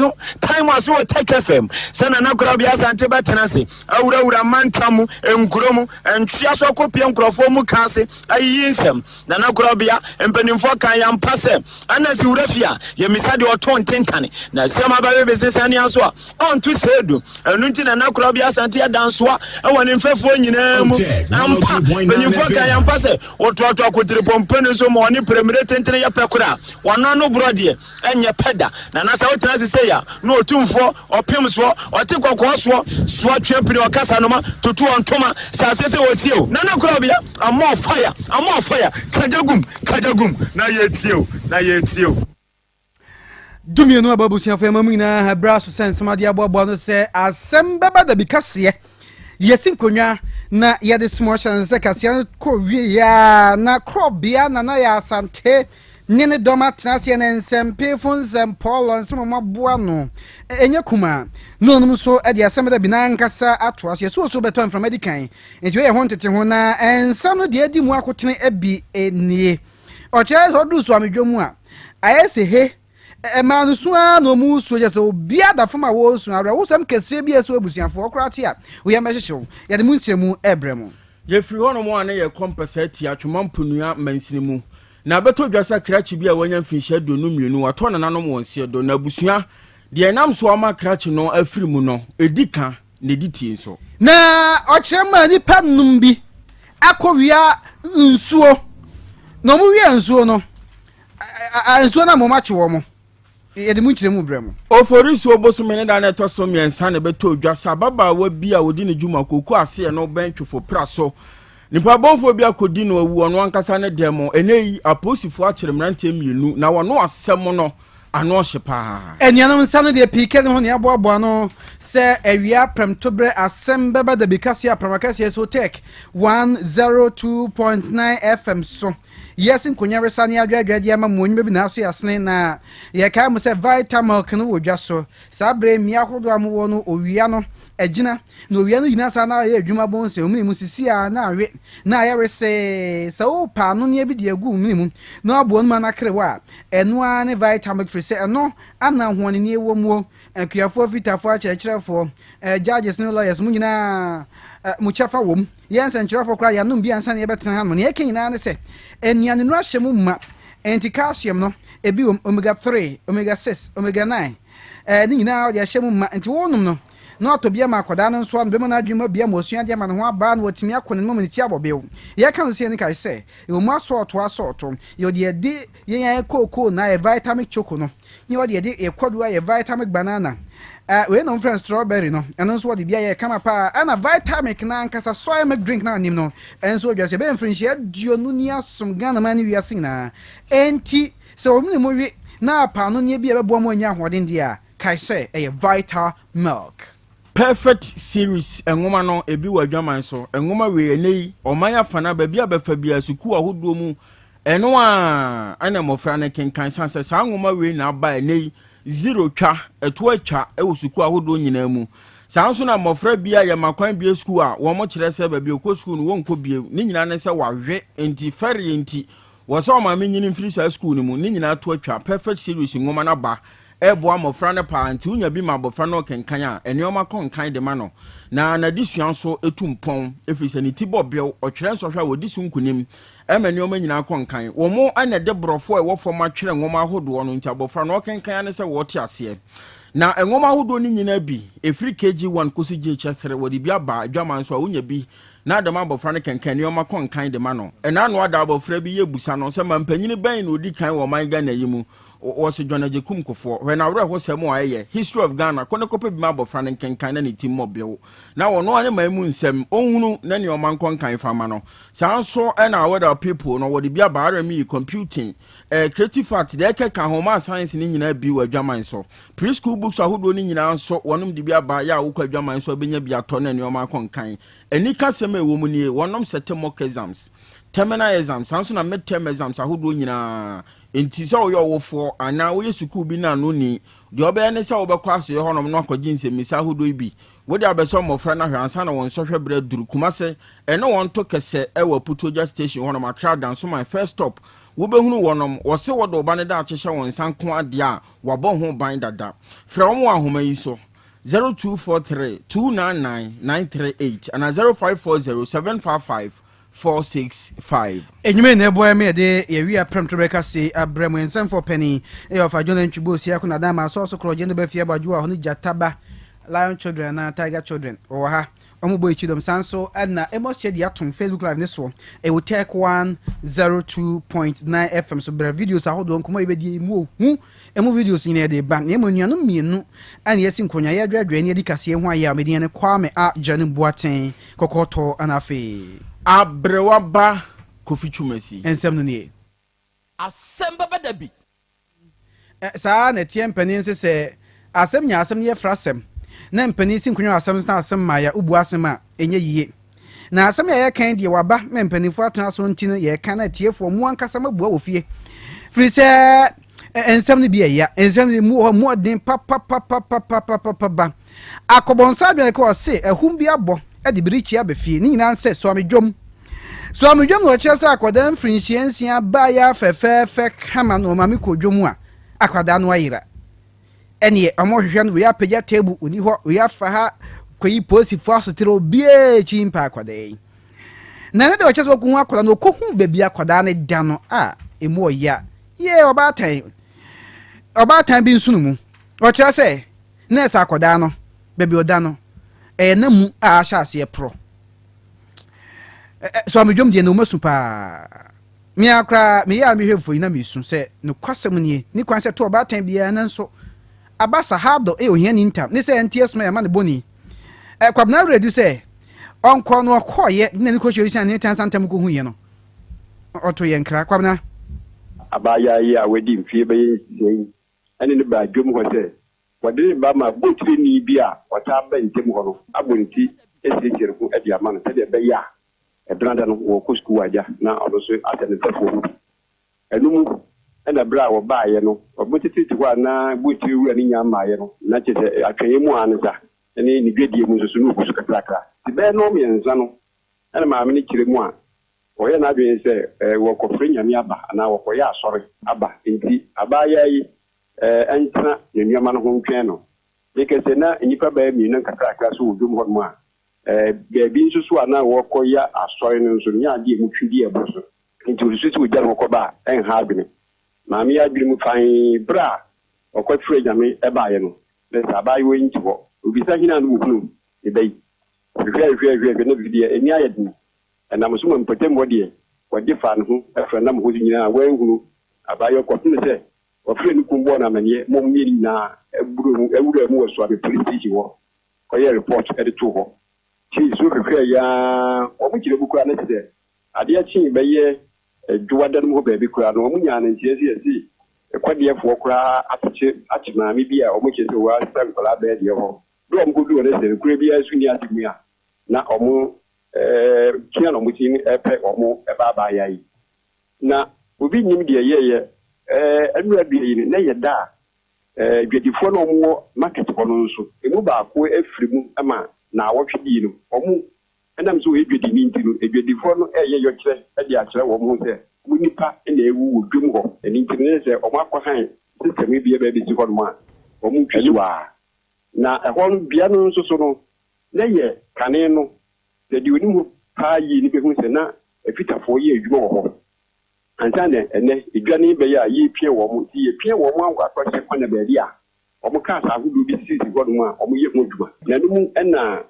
no time was what take FM sana na Krobea Asante betenase awura mantamu enkuromu entwia so kopia nkrofo mu kase ayinsem na Krobea empanimfo kan yampase anasi urafia ye misade oton tentane na sema ba besesane aso a onto sedu enu nti na Krobea Asante adansoa ewone mfefo nyina mu ampa panimfo kan yampase ototo akodire pompene so mo oni premier tentene ya pekura wono no brode enye peda na nasa wotrase no tumfo opimso otikokwoso so atwepini okasa no ma tutu ontoma sasese wotieo na Krobea am on fire kajagum na yetio Dumie no ababusia fa mamu na braso sense ma dia bobo no se Asem Beba Dabi kase yesin konwa na yede small chance kase ko wie ya na Krobea na Yaw Asante nene doma trase na nsempe funzem Paul nsemo maboa no enye kuma no num so e de Asem Beba Dabi na nkasa atoa so beton from medican enti we ho ntete ho na ensam no de adi mu akotene abi enie o chere so du so amedwomu a ayese he emanu so no mu so je so bia da fama wo so awra wo sam kese bia so abusiafo okrate a wo ya mehyehyw ya de mu nsiremu ebremu ye free hono mo ane ye compensate atwomampunua mansini mu na beto dwasa krachi bia wanya mfinhye do no mienu wato na nanom wonse do na abusua de enam so ama krachi no afiri mu no edika ne ditie so na o chere ma ni panum bi akowia nsuo no mu wi nsuo no nsuo na mo ma chewo mo yede mu nkyeremu bremu oforisu obosomene da na etoso miensa ne beto dwasa baba wa bia wodi ne djuma koku ase no bentwefo praso nipa bonfo bia kodi no awu ono ankasa ne demo eneyi aposifo akyere mrante mienu na wono asem no ano hyepa enianam sanu de pike ne ho ne aboabo no se awia premtobre Asem Beba Dabi kase apramakase so tech 102.9 FM so yesin kunyare sani adwadwade ama monyi bi na so yasne na ye ka mu se vitamin no wodwa so sabre mi ahodo amwo no owia no agina na owia no yina sa na ye adwuma bonse omini mu sisi a na awe na ya rese so pa no ne bi de agu omini mu na abo no na krewa eno a ne vitamin free se eno ana hoane ne ewo mu akuafo vitafo akyerkyerefo judges no lawyers mu nyina mu chafa wom yense nkyerefo kra ya no bi ansa ne yebetena ha no ne yake nyina ne se eniane no ahyemu ma anti-calcium no ebi omega 3 omega 6 omega 9 ni nyina o de ahyemu ma enti wonum no na otobia ma akoda no nso an be mo na adwuma bia mo osua de ma no ho aba no watimi akone no menti abobew ye kan so ye ni kai se e mo asoto ye de ye koko na vitamin choco no ye de e kwadu ye vitamin banana we no friend strawberry no eno nso de bia ye kama pa ana vitamin na nkasa soy milk drink na nim no enso dwase be mfrinhye aduonu ni asom gana mani wiase na enti se o mini mo wi na pa no ne bia bebo mo anya hoden dia kai se e vital milk perfect series engoma no ebi wadwaman so engoma we enei omanya fana ba bia befa bia suku ahodo mu eno a ana mofra ne kenkan sanse sa ngoma we na ba enei zero twa eto atwa ewusuku ahodo nyina mu sanso na mofra bia ye makwan bia suku a wo mo kire se ba bia okosuku no wonko bia ni nyina ne se wahwe enti fere enti wo so ma me nyini mfiri sa suku no mu ni nyina to atwa perfect series ngoma na ba ebo amofra ne pa anti unya bi ma abofra no kenkan a enioma konkan de ma no na disuan so etumpon efise ni tibobel otwere so hwa wodisu nkunim ema enioma nyina konkan wo mo ana de brofo e wo fo ma twere ngoma ahodo no nti abofra no kenkan ne se wo te ase na ngoma ahodo ni nyina bi efri kg1 kosi gh3 wodi bi aba adwaman so a unya bi na adam abofra no kenkan enioma konkan de ma no ena no ada abofra bi ye busa no se mampanyini ben no odi kan wo man Ghana yimu was John Jekum Kofo when I was a history of Ghana, Konokope Mabo Fran and Can any team mobile. Now, no one my moon sem, oh, none your man concan famano. Sound so and our other people, no what be about me computing. Creative fact, there can home science in Indian be a German so. Preschool books are who doing in answer one of the Bia by Yauka German so being a ton and your man concan. And Nika Seme woman, one of set mock exams. Terminal exams, Samson and midterm exams are who doing in enti so yo wo for ana wo yesuku bi na no ni de obey ne sa obekwa aso ye honom no akogye nsɛmisa hodo bi wode abeso mmofra na hwansa na won sohwe bra duru kumase ene won to kese ewa Putoja station honom akra danso my first stop wobehunu wonom wose wodo ba ne da akyehye won sanko ade a wabɔ ho ban dada fra wo ahoma yi so 0243 299 938 and 0540 755 465. Enyume ne boy me de ye wi aprem to break say abrem ensem for penny e of ajon ntwibo sia kuna da ma so kroje no ba fie baju a ho jataba lion children na tiger children o ha omo boy chidom sanso na emos chedi atom Facebook live ne so e wo take 102.9 FM so bra videos ahodo nkomo ibedi mu hu emu videos ni de ban ne mo nuanu mienu an yesi nkonya ya dwadwa ne dikase ho aya medin ne kwame a jane boaten kokoto anafe Abrewaba Kofi Chumesi. Ensem no nie. Asem Beba Dabi. Sa na tie mpanin se asem nya asem ye frasem. Na mpanin si nkunwa asem na asem maya ubu asem a enye yiye. Na asem ya kan die waba me mpanin fo atena so ntino ye kan na tiefo mu ankasa mabua wo fie. Firi se ensem no bi ya. Ensem ni mu odin pa. Akobonsa bi ko se ehum bi abo de birichi abefie ni nyina nse so amedwom no kyeresa akwadan frinhyiansia ba ya fefe kama no mame kodwom a akwada no ayira ene amohwehwe no we apagya table oni ho we afa ha koyi posifo asotere obie chimpa akwada yi na ne de kyeresa ko hu akwada no kohu bebia akwada ne da no a emu oya ye obatan bi nsunu mu o kyeresa na esa akwada no bebi oda no na mu a hyase pro so amedwom de no masu pa me akra me ya me hwefo ina me su se no kwasem nie ni kwan se to obatan bia na nso abasa hado ohia ni ntam ni se nts ma ya ma ne boni kwabna redu se onko no koye na ni ko hwehwe ni tan santam ko hu ye no oto ye nkra kwabna abaya yi a wedi mfie be yi ene ne ba dwom ho se wadiri ba ma botiri ni bia wata ba ntem ho no abonti esirikyere ko edi ama no tede be ya ebranda no wo ko school aja na odo so atene tafo enum ena bra wo ba ye no obotiti ti kwa na botiri wu ani nya ma ye no na chese atwen mu anza ene ni dwedie mu so no kusu kakra ti be no me nza no ena ma me ni kire mu a oye na adwen se wo ko fre nyame aba na wo ko ya asore aba enti abaya yi entra nyama no ho ntwen no because na nipa ba mi no kakra so wodum ho mo a bebi nso so ana wo koya asori no nso nya ade mu twidi e boso nti rusu ti wogya no ko ba en ha adwene ma me adwene mu fan bra okofre nyame e ba ye no le sabai wo nti ho obi sa hina no hunu e dai hwe na video eni ayedin na mo so mo potem wode wode fa no ho efra na mo ho nyina wa hunu abayo ko tun se ofre ni kumbo na manye mo mmiri na ewura mu waso abi police station wo ko ye report e de to ho chi so hwehwe ya omo kire buku ana tede ade a chi be ye duwadan mo ba bi kura no omo nya na ntie esi kwade fo kura achi maami bi a omo kire wa san kola be de ho do omo do ne se kura bi asu ni atimi a na omo kia no mo ti ni epe omo e ba ya yi na obi nyim de ye enu adue yi na ye da dwedifo no mo market ko no nso emu ba ko afiri mu ama na awotwedi no omo enam so edwedi ni ntino edwedifo no eye yo kire e de akire wo mo se mu nipa na ewu odwum ho eni ntino ne se omo akwahan system bi e ba bi si ho no a omo twiwa na ehon bia no nso so no na ye kane no de di oni mu pa yi ni be hu se na efitafo ye edwuma ho antane ene edwane be ya yi pie wo mu ti ye pie wo mu anwa akwache kwa na be ri a omo ka sa hudu bi sisi godo mu a omo ye ho dwuma na numu ena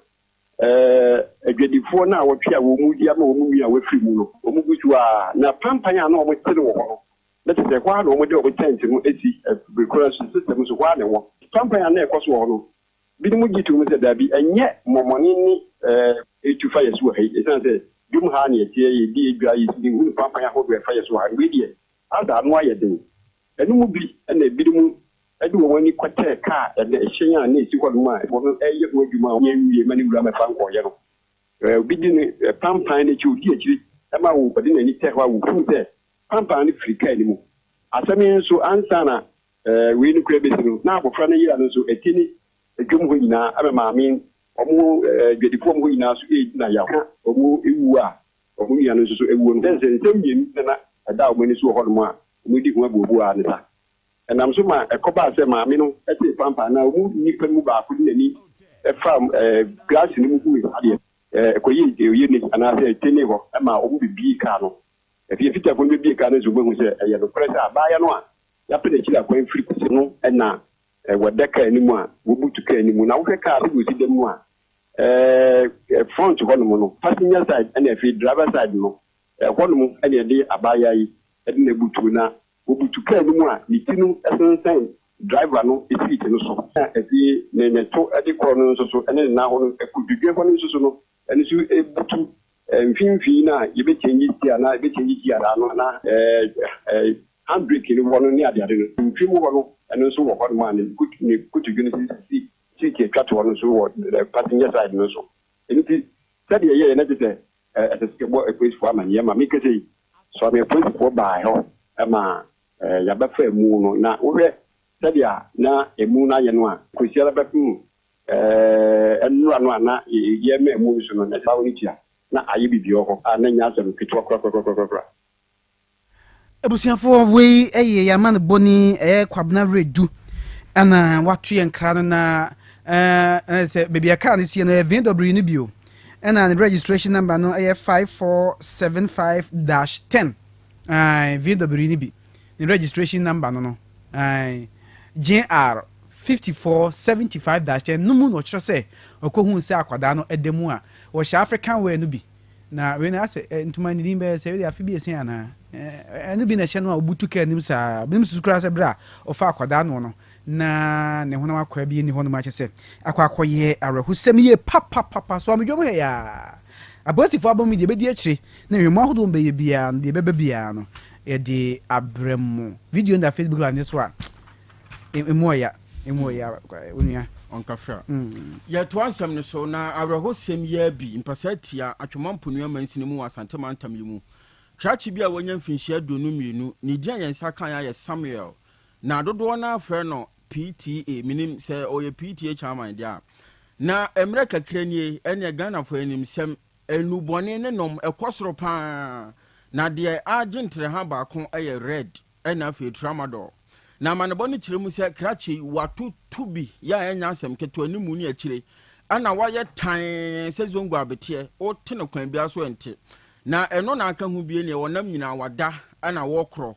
edwadifo na wo twa wo mu di ama wo mu wi a wo firi mu no omo gutu a na pampanya na omo tire wo ho na tete kwa na omo de omo tent mu esi because system so kwa na wo pampanya na ekoso wo no bi mu gitu mu se dabi enye momoni ni etufa yesu wa hei esanse dum ha na etie ye di edwa yi di hu papa ya hodo e fa yeso ha we die ada no ayeden enu mu bi na ebidim edi wo wani kwate ka na ehyen a na esi hodo ma wo eye wo adwuma wo wie mani wura me fa nko ye no obi di ni pampan na chi odi akiri e ma wo bodi na ni te wa wo hu te pampan ni frika ni mu asemi nso ansa na we ni Krobea no na abofra no yira no so etini edwom ho nyina aba maame omo dwedifo mo nyina so na yaw omo ewu a omo nyina no so ewu no den se nsem nyim na ada omo ni so ho no mo a omo di ho abubu a ne sa enam so ma ekoba se maame no ete pampa na omo ni pemu ba ko ni ani fam glass ni mu ku ade ekoyi ye ni ana se etini ho ma omo bibi ka no efi fita ko bibi ka no so gbe hu se eye no pressure abaya no a ya pele chila kwa free no na wadaka animu a wobutu ka animu na wo ka bi si dem a front ho no no passenger side and if driver side no ho no ene de abaya yi ede na butu na wobutu ka animu a ni tinu esensen driver no seat no so efi ne to ede kro no so ene na ho no ekududwe ho no so no ene so ebutu mfimfi na yebe change tia na yebe change tia na na handbrake ni wono ni ade no mfimu wono eno so wo hɔ no an kutu gini si ke twato wono so wo passenger side no so enti said ye na tete atesike bo police for amanye ma mekese so me police for ba ho ma ya ba fa mu no na wo hwɛ said ya na emu na ye no a kwesiara ba fu enu anu ana ye ma emu so no na ba woni tia na ayi bibi ho na nya asem kitwa kra ebusiafo we yaman boni kwabna redu ana watu yankra na se bebia car ni sie na VW ni bio ana registration number no 5475-10 VW ni bi ni registration number no JR 5475-10 numu no kire se okohu se akwada no edemu a wo sha African we no bi na we na se ntuma ni dimbe se we afi bi esen ana enu bi na hye no a obutu ka nim sa bim susukura se bra ofa akwada no no na ne hono akwa bi ni hono ma che se akwakoye arehusem ye papa so amedwom he ya abosifo abom de bedi akire na hwemo ahodo mbe ye bia no de bebe bia no e de abremu video na Facebook la ne so a emoya unia onkafra ya to ansam ne so na arehusem ye bi mpasatia atwomamponua mansini mu Asante mantam yimu krachi bia wonya mfinhia donu mienu ni dia yensa kan ya Samuel na dodo na afre no PTA minim se oye PTA chairman dia na emre kakranie ene Ghana fo enim sem enubone ne nom ekosoro pa na de agentre ha ba kon eye red ena fe tramadol na manebo ne kiremu se krachi watu tubi ya enya asem keto animu ni akire ana waye tan se zongo abete o tene kwan bia so ente na eno na aka hu bie ne wonam nyina wada ana wokro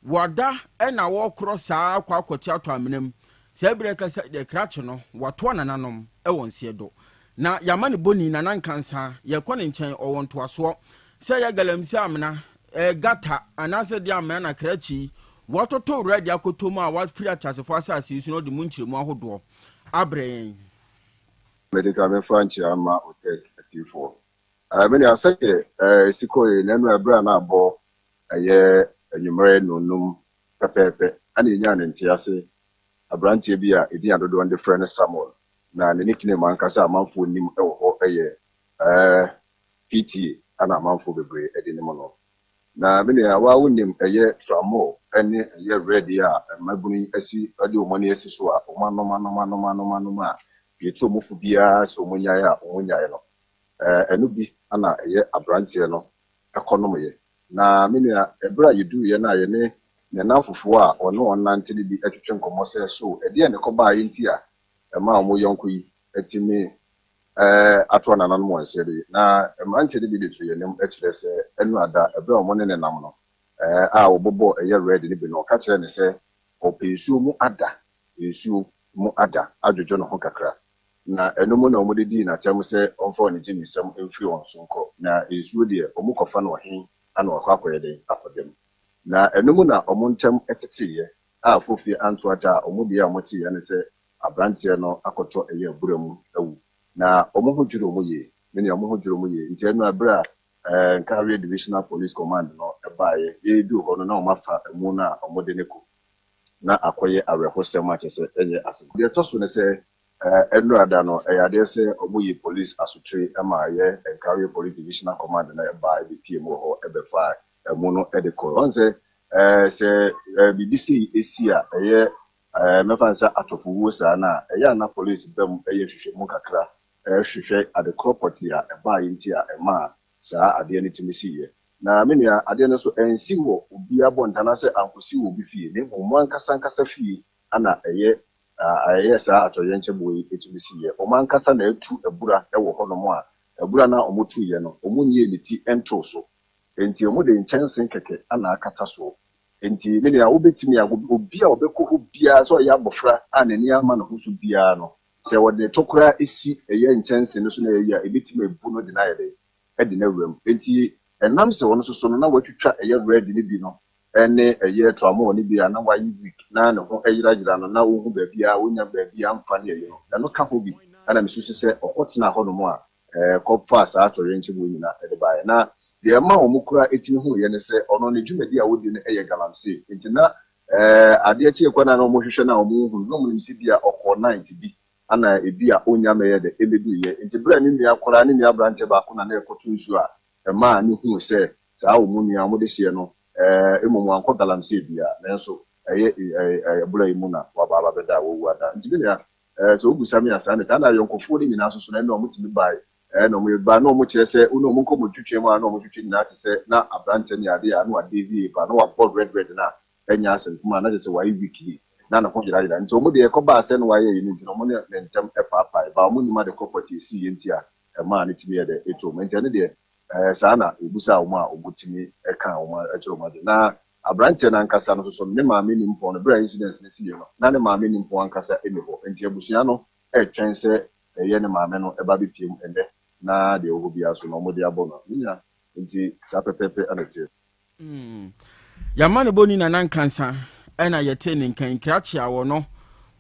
wada ena wokro saa kwa akwoti ato amenam se bere ka se de krachi no wato nananom e wonse do na yamane boni na nankansa ye kone nchen owonto aso se ya galamsi amena gata anase de amena na krachi watoto ready akotomu a wat free achasefo asase isu no de munchiremu ahodo abrɛn medical me franchi ama hotel T4 many asake sikoye nenu abra na abo eye enyumre nonum pepepe ana enya ne ntiase abrantie bi a edi adodo on the friend Samuel na ne nikine mankasa amanfo nim ewo ho eye PTA ana amanfo bebre edi nim no na many awa wonim eye tramo ene eye ready a mabuni asi ade omoni asi so a omanoma a pieto mufu bia so omonyae a omonyae no enu bi ana eye abrantie no economy ye na many ebra yidu ye na ye ne nanfofo a ono onante bi atwetwe nkomo se so ede ne koba ayi nti a ma omo yonko yi etimi atwa nanan mo nsede na manche de bi de tuye nem ekire se enu ada ebra omo ne nam no a obobo eye ready ni bi no ka kire ne se opesu mu ada esu mu ada adwojo no ho kakra na enu mu na omo de di na kyam se onfo ne gimi sem emfiri won so nko na esu de omo kofa no hin ana wakwakoye de afodem na enu mu na omo ntem etetiye a fofi anto aja omo de omo ti ye ne se abrantie no akoto eye buremu ewu na omohujuru omoye meni omohujuru omoye nti enu abra Carrier Divisional Police Command no ebaye edu ho no na omafa emu na omode neko na akoye arehosem achese enye asem de toso ne se enu ada no eyade se omoye police asutwe ama ye Carrier Police Divisional Command na ebaye bi PMO ho ebefa emu no edeko onse se BBC esia eye mefansa atofuwo sa na na police bem hwehwɛ mu kakra hwehwɛ ade property a eba yinti a ema saa ade ne timisiye na menua ade ne so ensi wo obi abontana se ankosi wo bi fie ne mo ankasa fie ana saa atoye nchebo yi etimisiye o mankasa na etu ebura ewo hono mo a ebura na omotu ye no omunye niti ento so enti omo de nchensen keke ana akata so enti me ya obetimi obi a obekọ bia so ya bofra anani ama no so bia no se wode tokura esi nchensen no so na ya ebetimi ebu no de na yede e na wem enti enam se wono so no na watwitwa red ni bi no ene trauma ni bi na wa week na no ho ayiragira no na wo hu ba bia wonya ba bia amfa ne ye no no ka ho bi ana mesusu se okotena ho no mo a kopa sa atore nchibu nyina de bae na de ma omukura etimi hu ye ne se ono ne dwumadi a wodi ne galamse enti na ade achi ekwana na omo hwehwe na omo hu no munimsi bia okọ 90 bi ana ebi a onya meye de eledu ye enti bra ni nua akora ni nua branche ba ko na na ekoto nsu a ma ni hu se saa omo nua mo de hye no emomu anko galamse bia nanso bula imu na wababa beda wo ada enti bi ya so ogusami asa ne tana yonkofo ni nyina so so na no mutimi bae no mo ba no mo kire se uno mo ko mo twetwe mu no mo twetwe na te se na abrante ni ade ya no adezi ba no wa board red na enya asen kuma na se wai wiki na na ko jira nti mo de ko ba se no waye ni nti no mo ne ntem papa ba mo ni ma de property si yenti a ma ne timi de eto mo nti ne de saa na ebusa wo ma obutimi eka wo ma etro ma de na abrante na nkasa no so ne ma me ni mpo no bra incidents ne si ye no na ne ma me ni mpo ankasa enibo nti abusua no etwen se ye ne ma me no eba bi piem ende na de ohu bia so no mo de abono nya nti sa pepepe anete yamane boni na nankansa ena yete ne nkan krachi awo no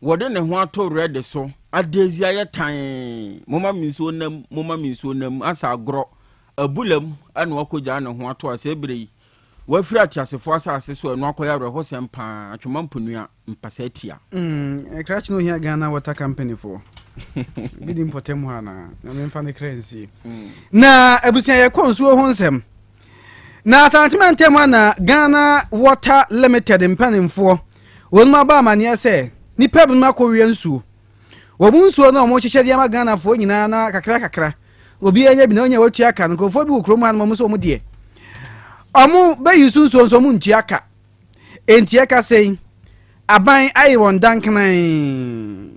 wode ne ho ato red so adezi ayetan moma minso nam asa agro abulam ana wakoja ne ho ato asa ebrei wafiri atiasefo asase so eno akoya reho sempa atwema mpunua mpasa atia krachi no hia Ghana Water Company for bidi mpotem hana na memfa ne currency na abusia ye konsuo ho nsem na sentiment na Ghana Water Limited mpanimfo wonma ba amane se ni pebun makowie nsuo wobunsuo na omo chiche dia ma Ghana fo nyina na kakra obi anya bi na onya watu aka no kofo bi wokrom han mo so omo de omo ba yusu nsuo so omo nti aka enti aka sei aban iron dankan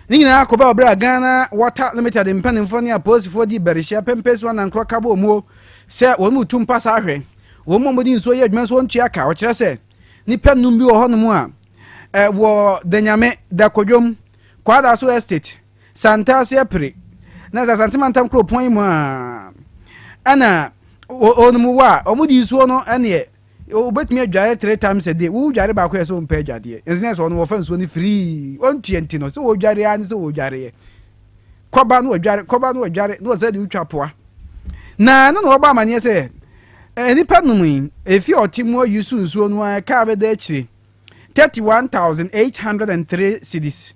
Nina akoba obra Ghana Water Limited mpanimfo ne aposifo di berishia pempeso na nkro kabo mu se wonu tumpa sa hwe wo momodi nso ye adwuma so ntua ka o kire se ni pennum bi wo hono mu a wo danyame da kodwom kwada so estate santase apre na za santimantam kro pon mu a ana onmu wa omudi nso no ene obetumi adware 3 times a day wo dware ba ko so mpa adwade ense so no wo fa nso ni free ontuenti no so wo dware ani so wo dware koba no dware no za de utwa poa na no no ba amane se nipa numi efi otimo yusu nso no ka be da akire 31,803 cedis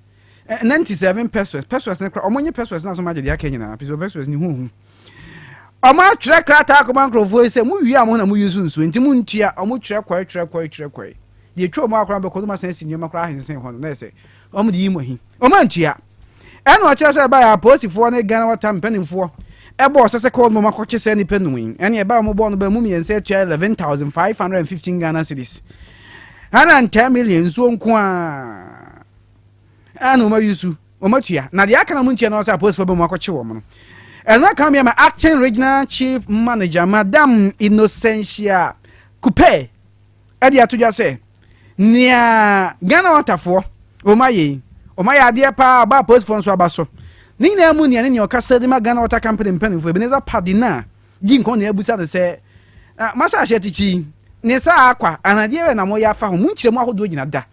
97 pesos ne kra omonye pesos na so ma gede aka nyina pesos ni hu Oma tire krata akoma nkrofo se mu wi am na mu yusu nso enti mu ntia omu tire kwai de twa mu akora be ko ma san sinye makora ahensen ho na se omu de yimo hi oma ntia eno a kire se ba ya posifo ne Ghana Water mpanimfo ebo sese ko mo makoche se ni penum ene e ba mo bo no ba mu miense tua 11,515 Ghana cedis 110 million so nko a anu ma yusu oma tua na de aka na mu ntia na se posifo be mo makoche wo mo no. And welcome here, my acting regional chief manager, Madam Innocentia Coupe. Eddie Atuja say, Nia Ghana Water for Omaye dear pa ba post for Swabaso. Nina Munia in your castle, the Ghana Water Company in Penny for Beneza Padina. Ginkon Ebusa say, Massa Shetichi, Nessa Aqua, and idea and Amoya for much more doing at that.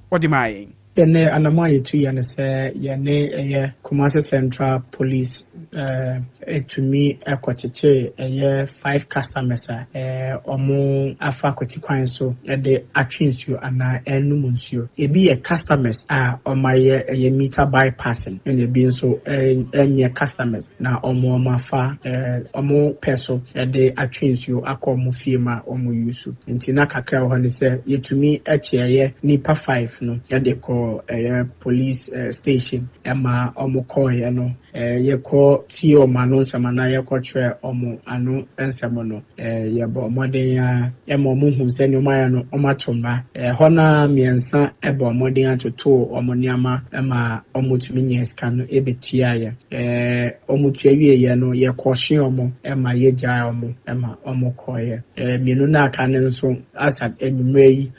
What am I? Yene anamai tu yana se yene Kumasi Central Police to me ekocheche 5 customers omo afa kwati kwan so de atwinsuo ana enum nsuo ebi customers omaye meter bypassing and ebi nso enye customers na omo afa omo peso de atwinsuo akomo fie ma omo yusu nti na kakra ho ne se yetumi echieye nipa 5 no de ko police station ema omo call ye no ye ko ti o manu samana ye ko twe omo anu ensemo no ye bo moden ya ema omo hu se ni omaya no omatoma hona miensa ebo moden atoto omo niama ema omo tumi nyeska no ebetia ye omo twawie ye no ye ko hye omo ema ye ja omo ema omo ko ye mienu na aka ne nso asa enumei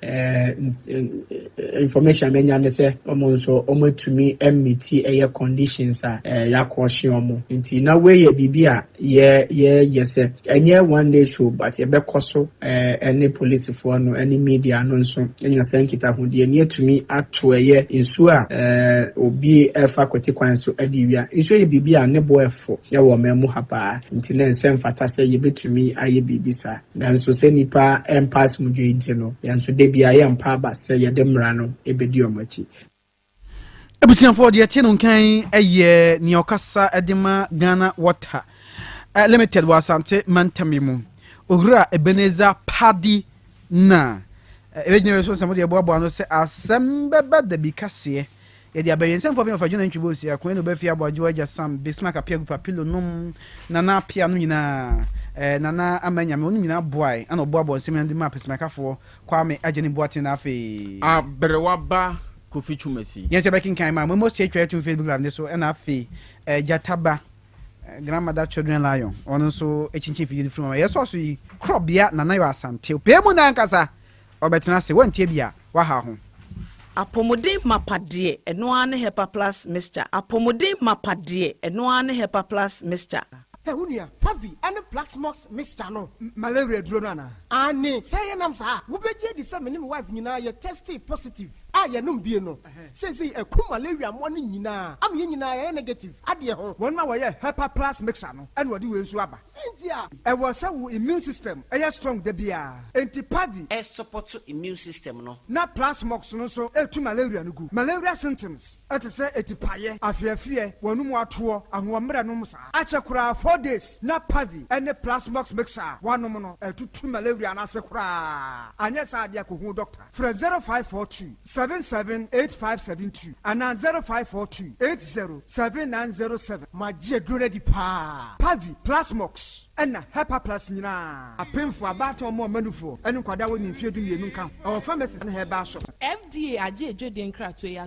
information menya ne se omo nso omo tumi emiti eye conditions ya caution omo nti na we ye bibia ye se enye one day show but ye be koso any police for no any media no nso enya senkita ho de ne tumi ato eye nsu obi faculty kwan so adiwia nso ye bibia ne bo efo ye wo memu hapa nti na nsem fata se ye betumi aye bibisa ganso se nipa empass mudwe nti no yanso de bia ye mpa ba se ye de mra no ebedi omachi Ebusianfo de tie no nkan eye ni okasa edema Ghana Water Limited Yaw Asante Mantamimu Ogura Ebeneza Padi na ebenye so samo de boabo no se Asem Beba Dabi kase ye de abayensen fo be fa juna ntwibosi akon no ba fi aboaje waja Sam Bismarck apia group apilo num nana apia no nyina nana amanya me onu nyina boai ana boabo nsem ndi ma pesmakafo kwame agene boate na afi abrewaba Kofi Chumesi. Yes, back in Kaima. We must check to Facebook Live. So, and I fee Jataba grandmother children lion. On so a chinchi from my yes, also Krobea, Nana Yaw Asante. Pemuna Casa or better say one tibia. Waha. Apomode mapadie eno hepa plus Mr. Apomode mapadie eno hepa plus Mr. Unia, Pavi, and a black smokes, Mr. No, malaria dronana. Annie, say an answer. Who bet ye the same wife, you know, you're tested positive. Ya no bieno says a cool malaria morning yina am yina negative adia ho one ma we hepa plus mixer no and what do we swaba sentia e was our immune system e strong de bia enti pavi e support immune system no na plus mox no so e tu malaria no gu malaria symptoms at say etipaye afiafie wonu mu ato ahomra no musa achekura 4 days na pavi and plus mox mixer one no e tu malaria na sekura anya sa adia ko hu doctor fra 0542 778572 and 0542 807907. My dear Grady Pa Pavi Plasmox and Hepa Plus Nina. A pin for about or more manufo and Quada when you do you come. Our pharmacist and her bar shop. FDA aje Jordan Cratway.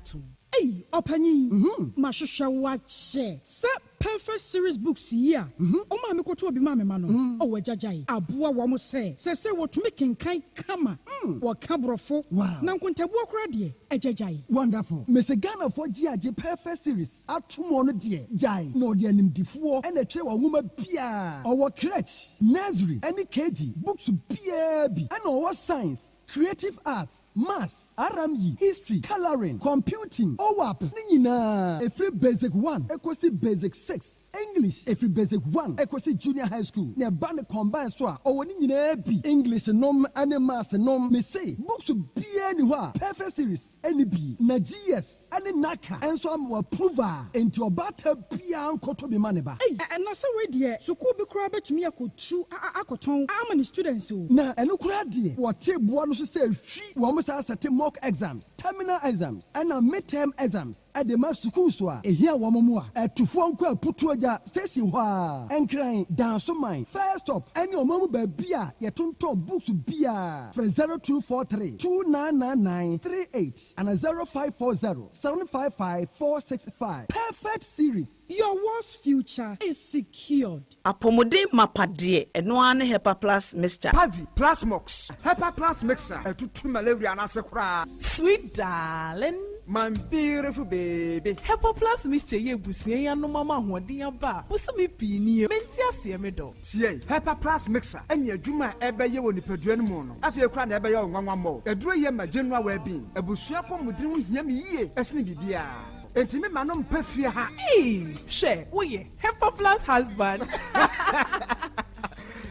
Hey, Opani, Mashusha watch. Perfect series books here. Oma me koto obi mama mano. O wajajai. Abua wa mo se what to make kai kama. Wa kabrofo. Na nkontabu okra de ejajai. Wonderful. Mese Ghana for GAG perfect series. Atumo no de jai. No de animdifuo and a tre wa nwoma bia. Our crèche, nursery, any KG, books bia bi. And our science, creative arts, maths, RME, history, coloring, computing, OWAP. Nina. A free basic 1, equals basic 6. English every basic 1 equasi junior high school ne ba ne combine so a owoni nyina bi English nom and maths nom me say books bia ni ho a perfect series any bi na GS and naka enso am approval enti obata bia nkoto bi mane ba and na say we de school bi kura betumi akotu akoton amani students o na eno kura de what table no so say hwi wo mo say set mock exams terminal exams and midterm exams at the mass school so a ehia wo mo a etufo nko putuoja station ho enkran danso mine first stop any omamu ba bia yetonto books bia for 0243 299938 and 0540 755 465 perfect series. Your world's future is secured. Apomode mapade eno hepa plus Mr. Pavi plus mox hepa plus mixer etutu malaria na sekura. Sweet darling, my beautiful baby. Hepa plus Mr. Ye busie ya no mama hoden aba. Buso me pini menti ase me do. Tie Hepa plus mixer enya adwuma ebeye woni padua no mu no. Afie kura na ebeye onwanwa mo. Eduro ye ma general well being. Ebusua pomudin hu hia me yie esne bibia. enti me ma no mpa fie ha Share, woye, Heifer Plus husband.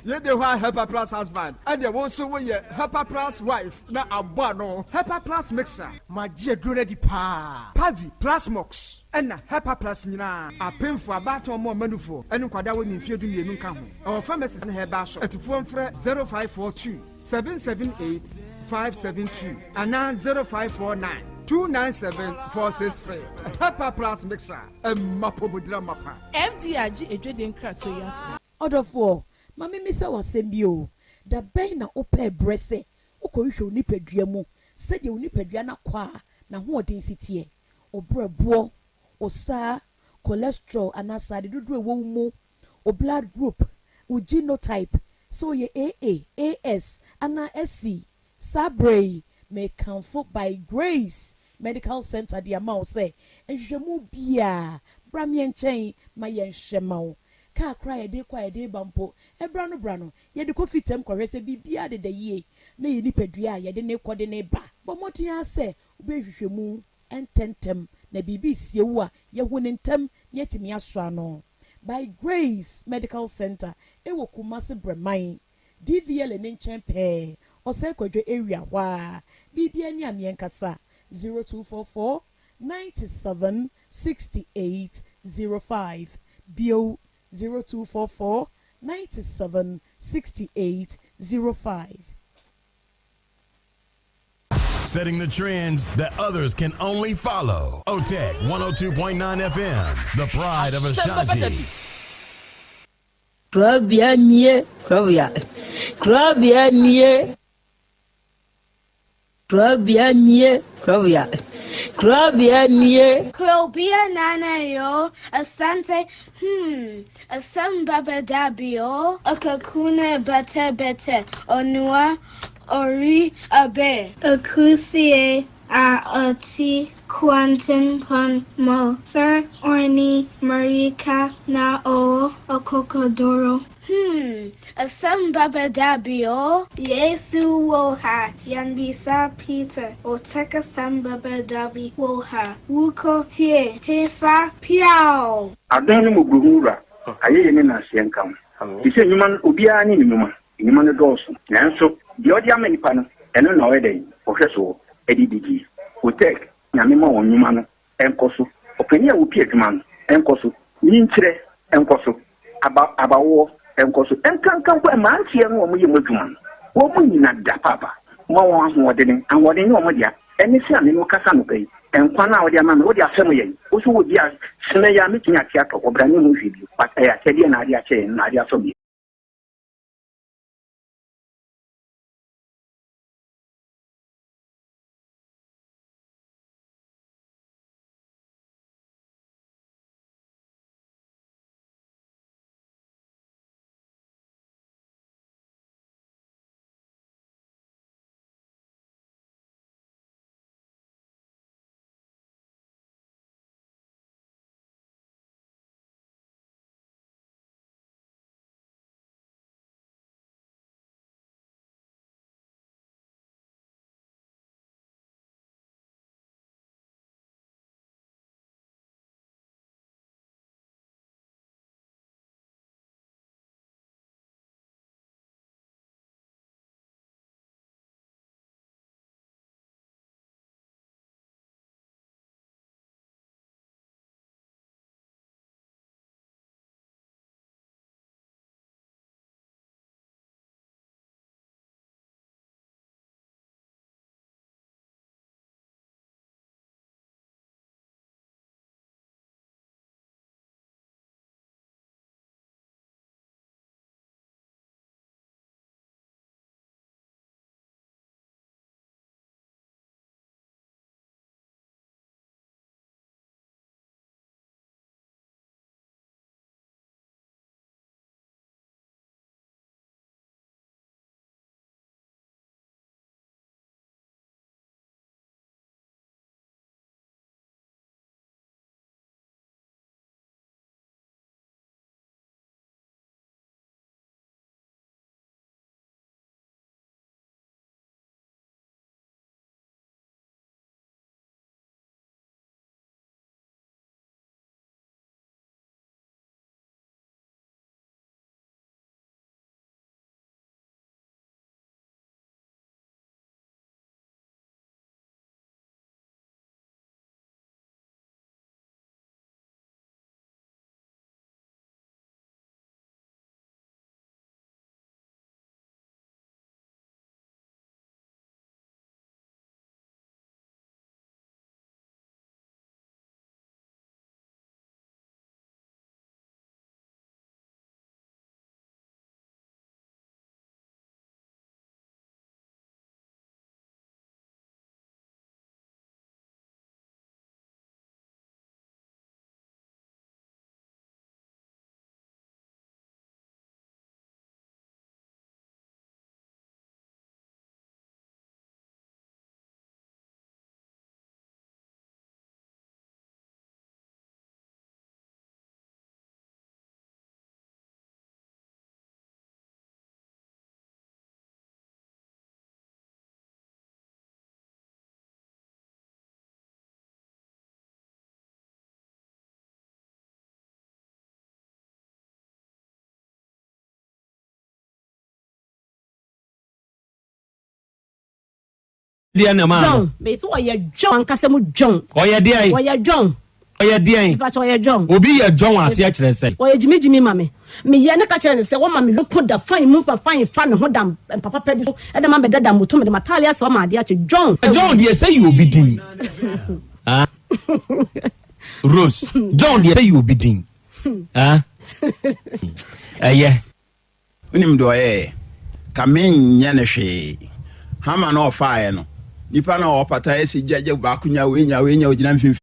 ye de wa Heifer Plus husband and ye won so we Heifer Plus wife na abo no Heifer Plus mixer magie duro na di pa Pavi Plus Mox na Heifer Plus nyina apemfo abato mo manufo enu kwada woni mfie du mienu nka ho our pharmacies na heba so atufo mfre 0542 778 572 ana 0549 297-463. Heifer Plus mixer mapobodra mapa FDRG edweden krato ya. Odofo mami mi se wasem bi o da bɛn na opa brese okohwehwe onipadua mu sɛ de onipadua na kwa na ho ɔden sitie obrɛboɔ osa cholesterol anasa de dodo ewo mu o blood group o genotype so ye AA AS ana SC sabrey may comfort by grace medical center de ama o sɛ nhwehwɛmu bia bramie nkyɛn ma yɛ nhwɛma ka cry de kwa de bampo ebra no ye de kofi tem kwese bibia de da yie na ye nipadua ye de ne kode ne ba bomotia se obehwehwemu ententem na bibi siewu a ye hu ne ntem ne timi aso ano by grace medical center ewo Kumasi Breman DVL ne nchen pe ose kwadwo area wa bibia ni amienkasa 0244 97 68 05 bio 0244 97 68 05. Setting the trends that others can only follow. OTEC 102.9 FM, the pride of Ashanti. Krobea nie, Krobea. Krobea nie. Krobea nie, Krobea. Krobea nie. Krobea nana yo, Asante, Asem Beba Dabi yo, Akakune bete, Onua, Ori abe, Akusie a oti quantum pon mo, Sir Orni Marika na o, Okokodoro. Asem Beba Dabi yo, Yesu woha, Yanbisa Peter, Oteka Asem Beba Dabi woha, Wuko tie, Hefa piao. Adani mubuhura, ayeye ni na sienkam. Ise nyuma obiara ni nyuma, nyuma no doso. Nanso, di odi amenipa no, eno na wede, ohweso, edidigi. Otek, nyame ma won nyuma no, enkoso. Openi a wopi adwuma no, enkoso. Nyinkyire, enkoso. Abawo enkoso enkankan kwa mantie no omo yemodwuma wo mu nyina da papa mo won ahoɔden ahoɔden ne omo dia eni se ane no kasa no bai enkwa na wo dia ma wo dia asɛm yɛ wo so wo dia sene ya metinya tia to obra ne ho hwi bi pata ya kɛde na ade akyɛ na ade asɔ bi Dear Nama. John, before you John Casamu John. Oh, yeah, dear. Oh, yeah, John. Oh, yeah, dear. If I saw your John. Obi a John was actually say. Oh, Jimmy, mammy. Me, Yana catcher and say, one mammy look put the fine move and fine fun and hold down and Papa Pebble and the mamma that will tell me the Matalia, so my dear John. John, dear, say you will be ding. Ah, Rose, John, dear, say you will be ding. Ah, yeah. Unim do kamin yanehwe hama no fire no nipa na opata esi jeje bakunya we nya ogina mfimfi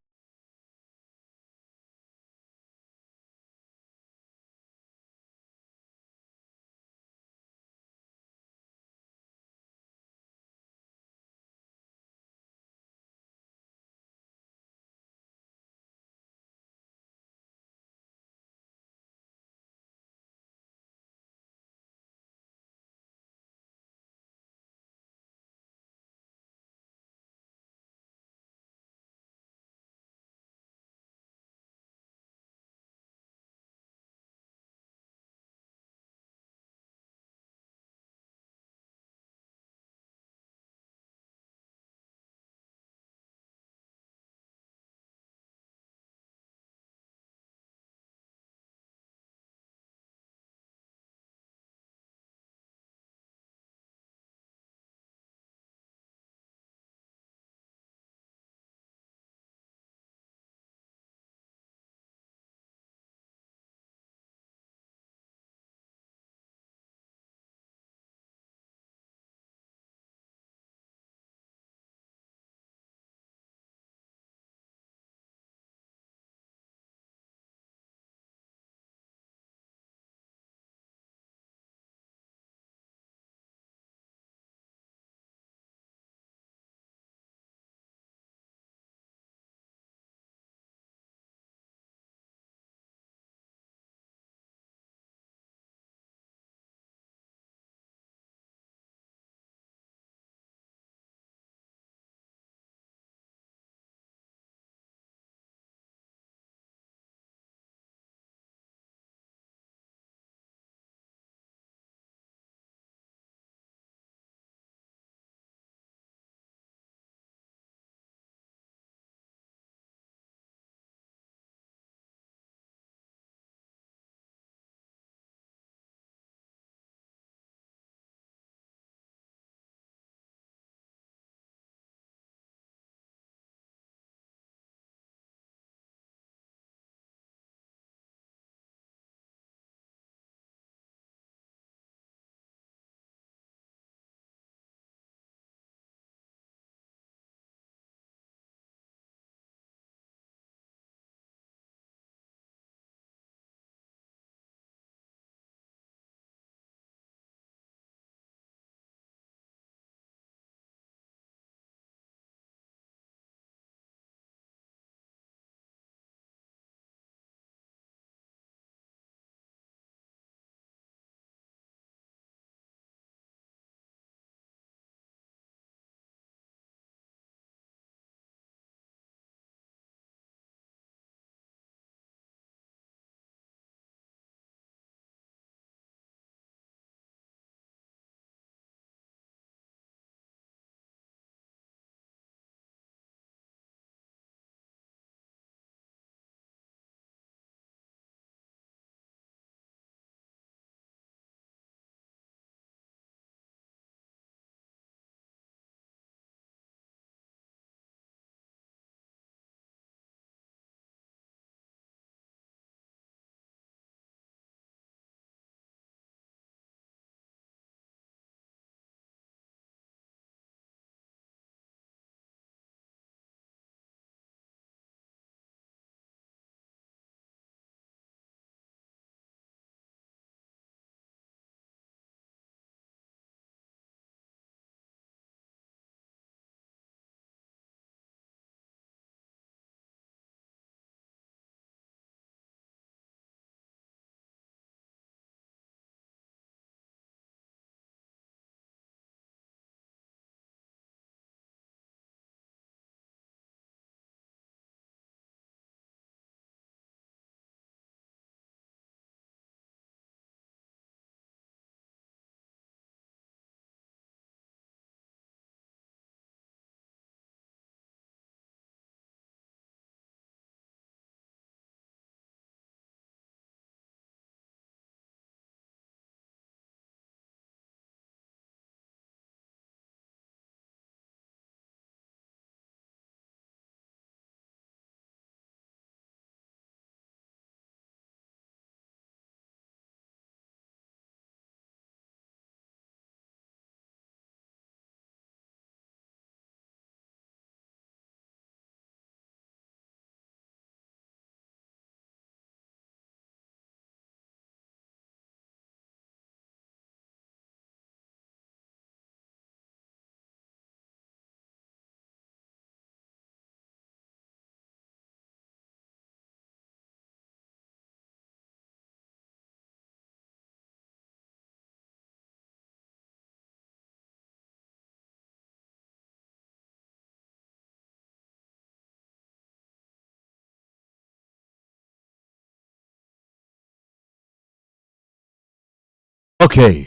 Okay.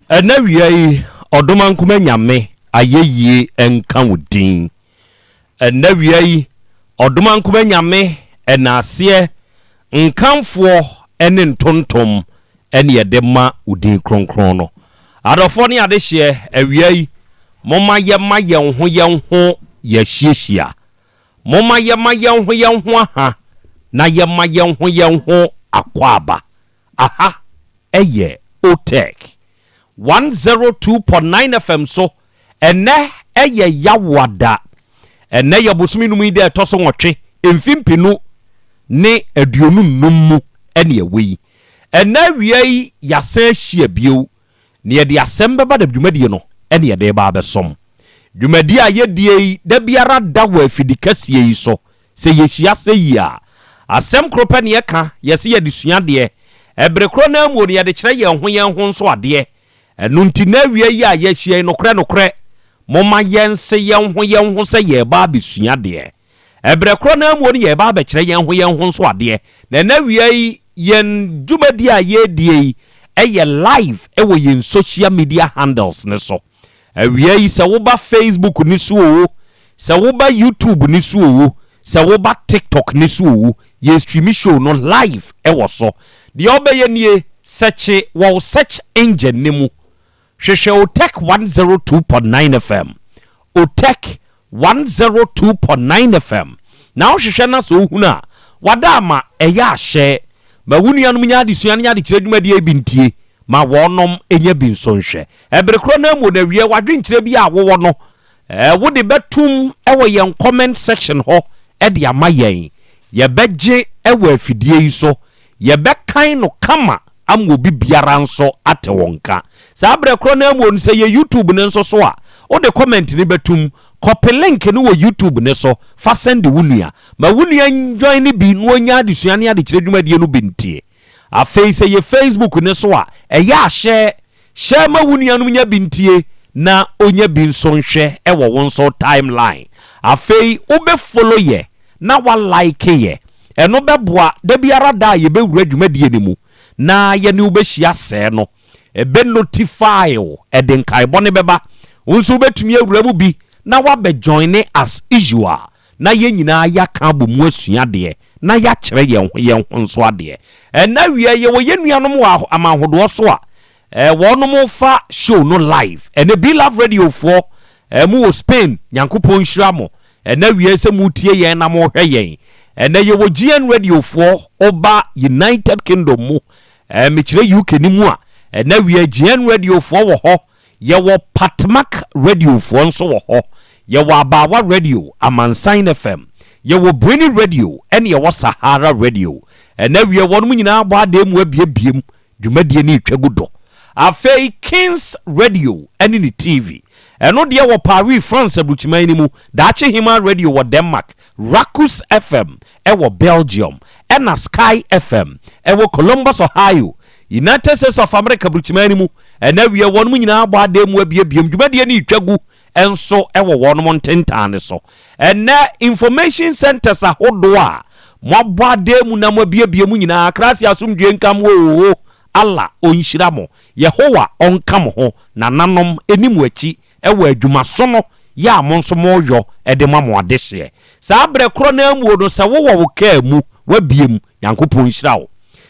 Ɛna wiai ɔdoma nkoma nyame ayeyie enka wodin. Ɛna wiai ɔdoma nkoma nyame ɛnaase nkamfo ɛne ntontom ɛne yɛde ma wodin kronkron no. Adɔfo ne ade hye awiai moma yɛma yɛn ho yɛhyiehia. Moma yɛma yɛn ho aha na yɛma yɛn ho akwaba. Aha ɛyɛ Otech 102.9 FM so ene eye yawada ene ye bosumi num ide to so nwotwe emfimpinu ne aduonu num ene ewi ene wiai yasa hia bio ne ye de Asem Beba Dabi dwumadi no ene ye de ba besom dwumadi a ye die da biara da wa afidikasie yi so se ye hia se yi a asem kropa ne ye ka ye se ye de sua de ebrekro na amu ne ye de kire ye ho nso ade enu nti na wie yi a ye hie nokre moma yense yen ho se ye ba besua de ebrekro na amu ne ye ba be kire yen ho nso ade na wie yi yen dwumadi a ye die eye live ewo yen social media handles ne so wie yi se wo ba Facebook ni so o se wo ba YouTube ni so o se wo ba TikTok ni so o ye stream show no live ewo so de obeye nie search engine ne mu hwehwe Otech 102.9 FM Otech 102.9 FM now hwehwe na so huna wada ama eya ahye ma wunuanum nya de suan nya de kire dwuma de ebintie ma wonom enya bi nsonhwe ebrekro na mu na wie wadwenkire bi a wo no wo de betum ewo yen comment section ho e de amayen ye begye ewo afidie yi so ye bekan no kama amwo bi biara nso ate wonka sa abrekro na mu se ye YouTube ne nso so a o de comment ni betum copy link ni wo YouTube ne so fa send wunua ma wunua join ni bi no nya de suane ade kire dwumadie no bintie afei se ye Facebook ne so a eya share ma wunua no nya bintie na onya bi nso nhwe ewo won so timeline afei obe follow ye na wa like ye eno beboa da biara da ye be wura dwumadie ne mu na ye ne obehia se no ebe notify o eden kai bone beba unso betumi awura mu bi na wa be join as usual na ye nyina ya ka bomu asua de na ya kire ye ho nso ade na wie ye wo ye nuanom wa amahodo so a wonom fa show no live ene Be Love Radio for mu wo Spain Nyankopon hira mo na wie se mu tie ye na mo hwe yen ene ye wo GN Radio for oba United Kingdom mu me kire UK ni mu a na wie GN Radio for wo ho ye wo Patmak Radio for nso wo ho ye wo Abawa Radio Amansan FM ye wo Brini Radio ene ye wo Sahara Radio na wie wonum nyina bo adem abiebiem dwumadie ni twagudo afei Kings Radio ene ni TV eno de wo Paris France abuchimai ni mu daache Hima Radio wo Denmark Rakus FM wo Belgium ena Sky FM wo Columbus Ohio United States of America abuchimai ni mu ena wie wonum nyina bo adem abiebiem dwumadie ni twagu enso wo wonum ntentane so ena information centers ahodo a mo bo adem na mo abiebiem nyina krasi asomdwe nkam wo Allah onhyira mo Yehowa onkam ho na nanom enimu achi ewa adwuma so no ya mo nso mo yo ede ma mo adehye sa abrekro na amu no se wo wo ka mu wabiem Nyankopon hyira wo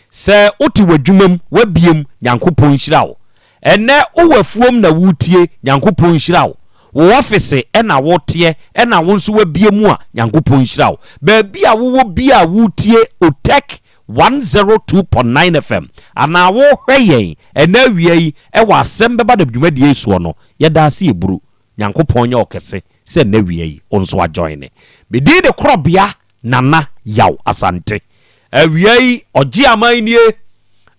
se oti wadwumam wabiem Nyankopon hyira wo ene owafuom na wutie Nyankopon hyira wo wo office ena wotie ena wo nso wabiem a Nyankopon hyira wo ba bia wo bia wutie Otech 102.9 FM ana wo hweyen ena wiei ewa Asem Beba Dabi dwumadie so no yeda ase eburu Nyankopon nya okese se na wiei onso a join me di de Krobea nana Yaw Asante awiei ogi amanie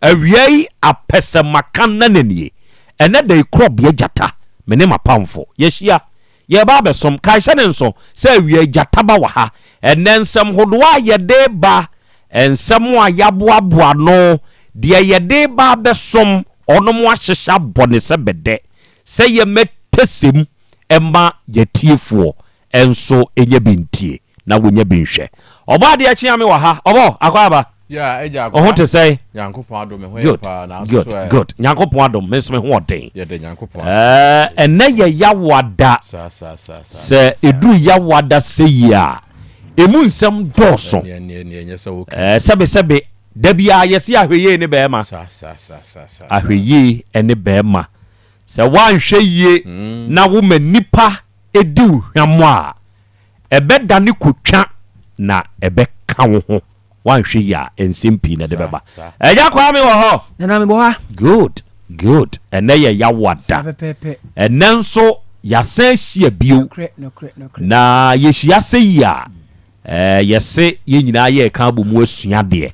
awiei apesemaka nananie ena de Krobea jata mene mapamfo yehia ye ba besom kai hyenenso se awiei jata ba wa ha enensem hodoa yede ba ensem a yaboaboa no de yede ba besom onom ahyehya bone se bede se ye metesem emma yetiefo enso enya bintie na wonya binhwe oba de akia me wa ha obo akwaba Yeah, oh to say Yankopon adom ho good pa na good so good Yankopon adom me so me ho den yeah de Yankopon ene ye yawada se edu yawada se ya emu nsem doso sebe dabia yesi ahweye ne be ma ahweye ene be ma se wanhwe ye na wo manipa edu hwamo a ebeda ne kotwa na ebe ka wo ho wanhwe ya ensimpi na de beba eja kwa me wo ho na me bo ha good ene ye yawada ene nso yasan hia bio na yehia se ya yese ye nyina ye ka bomu asua de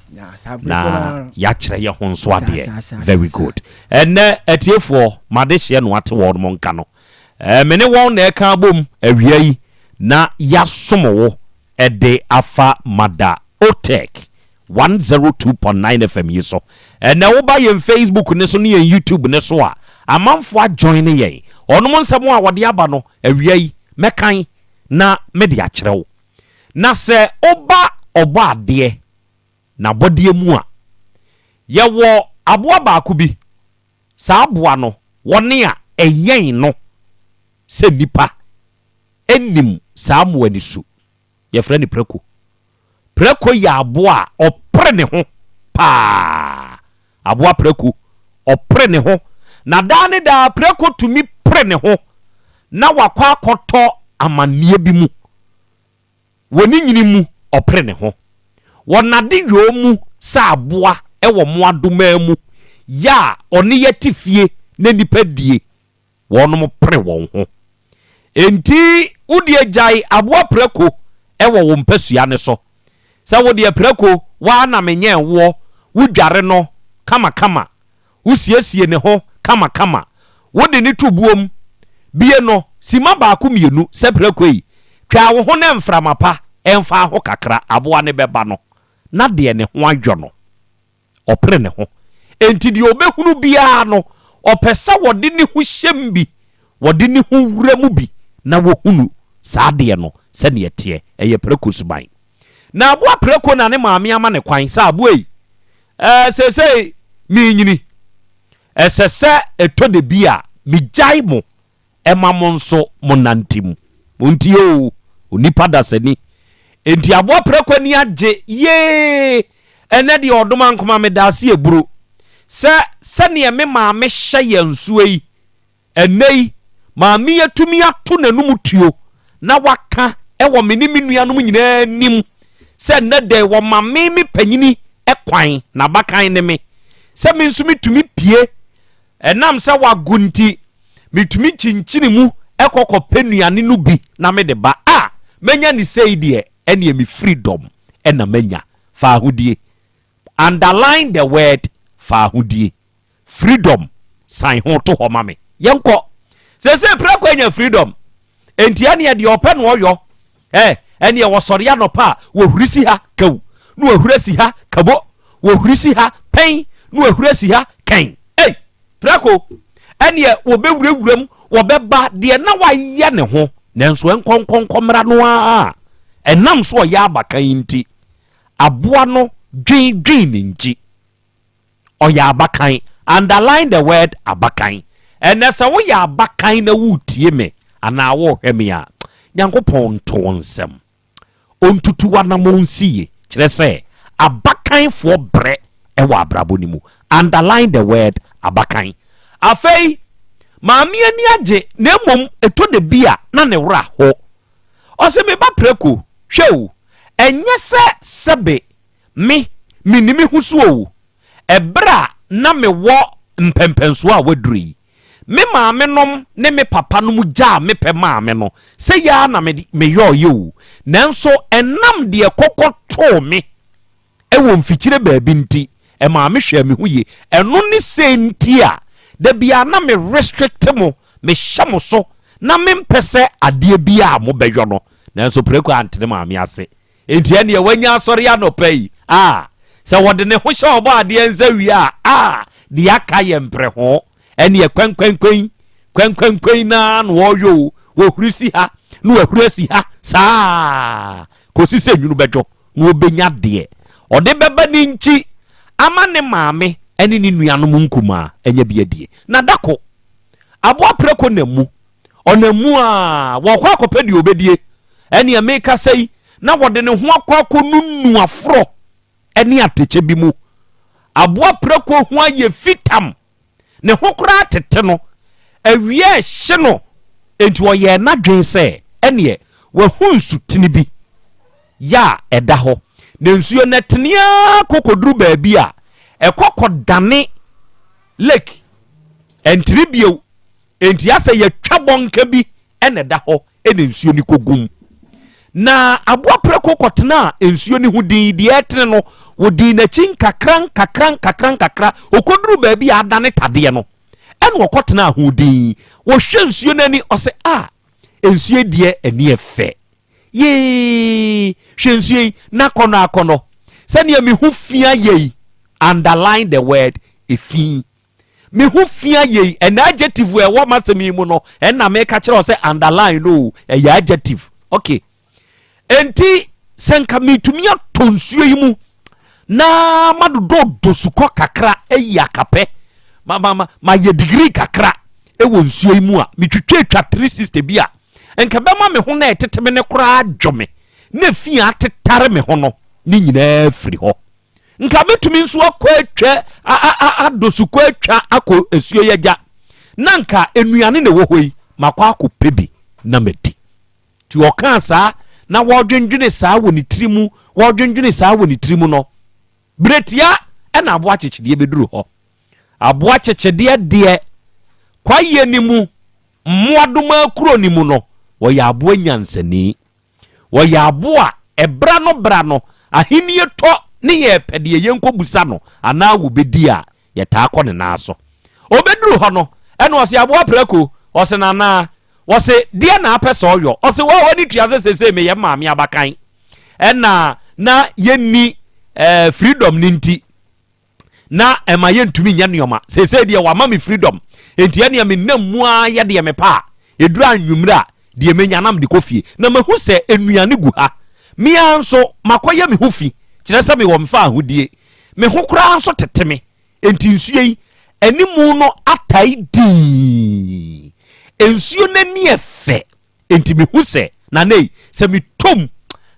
na ya kire ye ho nso ade very good ene etiefo made hye no ate wo no nka no mene won na ka bom awia yi na ya somowo ede afa mada otek 102.9 FM yiso ene wo ba ye Facebook ne so ne ye YouTube ne so a amanfo a join ne ye onom nsemo a wode aba no awia yi mekan na mede a kire wo na se oba ade na bodie mu a ye wo aboa ba ko bi sa aboa no wone a eyen no se nipa enim sa mo ani su ye frɛ ni preko ya aboa opre ne ho pa aboa preko opre ne ho na da ne da preko tumi pre ne ho na wakwa akoto amanie bi mu woni nyini mu opre ne ho wonade yo mu sa aboa ewo mo adoma mu ya one yetifie na nipa die wonom pre won ho enti udie jai aboa preko ewo wo mpasua ne so sa wodie preko wa na menye wo wudware no kama usiesie ne ho kama wode ne tubuom bie no sima ba ko mienu se preko yi twa wo ho na mframapa emfa ho kakra aboa ne beba no na de ne ho adwo no opre ne ho enti de obehunu bia no opesa wode ne ho hyembi wode ne ho wuramu bi na wo hunu saa de no se ne yete eye preko suban na aboa preko na ne maame ama ne kwan sa aboa yi sesei mi nyini esese etode bia mi jai mo emamo nso mo nantim onti o onipa dasani enti aboa preko ni age ye ene de odoma nkoma me dase eburo se ne me maame hye yansuo yi enei maame yatumi ato nanum tuo na waka ewo me ni menuanom nyina nim se ne de wo maame me panyini ekwan na bakan ne me se me nso metumi pie enam se wagunti metumi chinchini mu ekoko penuane no bi na me de ba menya ni sei de ene me freedom ena menya fa ahudie underline the word fa ahudie freedom sign ho to ho mame yenko se preko enya freedom enti ane de open wo yo ene wo sori ya no pa wo hurisi ha kaw no wo hurisi ha kabo wo hurisi ha pen no wo hurisi ha kan preko ene wo bewurawuram wo beba de na wa ye ne ho nanso enkonkonkomra no a enam so ya abakan nti aboa no dwin nji oya abakan underline the word abakan enese wo ya abakan na wutie me ana wo hweme a nyankopon to nsem ontutu wa na monsie kire se abakan fo bre ewa abrabo ni mu underline the word abakan afei maami ani age na mom etode bia na ne wra ho ose me ba preko hwew enye sebe minimi husuo ebra na me wo mpempenso a waduri me maame nom ne me papa nom gya me pe maame no se ya na me yo yo nanso enam de kokoto me ewo mfikire baabi nti e maame hwe me huye eno ne senti a da bia na me restrict mo me hyamo so na me mpese ade bia mo beyo no nanso preko antene maame ase enti ene wanya asori anopai se wode ne ho hye obo ade nzawi a de aka ye mpre ho ene kwankwankwan na no yo wo hurisi ha no wo hurisi ha saa ko sise nwunu bejo no obenya de ɔde bɛba ne nti ama ne maame ɛne ne nuanom nkuma ɛnyɛ bi adie na dako aboa preko na mu ɔnamu a wɔkɔ akɔpɛ deɛ obɛdie ɛne ameka sɛi na wɔde ne ho akɔ nunu aforo ɛne atɛkyɛ bi mu aboa preko ho ayɛ fitam ne ho koraa tete no awie hye no enti ɔyɛ n'adwen sɛ ɛneɛ wahu nsutene bi ya ɛda hɔ na nsuo no tenea kokoduru baabi a ɛkɔkɔ dane lake ɛntiri bio enti asɛ yɛtwa bɔnka bi ɛna ɛda hɔ ɛna nsuo no kɔgum na aboa preko kɔtena nsuo no ho din deɛ ɛtene no wodi n'akyi kakra okoduru baabi a adane tadeɛ no ɛna wɔkɔtena ho din wɔhwɛ nsuo no ani ɔsɛ nsuo deɛ ani ɛfɛ yee hwɛ nsuo na akɔnɔ sɛnea meho fia yei underline the word efi meho fia yei ɛna adjective ɛwɔ masɛm yi mu no ɛna meka kyerɛ sɛ underline no ɛyɛ adjective okay enti sɛ nka metumi atɔ nsuo yi mu na madodɔ sukɔ kakra ɛyi akapɛ ma yɛ degree kakra ɛwɔ nsuo yi mu a metwitwa 360 bi a nka bɛma me ho na ɛtete me ne koraa dwome na fi atetare me ho no ne nyinaa firi hɔ nka metumi nso akɔ atwa adosukɔ atwa akɔ asuo yɛgya na nka enuane na ɛwɔ hɔ yi makɔ akɔpɛ bi na madi ti ɔka saa na wɔdwendwene saa wɔ ne tiri mu no bretia ɛna aboa kyekyedeɛ bɛduru hɔ aboa kyekyedeɛ deɛ kwayɛ ni mu mmoadoma kuro ni mu no wɔyɛ aboa nyansani wɔyɛ aboa ɛbra no ahennie tɔ ne yɛ pɛdeɛ yɛnkɔ busa no anaa wo bɛdi a yɛtaa kɔ ne naa so obɛduru hɔ no ɛna ɔsɛ aboa preko ɔsɛ nana ɔsɛ deɛ na apɛ sɛ ɔyɔ ɔsɛ wɔwɔ ne tua sɛ sɛsɛ meyɛ maame abakan ɛna na yɛnni freedom ne nti na ɛma yɛntumi nyɛ nneɔma sɛsɛ deɛ wama me freedom enti ɛnea menam mu a yɛ deɛ mepa a ɛduru anwummerɛ a deɛ menyanam de kɔ fie na mahu sɛ enuane gu ha mea nso makɔyɛ me ho fi kyerɛ sɛ mewɔ mfa ahodie me ho koraa nso tete me enti nsuo yi animu no atai dii nsuo n'ani ɛfɛ enti mehu sɛ nanei sɛ metom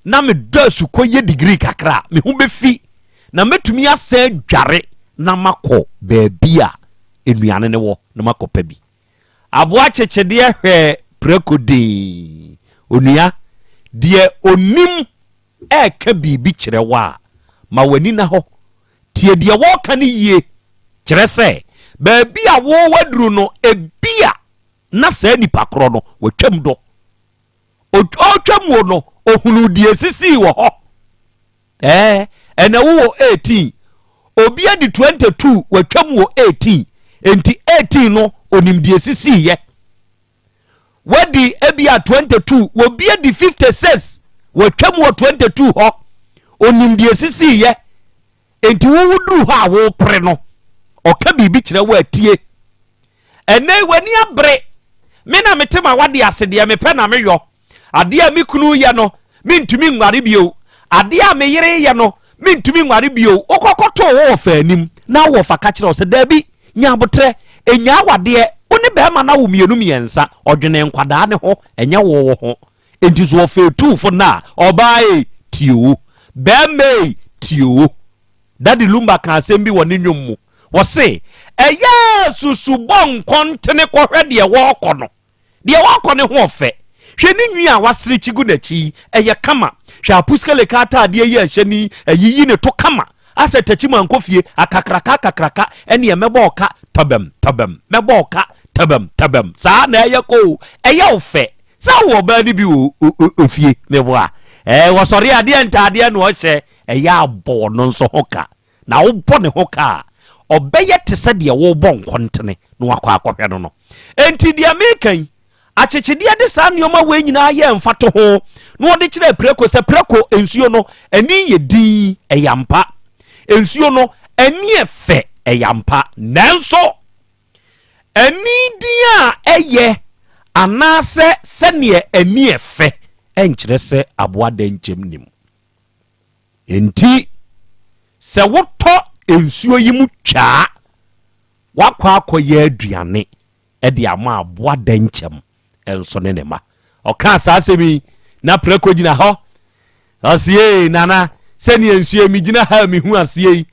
na medɔ asukɔ yɛ degree kakra me ho bɛfi na mɛtumi asɛ dware na makɔ baabi a enuane ne wɔ na makɔ pa bi aboa kyekyedeɛ hwɛ preko dii onua deɛ onim ɛka biribi kyerɛ wɔ a ma w'ani na hɔ tie deɛ wɔka ne yie kyerɛ sɛ baabi a wɔwaduru no ebia na saa nipa korɔ no wɔtwam dɔ ɔtwam wɔ no ohunu deɛ sisi wɔ hɔ ɛna wowɔ 18 obi adi 22 wɔtwam wɔ 18 enti 18 no onim deɛ sisi yɛ wadi ebia 22 obi adi 56 wɔtwam wɔ 22 hɔ onim deɛ sisi yɛ enti wowuduru hɔ a wopre no ɔka biribi kyerɛ wɔ atie ɛnɛ w'ani abere me na mete ma wade ase deɛ mepɛ na meyɔ adeɛ a me kunu yɛ no mentumi nware bio adeɛ a me yere yɛ no mentumi nware bio okɔkɔtɔ wɔ fa anim na wɔ fa ka kyerɛ sɛ dabi nya abotrɛ enya wadeɛ one bɛma na wo mienu miɛnsa ɔdwene nkwadaa ne ho ɛnyɛ wo ho enti so ɔfa tuufo na ɔbaae tio bɛma tio dadi lumba ka asɛm bi wɔ ne nnwom mu wɔse ɛyɛ susubɔ nkɔntene kɔhwɛ deɛ wɔkɔ no deɛ wɔkɔ ne ho ɔfɛ hwɛ ne nwi a wasere kyigu n'akyi ɛyɛ kama hwɛ apuskele ka ataadeɛ yi ahyɛ ni ayiyi ne to kama asɛ takyi ma nkɔ fie akakraka ɛne mɛbɔ ɔka tabam mɛbɔ ɔka tabam saa na ɛyɛ ko ɛyɛ ɔfɛ saa wɔ ɔbaa ne bi ofie mɛbɔ a wɔsɔre adeɛ ntaadeɛ na ɔhyɛ ɛyɛ abɔ no nso ho ka na wobɔ ne ho ka ɔbɛyɛ te sɛ deɛ wɔbɔ nkɔntene na wakɔ akɔhwɛ no no enti deɛ mekan akyekyedeɛ de saa nneɔma wɔ nyinaa yɛ mfato ho na wɔde kyerɛ preko sɛ preko nsuo no ani yɛ din ɛyampa nsuo no ani ɛfɛ ɛyampa nanso ani din a ɛyɛ anaasɛ sɛneɛ ani ɛfɛ ɛnkyerɛ sɛ aboa da nkyɛm nim enti sɛ wotɔ nsuo yi mu twaa wakɔ akɔyɛ aduane ɛde ama aboa dankyɛm ɛnso ne ne ma ɔka saa asɛm yi na prɛko gyina hɔ ɔse nana sɛnea nsuo mi gyina ha mehu aseɛ yi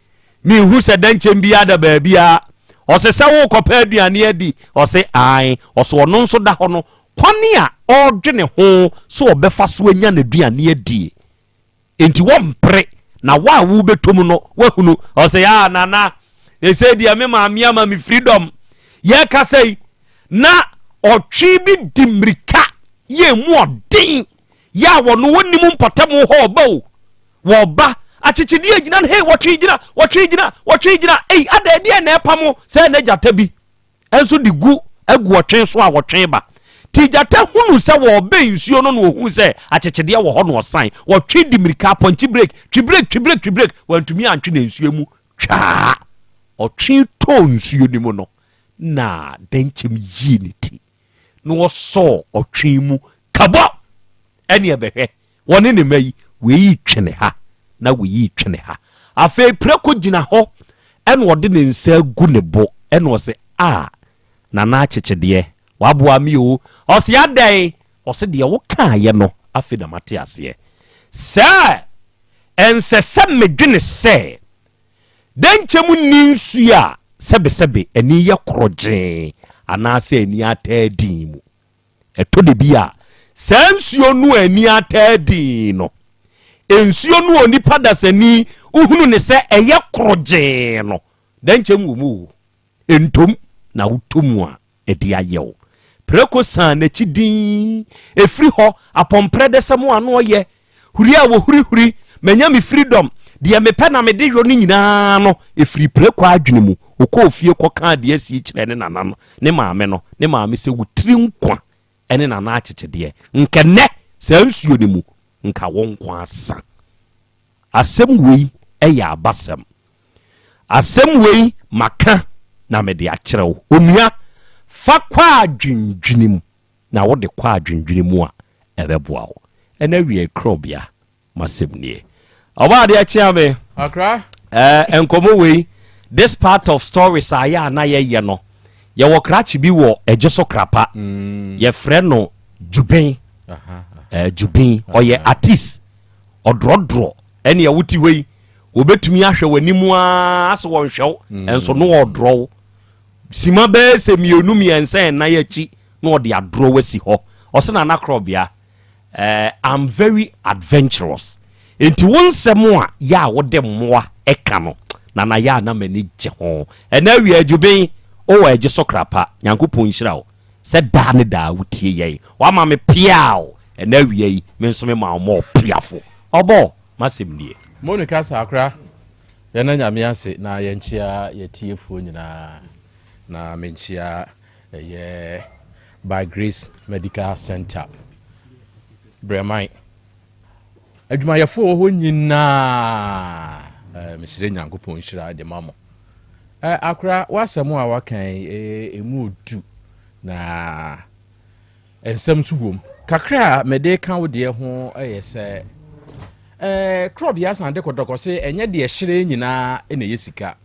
mehu sɛ dankyɛm biara da baabia ɔse sɛ wokɔpɛ aduane adi ɔse ae ɔse ɔno nso da hɔ no kwane a ɔdwene ho so ɔbɛfa so anya n'aduane adie enti wɔmpere na wa wo betom no wahunu ɔse ya nana ɛsɛ dia me maame ama me freedom yɛ ka sɛ na ɔtwe bi di mmirika yɛ mu ɔden ya wɔno wɔnim mpɔtam hɔ ɔba o wɔba akyekyedeɛ gyina no hei wɔtwe gyina ei adadeɛ na ɛpa mo sɛ na gyata bi ɛnso de gu agu ɔtwe so a wɔtwe ba ti gyata hunu sɛ wɔɔbɛ nsuo no na wɔhu sɛ akyekyedeɛ wɔ hɔ no ɔsan wɔtwe di mmirika pɔnkye break twi break wantumi antwe na nsuo mu twaa ɔtwe tɔ nsuo ni mu no na dankyɛm yie ne ti na wɔsɔɔ ɔtwe mu kabɔ ɛne ɛbɛhwɛ wɔne ne ma yi wei twene ha na wei twene ha afei prɛko gyina hɔ ɛna ɔde ne nsa gu ne bo ɛna ɔsɛ nana akyekyedeɛ waboa mi o ɔsɛ adan ɔsɛ deɛ wokaayɛ no afei na mate aseɛ sɛ ɛnsɛ sɛ medwene sɛ dankyɛm ni nsuo a sɛbesɛbe ani yɛ korɔgyee anaasɛ ani ataa din mu ɛtɔ de bi a saa nsuo no ani ataa din no nsuo no onipa dasani uhunu ne sɛ ɛyɛ korɔgyee no dankyɛm wɔ mu entom na wotom a ɛde ayɛw prɛko san n'akyi din ɛfiri hɔ apɔmprɛ de sɛ mo ano ɔyɛ huri a wɔhurihuri manya me freedom deɛ mepɛ na mede yɔ no nyinaa no ɛfiri prɛko adwene mu ɔkɔɔ fie kɔka deɛ asie kyerɛ ne nana no ne maame sɛ wotiri nkwa ɛne nana akyekyedeɛ nkɛnɛ saa nsuo ne mu nka wɔn nkwa asa asɛm wei ɛyɛ abasɛm asɛm wei maka na mede akyerɛ wo onua fa kwa adwendwene mu na wode kwa adwendwene mu a ɛbɛboa wo ɛna wie Krobea masɛm nie ɔbaade akyea me akra nkɔmɔ wei this part of stories a yɛ ana yɛyɛ no yɛwɔ krakye bi wɔ ɛgye so krapa yɛfrɛ no dwubin dwubin ɔyɛ artist ɔdorɔdorɔ ɛne ɛwote wei wɔbɛtumi ahwɛ w'anim a asɛ wɔnhwɛw ɛnso no ɔdorɔ sima bɛɛ sɛ mmienu mmiɛnsa ɛnan akyi na ɔde adorɔ wasi hɔ ɔsɛ Nana Krobea I'm very adventurous enti wo nsɛm a yɛ a wode mmoa ɛka no nana yɛ a na m'ani gye ho ɛna awie adwubin ɔwɔ agye so krapa nyankopɔn nhyira wo sɛ daa ne daa wotie yɛn wama me piaw ɛna awie yi me nso me ma ɔmɔ priafo ɔbɔ masɛm nie Monica Sakra yɛna nyame ase na yɛnkyia yɛtiefoɔ nyinaa na menkyia ɛyɛ by Grace Medical Center Breman adwumayɛfoɔ hɔ nyinaa mesire nyankopɔn nhyira de ma mo akra wasɛm a wakan emu odu na ensɛm so wom kakra mede ka wo de ho ɛyɛ sɛ Krobea Asante 8Th se enye de hyire nyinaa ene yesika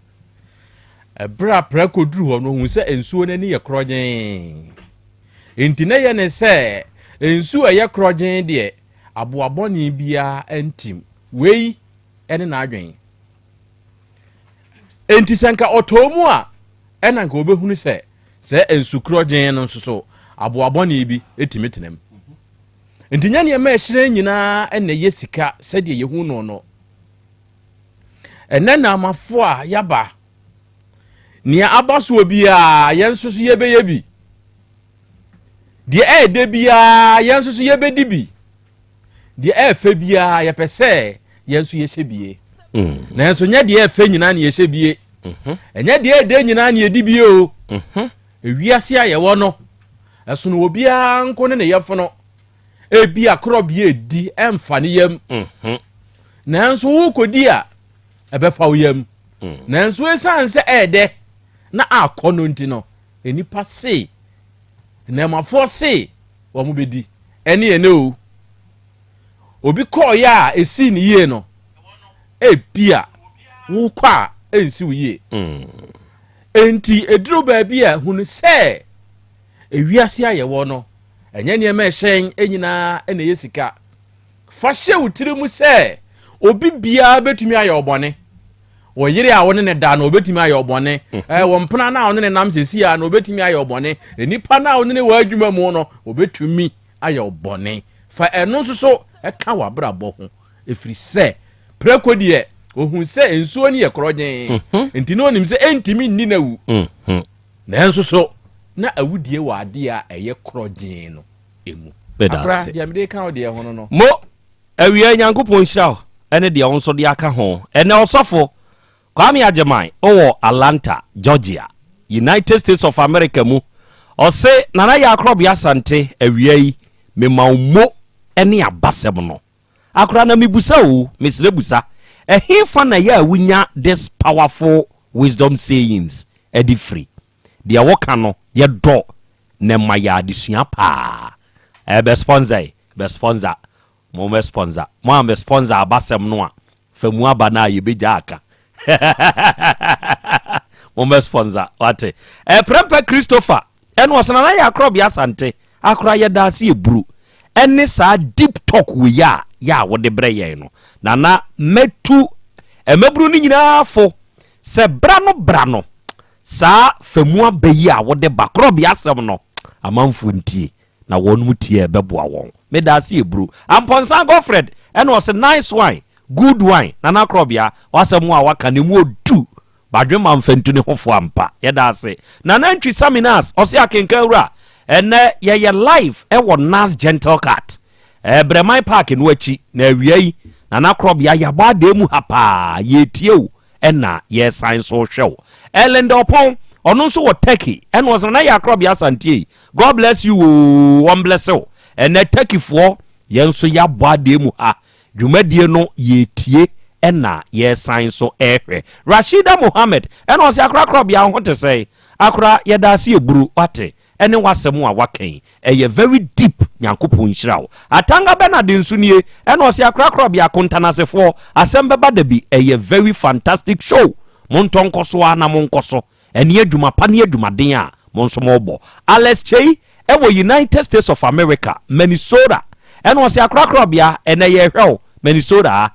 bra prako duru ho no hu se ensuo nani ye krɔgyen enti na ye ne se ensuo ye krɔgyen de aboabɔne bia antim wei ene na adwen enti sanka otomu a ena nka obehunu se ensu krɔgyen no so aboabɔne bi etimi tenem enti nya ne ma hyire nyinaa ene yesika sɛde yehu no no ene na amafo a yaba nia abaso obi a yenso so yebeye bi de de bia yenso so yebedi bi de efe bia yepese yenso yehye bie na enso nya de efe nyinaa ne yehye bie enya de nyinaa ne yedi bie o ewiase a yewo no eso no obi a nko ne yefo no ebia Krobea di emfa ne yam na enso wo kodi a ebefa wo yam na enso esan se ede na akono nti no enipa se na mafo se wo mo bedi ene ene o obi call ya esi ni ye no ebia wo kwa ensi wiye enti eduro baabi a hunu se ewiase ayewo no enye ne ma ehyen enyina ene yesika fa hye wutiri mu se obi bia betumi aye obone wo yire a wone ne da na obetumi aye obone wo mpena na wone ne nam sesi a na obetumi aye obone enipa na wone ne wa adwuma mu no obetumi aye obone fa eno nso eka wa brabo ho efiri se prekodi e ohun se ensuo ni ye krogen enti no nim se entimi nni na wu na enso so na awudie wa ade a eye krogen no emu bedase dia me de ka ode ho no mo awie nyankopon hira ene de onso de aka ho ene osofo Kwame Ajamai owo Atlanta Georgia United States of America mu ose nana ya Krobea Asante awie yi memaumo ene abasem no akora na mibusa o mesre busa ehefa na ya wunya this powerful wisdom sayings edi free dia woka no ye do ne maya adesua pa be sponsor mo me sponsor abasem no a famu aba na ye beja aka mo me sponsor wate Prempe Christopher eno osana na ya Krobea Asante akora ye da se eburu ene sa deep talk we ya wo de breye no na metu emeburu ni nyina fo se bra no sa famu abayi a wo de ba Krobea asem no amanfo ntie na wonu tie beboa won me da se eburu amponsan Godfred ene was nice wine good wine na Krobea wasemu a waka ne mu odu badwe manfantu ne hofo ampa ye da se na ntwi seminars ose akenka wura ene ye live e wo Nas Gentle Cat Bremai Park no achi na awiei na Krobea ya ba de mu hapa ye tieu ena ye science so show Elende Opon ono nso wo Turkey ene was na ya Krobea Asante God bless you one bless you ene Turkey for ye nso ya ba de mu ha dwumadie no ye tie ena ye science so ehwe Rashida Mohammed ene was ya Krobea ho te say akora ye da se eburu wate ene wasemu a waken eye very deep nyankopon hirawo atanga Bernard nsunie ene osi Krobea kontanasefo Asem Beba Dabi eye very fantastic show montonkoso na monkoso ene adwuma pa ne adwumaden a monso mobo Alex Chei ewo United States of America Minnesota ene osi Krobea ene ye hwew Minnesota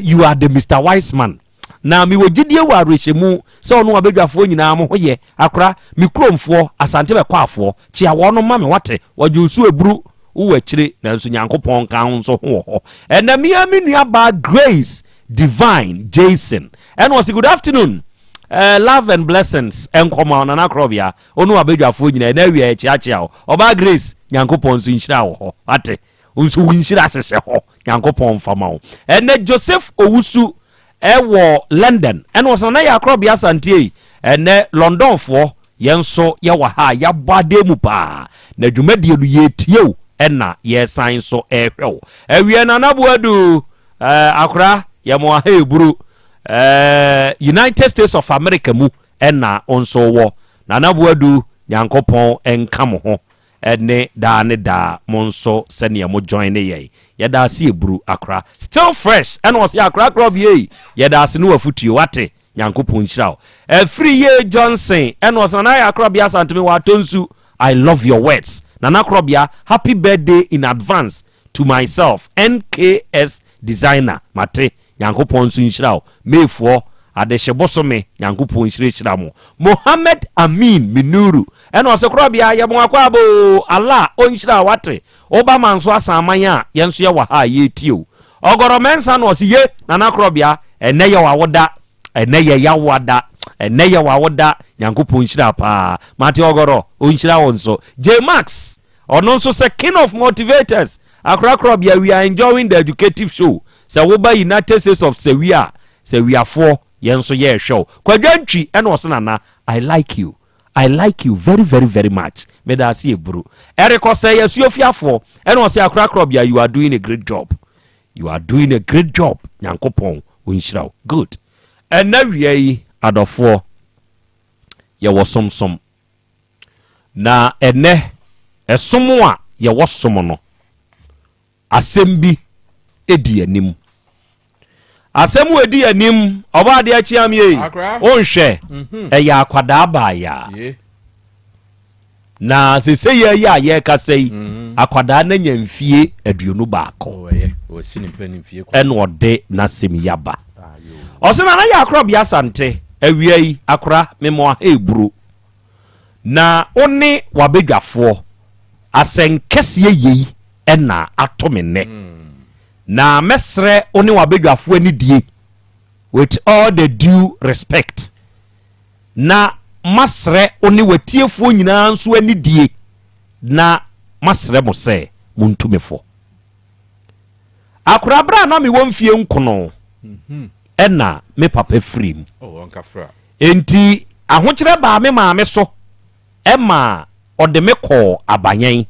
you are the Mr. Wise Man na mi wogidie wa arehemu se ono abedwafo nyina mo hoye akora mi kromfo asante be kwafo chia wono ma me wate wajusu eburu wo akire na nso nyankopon kan nso ho ena mi nua ba Grace Divine Jason and was good afternoon love and blessings enkoma na Krobea ono abedwafo nyina na wi chia oba Grace nyankopon nso nhira wo ate nso winhira sese ho nyankopon fama wo ena Joseph Owusu ewo London and was na ya Krobea Asante ene London for yenso ye wa ha ya bade mu pa na dwumadie lu ye tieu ena ye sign so ehwew ewie na naboadu akora ye mo ha eburu United States of America mu ena onso wo na naboadu nyankopon enkam ho ene da monso sene mo join ye da se eburu akra still fresh and was ya akra Krobea ye da se no wafutuo wate nyankopon hirawo free ye Johnson and was na ya Krobea Asante me watonsu I love your words na Krobea happy birthday in advance to myself NKS designer mate nyankopon su hirawo mefo adeshebosome nyankopon hira mo Mohammed Amin Minuru and was Krobea ye mo akwabo Allah onhira wate Obama nso asamanya yenso ye wa ha ye tio ogoro mensa no si ye na Krobea ene ye wa woda ene ye ya wada ene ye wa woda nyankopon hira pa mate ogoro onhira wonso J Max ono nso se king of motivators Krobea we are enjoying the educative show so wo ba United States of Sewia for yenso ye show kwadwantwi ene osana I like you very very very much me da see eburu eriko say yesuofiafo ene ose Krobea you are doing a great job nyankopon wonhiraw good ena wiei adofo ye wosomsom na ene esomo a ye wosom no asem bi edi anim asɛm wedi anim ɔba de akyiam ye onhwɛ ɛyɛ akwadaa baaya na sese yɛ yɛ a yɛka sɛ yi akwadaa na nya mfie aduonu baako ɛna ɔde n'asɛm yaba ɔsɛ na yɛ Krobea Asante awia yi akora memoa eburo na one wabedwafoɔ asɛnkɛseɛ yei ɛna atomenne na mesrɛ one wabedwafoɔ ani die with all the due respect na masrɛ one watiefoɔ nyinaa nso ani die na masrɛ mo sɛ montumefo akora bra na me wɔ mfie nkono ɛna me papa firim enti ahokyerɛ baa me maame so ɛma ɔde me kɔ abanyan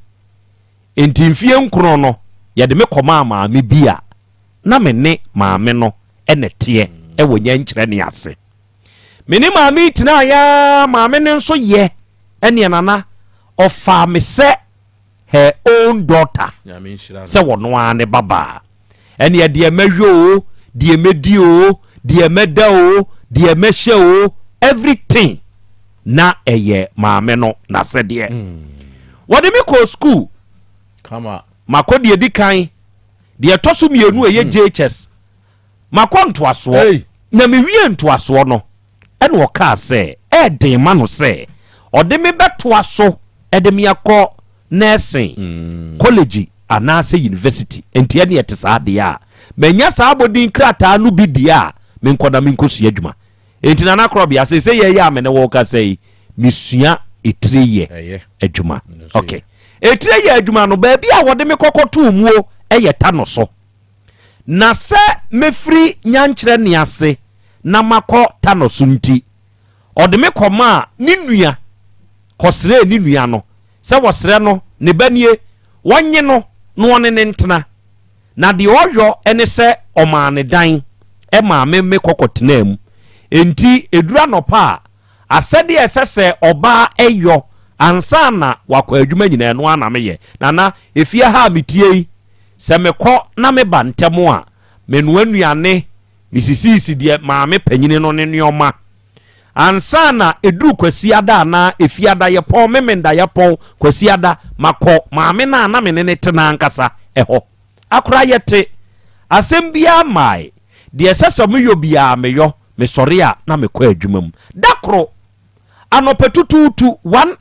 enti mfie nkono no yɛde me kɔ maame bia na me ne maame no ɛna teɛ ɛwɔ nyankyerɛ ne ase me ne maame tina ya maame ne nso yɛ ɛne nana ɔfa me sɛ her own daughter sɛ wɔno a ne baba ɛne deɛ mɛhwɛ o deɛ mɛdi o deɛ mɛda o deɛ mɛhyɛ o everything na ɛyɛ maame no na sɛdeɛ wɔde me kɔ school makɔ deɛ di kan deɛ tɔ so mmienu ɛyɛ JHS makɔ ntoasoɔ na mewie ntoasoɔ no ɛna ɔkaa sɛ ɛden ma no sɛ ɔde me bɛtoa so ɛde me akɔ nursing college anaasɛ university enti ɛne ɛte saa deɛ a manya saa abɔdin krataa no bi deɛ a menkɔda menkɔsua adwuma enti Nana Krobea sɛ yɛyɛ a mene wɔka sɛ mesua ɛtire yɛ adwuma okay ɛtire yɛ adwuma no baabi a wɔde me kɔkɔtoo muo ɛyɛ ta no so na sɛ mefiri nyankyerɛ ne ase na makɔ ta no so nti ɔde me kɔma a ne nua kɔsrɛ ne nua no sɛ wɔsrɛ no ne banie wɔnye no na wɔne ne ntena na deɛ ɔyɔ ɛne sɛ ɔmaa ne dan ɛmaa me kɔkɔtena mu enti edura nɔpa a asɛdeɛ ɛsɛ sɛ ɔbaa ɛyɔ ansa na wakɔ adwuma nyinaa no ana meyɛ nana efie ha metie yi sɛ mekɔ na meba ntɛm a menua nuane misisisi deɛ maame panyini no ne nneɔma ansa na eduru kwasiada na efiada yɛ pɔn memenda yɛ pɔn kwasiada makɔ maame na me ne tena nkasa ɛhɔ akora yɛte asɛm bia mai deɛ sɛsɛ meyɔ bia meyɔ mesɔre a na mekɔ adwuma mu dakoro anɔpɛtututu 1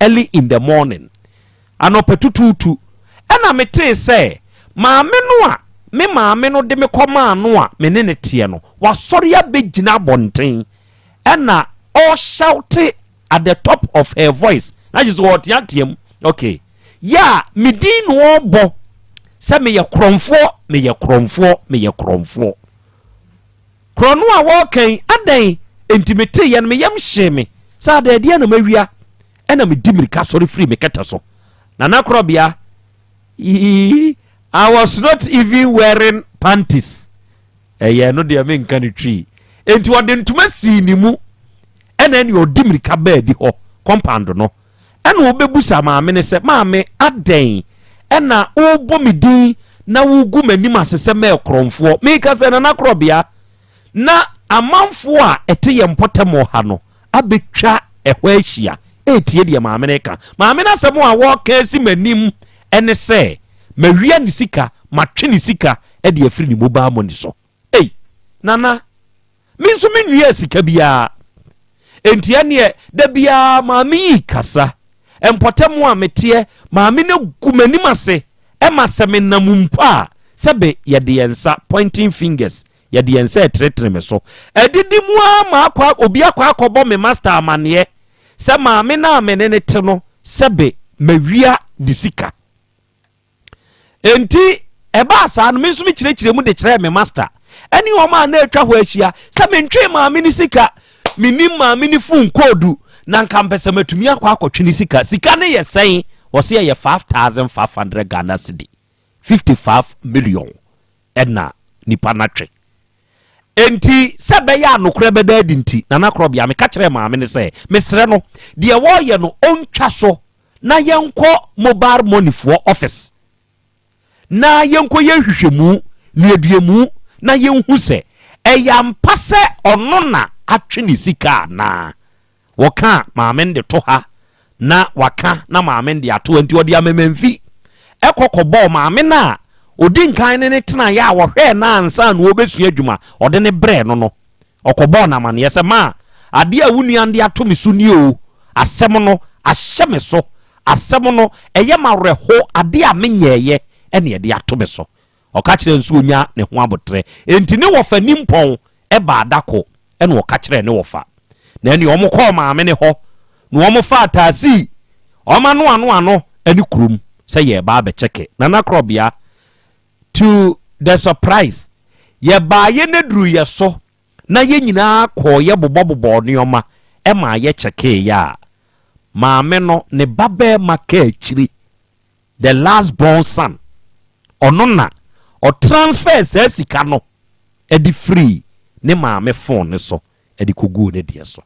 early in the morning anɔpɛtututu ɛna metee sɛ maame no a me maame no de me kɔmaa no a me ne ne teɛ no wasɔre abɛgyina abɔnten ɛna all shouted at the top of her voice na just what yantiam okay ya medin no bɔ sɛ meyɛ krɔmfoɔ krono a wɔkan adan intimate yɛ no meyam hye me sɛ ada deɛ na mawia ɛna medi mirika sɔre firi me kɛtɛ so Nana Krobea I was not even wearing panties ɛyɛ no deɛ menka no twi enti wɔde ntoma sii ne mu ɛna ne ɔdi mirika baadi hɔ compound no ɛna wɔbɛbusa maame ne sɛ maame adan ɛna wobɔ me din na wogu m'anim ase sɛ mɛ krɔmfoɔ meka sɛ Nana Krobea na amanfoɔ a ɛte yɛ mpɔtam ha no abɛtwa ɛhɔ ahyia ɛtie deɛ maame ne ka maame no asɛm a wɔka si m'anim ɛne sɛ mawia ne sika matwe ne sika ɛde afiri ne mobile money so ei nana me nso menwia sika biara enti ɛneɛ da biara maame yi kasa mpɔtam a meteɛ maame no gu m'anim ase ɛma sɛ menam mpo a sɛbe yɛde yɛn nsa pointing fingers yɛde yɛn nsa ɛteretere me so ɛdidi mu a ma akɔ obi akɔbɔ me master amaneɛ sɛ maame na amene ne te no sɛbe mawia ne sika enti ɛba saa no me nso me kyerɛkyerɛ mu de kyerɛ me master ɛne ɔma na atwa hɔ ahyia sɛ mentwe maame ne sika menim maame ne phone code na nka mpɛ sɛ matumi akɔtwe ne sika ne yɛ sɛn wɔse yɛ 5,500 Ghana cedi 55 million ɛna nipa natwe enti sɛ bɛyɛ anokorɛ bɛda adi nti Nana Krobea meka kyerɛ maame ne sɛ mesrɛ no deɛ wɔyɛ no ɔntwa so na yɛnkɔ mobile money for office na yɛnkɔ yɛhwehwɛmu ne aduamu na yɛnhu sɛ ɛyɛ ampa sɛ ɔno na atwe ne sika anaa wɔka maame de to ha na waka na maame de ato nti ɔde amememfi ɛkɔkɔbɔ maame na odi nkan ne tena ya wɔhwɛ na ansa na wɔbɛsua adwuma ɔde ne brɛ no no ɔkɔbɔ na ma ne yɛ sɛ ma ade a wuni ande ato me so ni o asɛm no ahyɛ me so asɛm no ɛyɛ mawerɛho ade a menyɛɛyɛ ɛne ɛde ato me so ɔka kyerɛ nso onya ne ho abotrɛ enti ne wɔfa nimpɔn ɛba adako ɛne ɔka kyerɛ ne wɔfa na ɛne ɔmo kɔɔ maame ne hɔ na ɔmo fa ataasi ɔma no ano ɛne kurom sɛ yɛ ba abɛkyɛke Nana Krobea to the surprise yɛ baayɛ ne duru yɛ so na yɛ nyinaa kɔɔ yɛ bobɔ nneɔma ɛma yɛ kyɛke yɛ a maame no ne babɛɛma ka akyiri the last born son ɔno na ɔtransfer saa sika no ɛde free ne maame phone ne so ɛde kɔgu ne deɛ so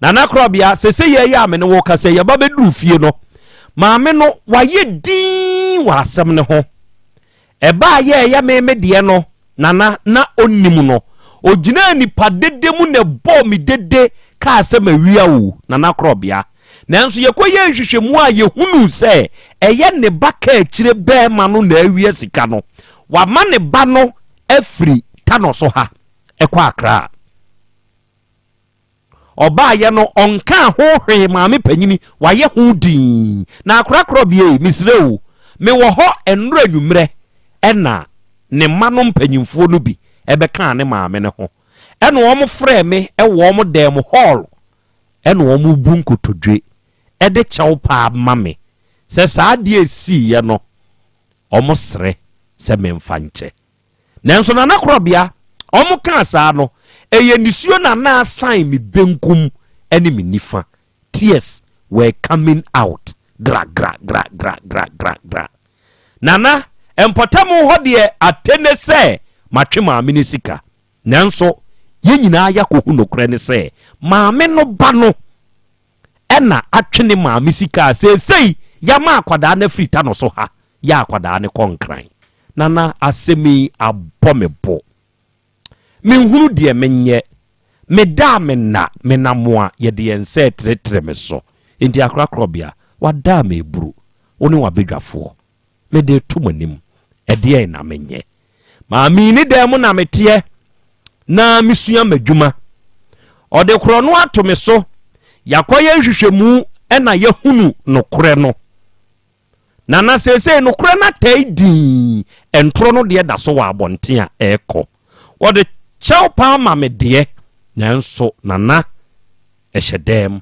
Nana Krobea sese yɛ a me ne wo ka sɛ yɛba bɛduru fie no maame no wayɛ din wɔ asɛm ne ho ɛba yɛ meme deɛ no nana na onnim no ogyina nipa dede mu na bɔ mi dede ka asɛm awia wo Nana Krobea nanso yɛkɔyɛ nhwehwɛmu a yɛhunu sɛ ɛyɛ ne ba ka akyire bɛɛma no na awia sika no wama ne ba no afiri tano so ha ɛkɔ akra ɔbaayɛ no ɔnka ho hwee maame panyini wayɛ ho din na akra Krobea misrɛ wo me wɔ hɔ ɛnura nwumrɛ ɛna ne ma no mpanyimfoɔ no bi ɛbɛka ne maame ne ho ɛna wɔn frɛ me ɛwɔ wɔn dɛm hall ɛna wɔn bu nkotodwe ɛde kyɛw paa ma me sɛ saa deɛ si yɛ no wɔn srɛ sɛ memfa nkyɛ nanso Nana Krobea wɔn ka saa no ɛyɛ nisuo na na asan me benkum ɛne me nifa tears were coming out gra nana empotamu hɔ deɛ atene sɛ matwe maame ne sika nanso yɛ nyinaa yakɔhu nokora ne sɛ maame no ba no ɛna atwe ne maame sika sɛsɛi yama akwadaa na frita no so ha ya akwadaa ne kɔnkran nana asɛmi abɔ me bo menhunu deɛ menyɛ meda me na menamoa yɛde yɛnsɛ tretre me so enti akra Krobea wada me buru wone wabedwafoɔ mede to manim ɛdeɛ na menyɛ maame ni dɛm na meteɛ na mesua madwuma ɔde korɔ no ato me so yakɔyɛ nhwehwɛmu ɛna yɛhunu nokorɛ no nana sɛsɛ nokorɛ na tai din ɛntoro no deɛ da so wɔ abɔnten a ɛkɔ wɔde kyɛw paa ma me deɛ nanso nana ɛhyɛ dɛm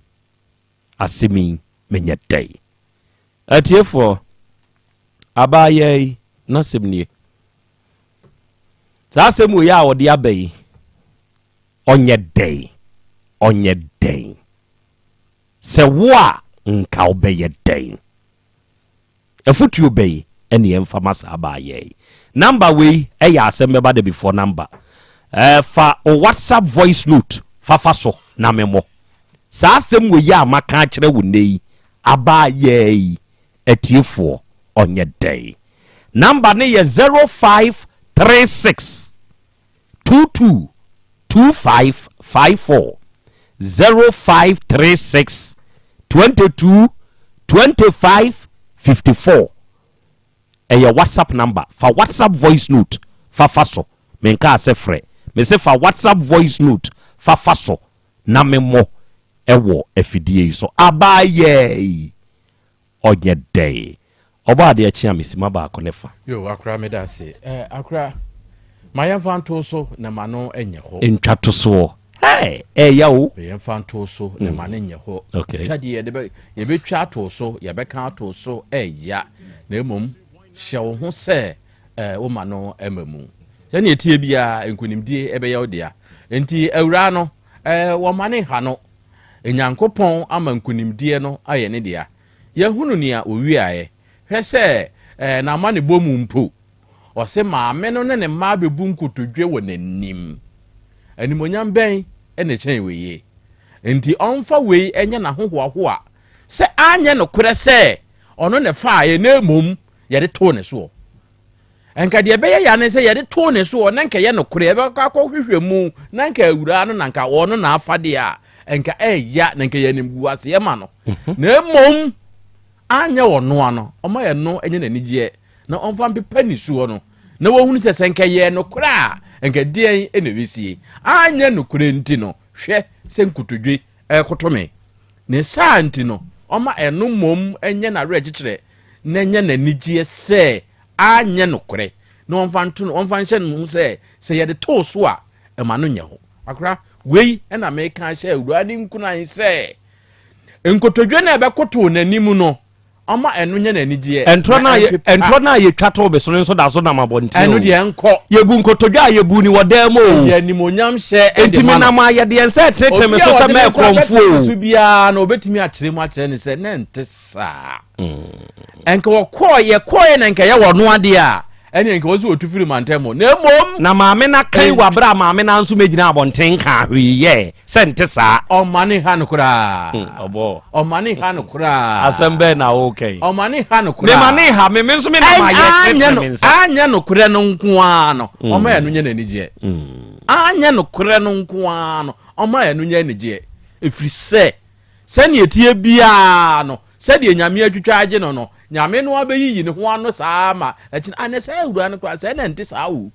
asɛmi menyɛ dɛn atiefoɔ abaayɛ na sɛm nie saa asɛm wɔ yɛ a wɔde aba yi ɔnyɛ dɛn sɛ wo a nka wobɛyɛ dɛn afotuo bɛyi ɛne yɛmfa saa abaayɛ number wei ɛyɛ Asem Beba Dabi before number fa o WhatsApp voice note fafa so na memo saa asɛm wɔ yɛ a maka kyerɛ wo nei abaayɛ atiefoɔ ɔnyɛ dɛn number ne yɛ 0536 22 2554 0536 22 2554 ɛyɛ WhatsApp number fa WhatsApp voice note fafa so menka asɛ frɛ me se fa WhatsApp voice note fafa so na memo ɛwɔ afidie so abaayɛ ɔnyɛ dɛn ɔba de akyi amesima ba akɔnefa yo akra me da se akra mayɛmfa nto so na ma no ɛnyɛ hɔ ntwa to so ɛyɛ wo mayɛmfa nto so na ma no nyɛ hɔ twade yɛbɛtwa ato so yɛbɛka ato so ɛya na mmom hyɛ wo ho sɛ wo ma no ɛma mu sɛne ɛtie biaa nkonimdie ɛbɛyɛ wo dea enti awura no wɔma ne ha no Nyankopɔn ama nkonimdie no ayɛ ne dea yɛhunu nea owiaeɛ hwɛ sɛ na ama ne bɔ mu mpo ɔse maame no ne ne mma bɛbu nkotodwe wɔ n'anim animonyam bɛn ɛne kyɛn weye enti ɔmfa wei ɛnyɛ n'ahohoahoa sɛ anyɛ no korɛ sɛ ɔno ne faa yɛ na mmom yɛde too ne soɔ enka de be ya ne se ye de to ne so na nka ye no kure be ka hwehwe mu na nka awura no na nka wo no na afade a enka ya na nka ye nim gu ase ye ma no na emom anya wo no ano oma ye no enye na nigye na onfa mpepa ni suo no na wo hunu se nka ye no kure a enka dien ena wesie anya no kure nti no hwe se nkutodwe ekotome ne sa nti no oma eno mom enye na regichere na enye na nigye se anya no kure na onfa nto no onfa nhye no se ye de to so a ema no nya ho akra wei ena me kan hye awura ni nkunan se nkotodwe na ebekoto nanimu no ama eno nya na nigye entro na ye twato be so nso da so na mabonti eno de enko yebu nkotodwe a yebu ni wodam o ye ni monyam hye entimi na ma ye de ense tete me so se me konfu so bia na obetimi a kire mu a kire ni se ne nte sa enka wo koye na enka ye wo no ade a ene enka wo so otufiri mantemo na emom na maame na kai wabra maame na nso megina abonten ka hweye se nte sa o mane ha no kura obo o mane ha no kura asembe na okay o mane ha no kura me mane ha me nso me na ma ye anya no kura no nko ano o ma ya no nya na nigye anya no kura no nko ano o ma ya no nya nigye efiri se ne etie bia no se de nyame atwitwa age no nyame no abeyiyi ne ho ano saa ma ekina anese awura no kwa se ne nte saa wo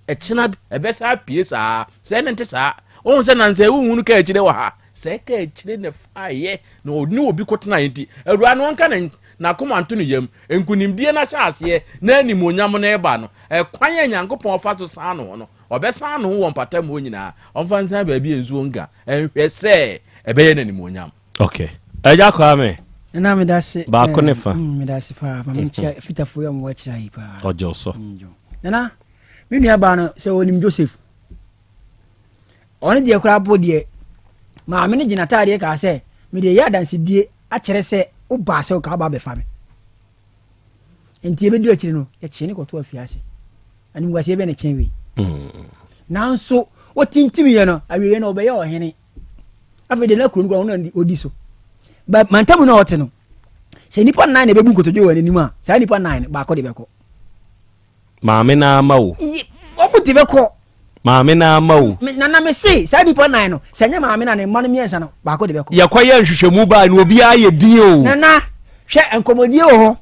ekina ebesa pie saa se ne nte saa o se nan se wuhunu ka ekire wa ha se ka ekire ne faye na oni obi kotena enti awura no nka na komanto no yam enkunimdie na hyase na animonyam na eba no kwan nyankopon fa so saa no obesa no wo mpatam wo nyina onfansa ba bi enzuo nga ehwese ebeye na animonyam okay eja kwa me na me dase ba ko ne fa me dase pa ma mchia fitafo ya mo chira yi pa ojo so na me nua ba no se onim Joseph oni de kura bo de ma me ne gina tare ka se me de ya danse die a kire se o ba se o ka ba be fa me enti e be du akire no ya chi ne ko to afiase ani mu gase be ne chen wi nanso o tintimi ye no awie no obe ye ohene afede na kuro ngwa no odi so ba mantamu na hote no se nipa 9 na bebu nkotodwe wani nimu a se nipa 9 ba ko de beko maame na mawo obuti beko maame na mawo na me se se nipa 9 no se nya maame na ne mma no miensa no ba ko de beko yakwaye nhwehwemu ba no obi aye din o na hwe enkomodie wo ho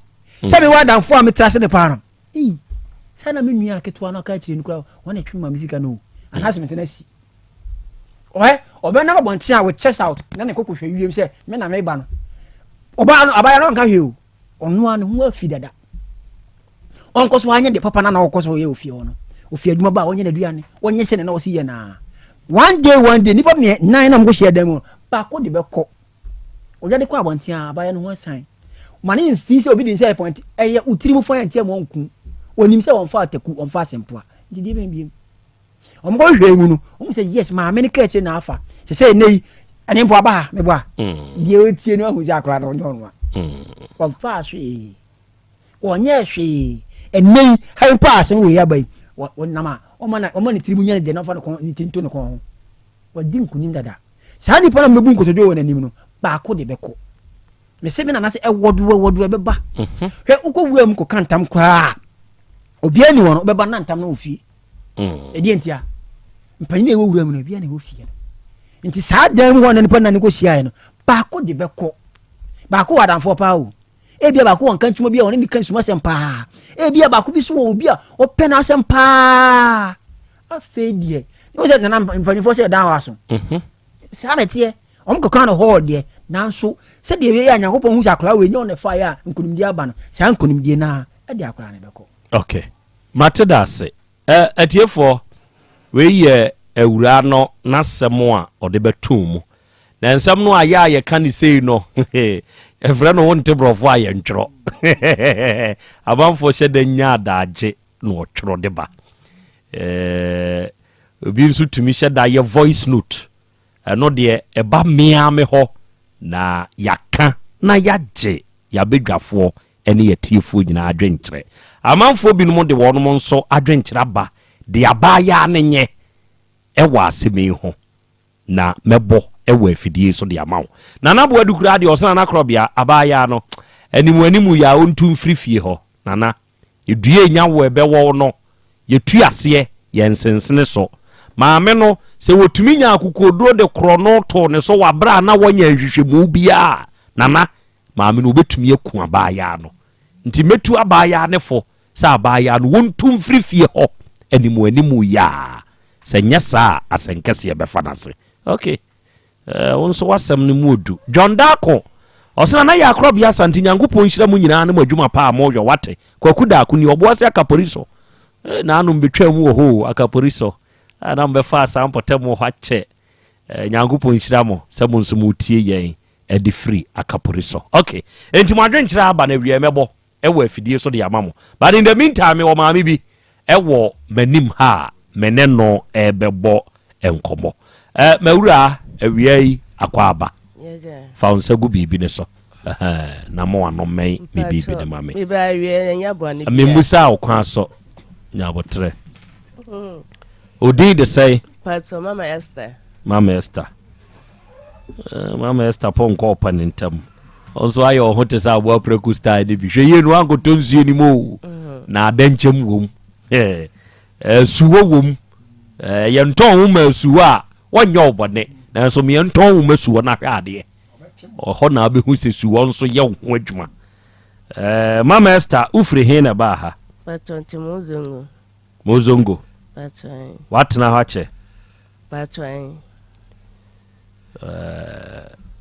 se me wadanfo a metrase ne pa no se na me nua ketewa no ka kire nkura wona twima musika no announcement na si obe na bonti a we chest out na ne kokohwe wiem se me na me ba no oba no abaya no nka hwe o onu anu ho afi dada onko so anya de papa na okoso ye ofie ono ofie adwuma ba onye na duane onye se ne na osi ye na one day nipa me 9 na mgo hye dem ba ko de beko oja de ko abonti a abaya no ho san mane mfi se obi din se point eye utiri mu fo ya ntia mo nku onim se won fa ataku on fa sempo a ndidi ben biem omgo hwe mu no om se yes ma me ne ka eche na afa se nei ani mpo aba me bo a die otie no ahuzi akora no nyon wa on fa hwe onye hwe enei han pass we ya bai wonnama o ni tribu nyane de no fa no kon tinto no kon wa din kunin dada sa ni pala mebu nkotodo wona nim no ba ko de beko me se me na se wodu e beba hwe ukowura mu ko kantam kra obi ani wono beba na ntam na ofie edi entia mpanyine ewo wura mu no bia na wo fie no nti saa dan ho na nipa na ne ko hia no ba ko de beko ba ko wadanfo pa o ebia ba ko won kan twuma bia won ni kan suma sempa ebia ba ko bi so wo bia o pena sempa afedie no se na mfanyifo se dan waso saa na tie omko kan hall de nanso se de we ya nyankopon hu sakla we nyon ne fire nkunimdi aba no saa nkunimdi na e de akra ne beko okay matedase atiefo we ye awura no na semo a ode betum mu na nsem no aya ye kan sei no evra no wonte brofo aye ntwro abanfo hye da nya adaje no twro de ba obi nso tumi hye da ye voice note no de eba mea me ho na yaka na yaje yabedwafo ene yetiefo nyina adwenkyere amanfo binom de wonom nso adwenkyere ba de abaya ne nye ewa asemi ho na mebo ewa afidie so de amawo na nabo adukura de osana na Krobea abaya no animu ya ontu mfirifie ho nana edue nya wo ebe wo no yetu ase ye nsensene so maame no se wotumi nya akokoduro de krono to ne so wabra na wonya hwehwemu bia nana maame no obetumi aku abaya no nti metu abaya ne fo sa abaya no wontum frifie ho animu ya se nyesa asenkese be fanase okay wonso wasem ne mudu John Dako osena na ya Krobea Asante Nyankopon hyira mu nyina ne madwuma pa amodwo wate kwaku Dako ni oboase akaporiso na anu betwa mu ho akaporiso na mbefa sampotem ho ache Nyankopon hyira mo se mo nso mutie yen edi free akaporiso okay enti mo adwenkyira aba na wie mebo ewo afidie so de amamo but in the meantime wo maame bi ewo manim ha meneno ebebo enkomo mawura awie akwaba faunsagu bibi ne so na mo ano men me bibi ne mame me ba awie nya bo ne me musa okwan so nya botre odi de say patso mama Esther mama Esther ponko panintam onso ayo hotesa abo preku style de bi hwe yenu anko tonsuo ni mo na adenchem wom suwo wom yenton wo ma suwo a wonye obone na so me yenton wo ma suwo na hwe ade ho na be hu se suwo nso ye ho adwuma mama Esther ufre he na ba ha patonti mozongo patwai watna ha che patwai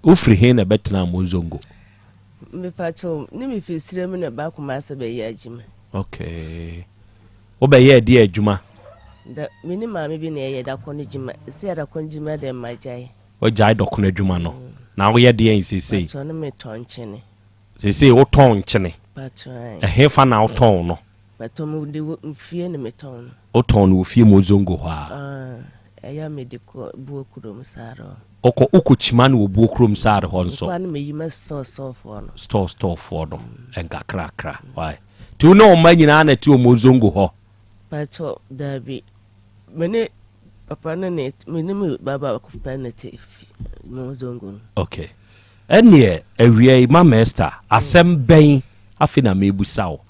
ufre he na betna mozongo me pato ni me fisire mu na ba kuma se be ye ajima okay obeye de adwuma da mini maame bi na ye da kono jima se da kono jima de majai o jai do kono adwuma no na wo ye de en sese so no me tonchene sese wo tonchene patwai hefa na wo ton no pato mu de mfie ne me ton o ton wo fie mozongo ho a eya me de ko buokurom saro oko ukochima na wo buokurom saro ho nso kwa na me yima store for no store for no enkakra why tu no manyina na ti o mozongo ho pato dabi mene papa na net mene baba ko penalty mozongo okay enie awie mama Esther asem ben afina mebusawo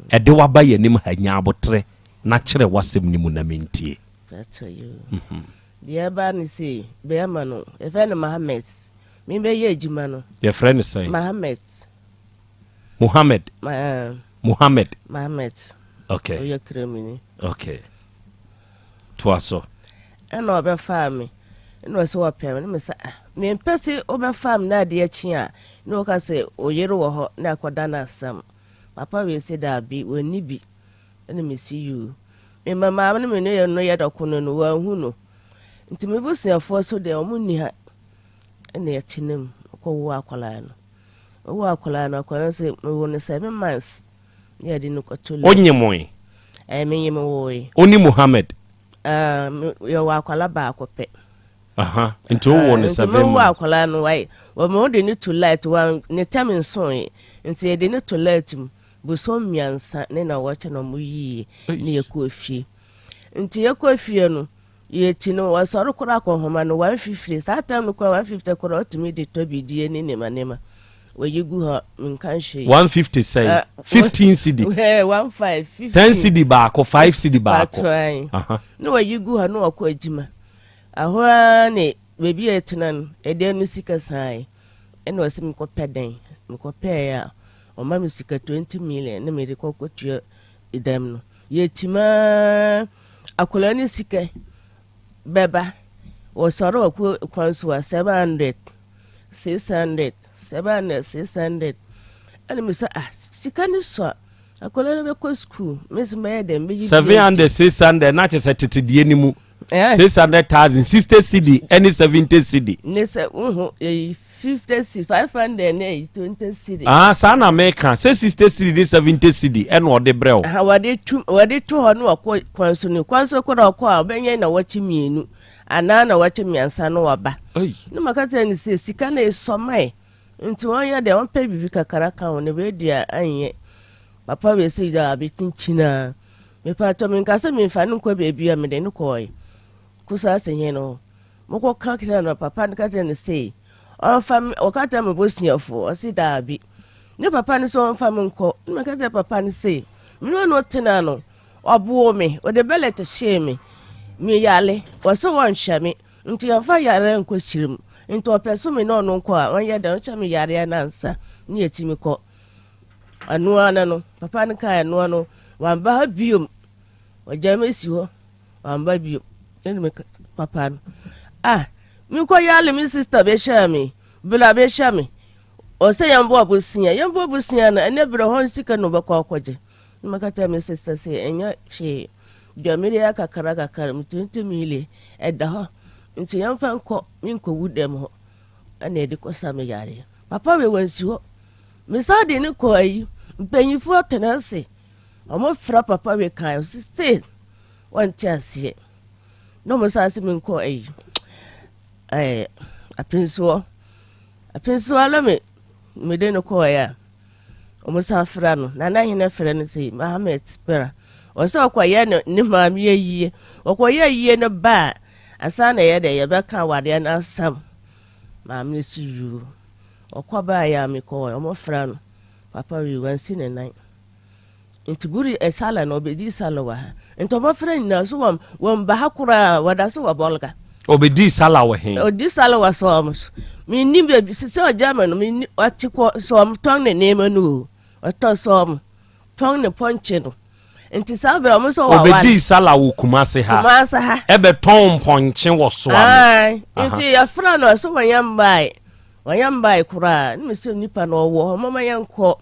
ede waba yenim hanya abotre na kire wasem nimu na mentie pato you dia ba ni say be ama no e fe na Mohammed me be ye ejuma no your friend is saying Mohammed okay oya kremini okay twaso eno obe fami eno se wo pem me say me pese obe fam na de achi a no ka say oyere wo ho na akoda na asam papa we say da bi woni bi ene me see you me mama me no no ya dokono no wa hu no nti me busiafo so de omunni ha ene yatinem ko wo akola no akola say me won 7 months ya di no kotule onye moy me yim wo oni Mohammed yo wa akola ba akope nti wo ne 7 months wo akola no wai wo me de ni to light one ne time nson nti de ni to light bu so miansa ne na wo che no mu yi ne yakofie nti yakofie no yeti no wasoro kura ko homa no 150 that time no kura 150 kura otumi de to bidie ni nema wayigu ha nkanhwe 150 say 15 cedi 15 10 cedi ba ko 5 cedi ba ko no wayigu ha no akọ ajima ahoa ne bebi etenan ede no sika sai ene wasim ko peden ko pe ya o ma sika 20 million ne me de ko kotua idam no yetima akola ni sika beba wasoro akọ kwanso 700 600 and me say sika ni so akola no be ko school miss me dem be 700 600 na che setidie ni mu 600,000 60 cedi any 70 cedi ne se 50 cedi 500 ne 20 cedi sana America say 60 cedi 70 cedi en ode brew wade tu ho no kwanso ni kwanso ko da ko a benye na wachi mienu ana na wachi miansa no waba no makata ni se sika na esomai nti won ya de won pe bibi kakara kan won be dia anye papa we se da abitinchina me pa to min kasa min fa nko bebi a me de no koy kusa senye no moko kakira no papa nkata ni se o fam o kata me bosiafo o si da abi ne papa ni so fam nko me kata papa ni se me no tena no obuo me o de bele to shame me yale o so won hwe me nti yafa yare nkosirim nti opeso me no nko a won ye da no chame yare na nsa ni etimi ko anu ana no papa ne ka anu no wan ba biom o jamesi ho wan ba biom ni me papa no mi ko yale mi sister be shame bula be shame o se yambo abusia na ene bre hon sika no be kwa kwaje ni makata mi sister say enya hwe jamiri ya kakara mtuntu mile eda ho nti yamfa nko mi nko wudem ho ana edi ko same yare papa we wansi ho mi sa de ni ko ayi mpanyifo tenanse omo fra papa we kan sister wanti ase no mo sa se mi nko ayi apinso ala me de no ko ya omo sa fra no na hina fra no sei Mohammed Spera o so kwa ye ni maami yiye o kwa ye yiye no ba asana ye de ye be ka wade na sam maami si yu o kwa ba ya mi ko o mo fra no papa wi wansi ne nan intiburi esala no obedi sala wa into mo fra ni na so won ba hakura wada so wa bolga obedi sala wa hen odi sala wa so am mi ni be se o German mi atiko so am ton ne nema no o to so am ton ne ponche no nti sabe o mo so wa obedi sala wo kumase ha ebe ton ponche wo so am nti ya fra no so wanyambai kura ni se nipa no wo mama yanko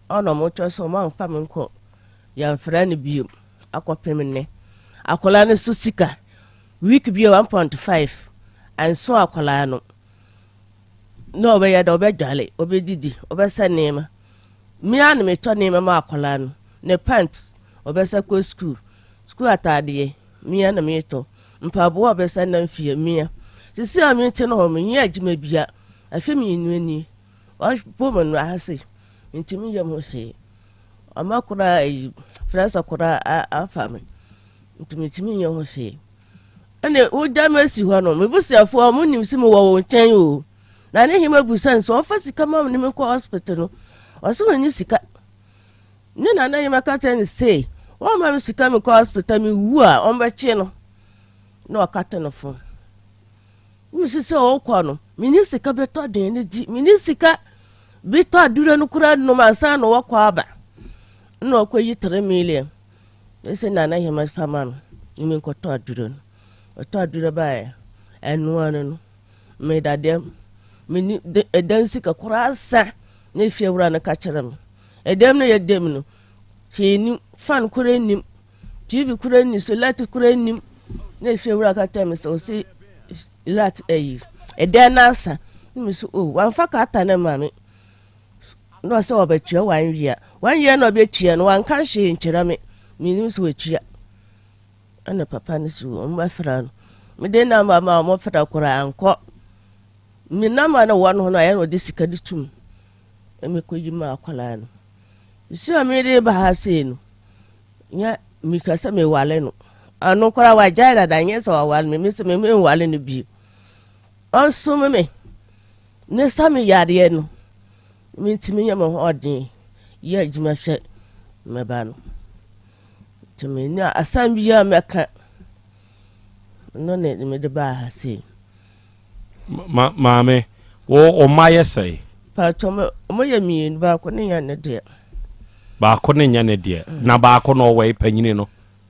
ono mo to so ma mfa me nko ya fra ni bio akopem ne akola ne susika week bio 1.5 and so akola no be ya do be dwale obedidi obesa nema mi an me to nema ma akola no ne pants obesa ko school atade mi an me to mpabo obesa na mfie mi sisi ami te no mi nya agima bia afemi nuani o bomo no ahase ntimi yam ho se amakura frasa kura afami ntimi nya ho se ene o damasi ho no mebusiafo o munim si mo wo nchen o na ne hima busan so ofasika mam ni me ko hospital no o so nyi sika ne na na yima ka ten say o mam sika me ko hospital me wu a on ba chi no na o kata no fo mi se o kwa no mini sika beto den ne di mini sika beto adure no kura no mansa no wakwa aba no kwa yi 3 million ese na na hima fama no mi ko to adure no to adure ba enu anu no me dadem mini edansi ka kura sa ne fiewura na ka kyerem edem no yedem no fini fan kura nim tv kura nim solat kura nim ne fiewura ka tem so si lat eden nasa mi so wan fa ka ata na mame no so obetua wan year no obetua no wan kan hye nkyera me nim so wetua ana papa ne so o ma fra no me de na mama mo fra kura anko mi na ma na won ho no aye no de sika ditum e me ko yima akwala no isi o me de ba ha se no nya mi ka se me wale no anu kora wa jaira da nye so wale me se me wale no bi on so me ne sami yare no mi ntimi nya mo odin ye adwuma hwe me ba no timi nya asam biya meka no ne me de ba ha se maame wo maye sei pa to mo ye mi ba ko ne nya ne de ba ko ne nya ne de na ba ko no we panyini no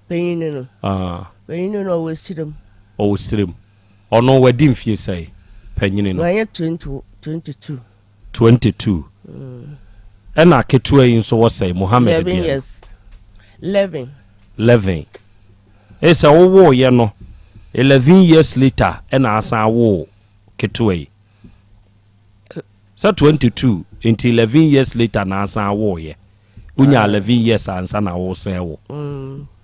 panyini no wo sirim ono wadi mfie sei panyini no wa 22 ena ketua yin so wo sei Mohammed de 11 esa wo ye no 11 years later ena asa wo ketua yi sa 22 until 11 years later na asa wo ye unya 11 years ansa na wo sei wo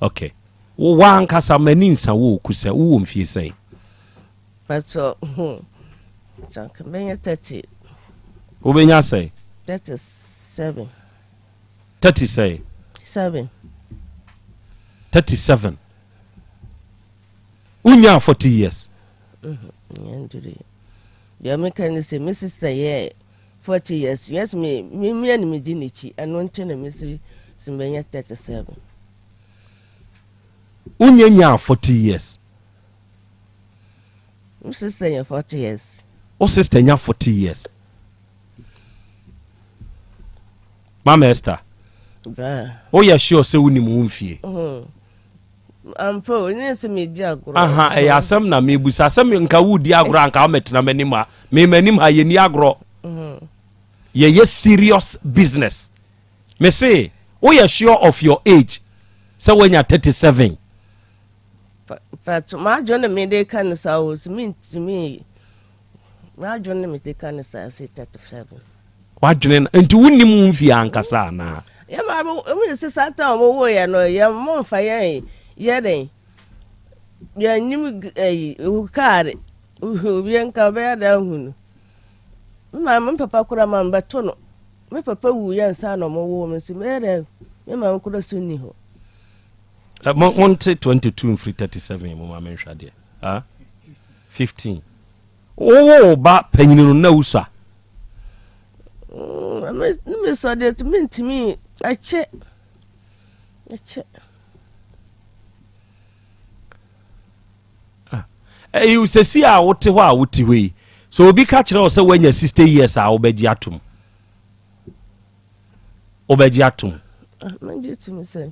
okay wo wan kasa mani nsa wo kusa wo mfie sei but so Jank benya 30 Ubenya say 37 say 37 Unya 40 years Nduri ya mekani say my sister 40 years yes me and me dinichi and one ten me Simbenya 37. Unyenya 40 years. Sister 40 years. O sister nya 40 years. Mama Esther. Oh yeah, sure say woni mu mfie. Ampo ni se me di agoro. Aha, e asem na me busa asem nka wudi agoro anka o metena manim a me manim ha ye ni agoro. Ye serious business. Me say, oh yeah, sure of your age. So when you're 37. But my journey me dey kan sa was mean to me. My journey me dey kan sa say 37. What journey into woni mu mfie anka sa na. Ya ma me say satan mo wo ya no ya mo fa yan ye den. Ya nyim ukare. Bien ka be da hunu. Me papa kura man bato no. Me papa wu yan sa no mo wo me si me re. Me ma kura sunni ho. Monte 22 free 37 mo ma menhwa de. 15. Oh ba panyinu na usa. Me so de to me I check. You say see a wote ho a wote we. So obi ka kire o say when you 60 years a obeji atum. Obeji atum. Man to me say.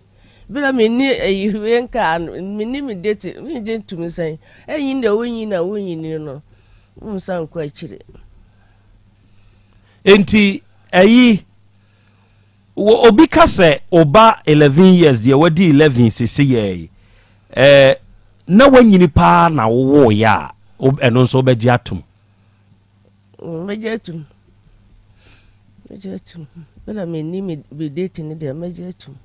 Bila me ni eyiwe nka me ni me date me je to me say. Eyin da wonyi na wonyi ni no. Msa nkwa akire. Enti eyi obi ka se oba 11 years de wadi 11 sisi ye. Na wanyini pa na wo ya eno nso obeji atum. Meje atum. Bila me ni me date ni de meje atum.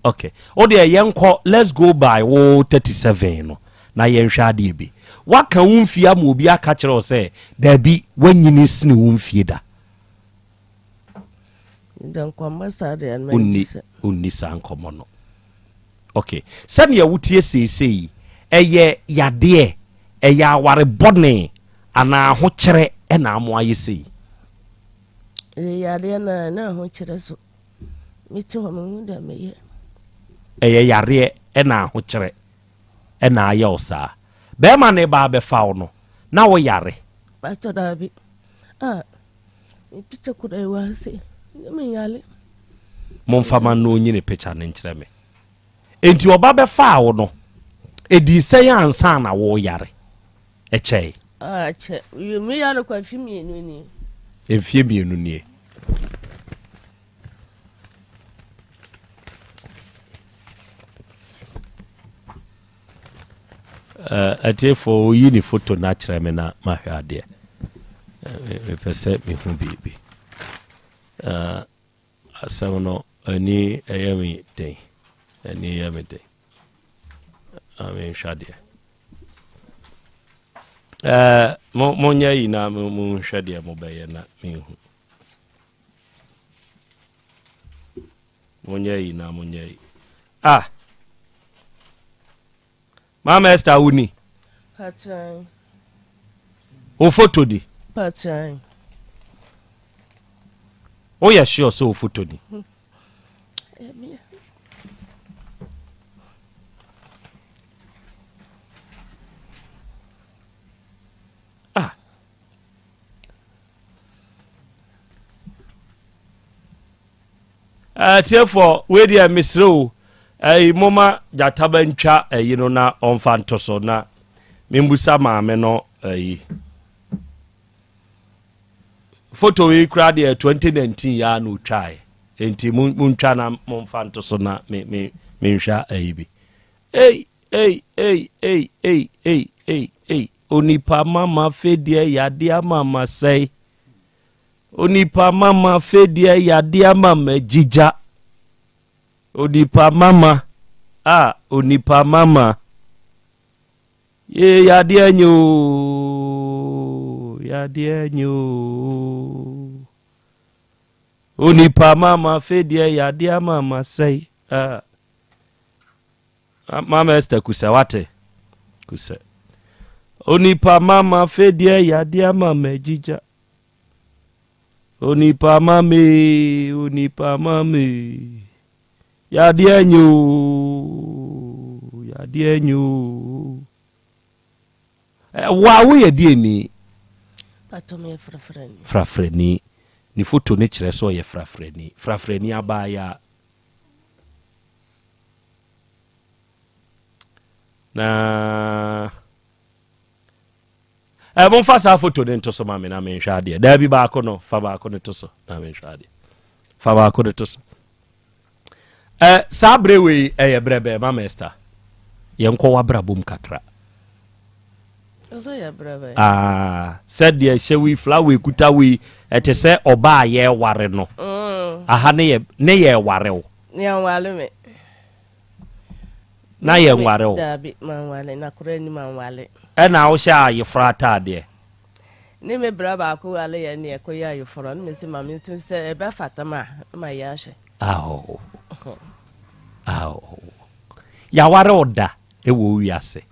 Okay. O de yenko let's go by wo 37 no. Na yenhwa de bi. Waka wumfia ma obi aka kire o se da bi wanyini sini wumfie da. Dan kwamba de an menisa. Unni san komo no. Okay. Sani ya wutie seesei eye yade eye aware bone ana ho kire e na amo aye sei. Yade na ho kire so. Miti ho mu da meye. Eye yare e na ho kire e na aye osa. Be ma ne ba be fa no. Na wo yare. Pastor Dabi. Mi pita kuda wa se. Nyale. Monfama no nyine picture ne nkyere me. Enti oba be fa wo no. Edi sey ansa na wo yare. Eche. Che. You me yare kwa fimi enu ni. Enfie mienu ni. Ate for yini photo na kyere me na mahwa de. Me pese me hu bibi. Asem no ani ayami day. Ani ayami day. Amen shadia. Monya ina mo shadia mo baye na me hu. Monya ina monya. Mama Esther uni. Patron. O photo di. Patron. Oh yeah, sure, so photo ni. Therefore, where dear Miss Rowe, moma jataba ntwa you know na onfa ntoso na membusa maame no photo we crowd 2019 ya no try enti muntwa na monfa ntoso na me nhwa bi onipa mama fedie yade mama sei onipa mama fedie yade mama jija onipa mama onipa mama ye yade anyo onipa mama fedie yade mama sei mama Esther kusawate kusa onipa mama fedie yade mama jija onipa mame Ya dia nyu. Wa wo ye die ni. Patome Frafreni. Ni foto ne kyerɛ so yɛ frafreni abaya na bon fa sa foto ne to so ma me na me hwa de da bi ba ko no fa ba ko ne to so na me hwa de fa ba ko ne to so sa brewe ye brebe ma master ye nko wa brabom kakra said ye shewi flower kuta we ete se oba ye ware no aha ne ye ware o ya wale me na ye ware o dabi man wale na kure ni man wale e na wo sha ye frata de ni me braba ko wale ye ne ko ya ye fro ni se mami tin se e be fatama ma ya she aw ya ware oda e wo wi ase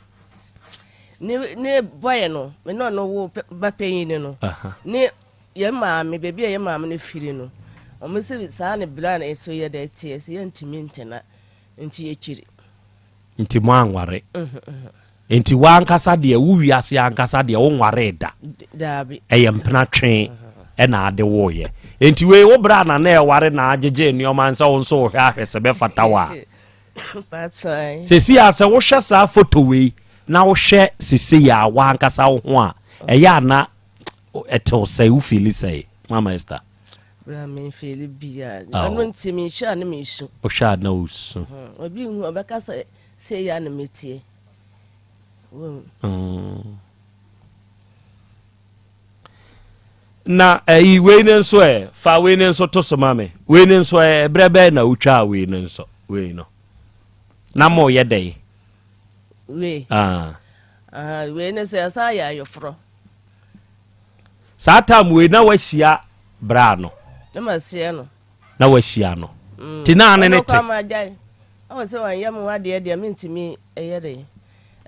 ne boy no me no wo ba penyin no ne ye maame bebi ye maame ne firi no o me se sa ne bra na eso ye da tie se ye ntimi ntena nti ye chiri nti mo anware nti wa ankasa de wo wi ase ankasa de wo nware da dabi e ye mpena twen e na ade wo ye nti we wo bra na e ware na agege ni o man sa wo so wo hwa hwese be fatawa that's right se si ase wo hwa sa photo we na wo hwe sisi ya wa ankasa wo ho a eya na eto say wo feel say mama Esther bra me feel bia anu ntimi hwa na me su o hwa na o su obi hu obeka say ya na metie na we ne nso fa we ne nso to so mame we ne nso brebe na utwa we ne nso we no na mo ye dey we we ne se asa ya yofro satam we na wahia bra no na masie no na wahia no ti na ne te o se wan yam wa de mentimi eyere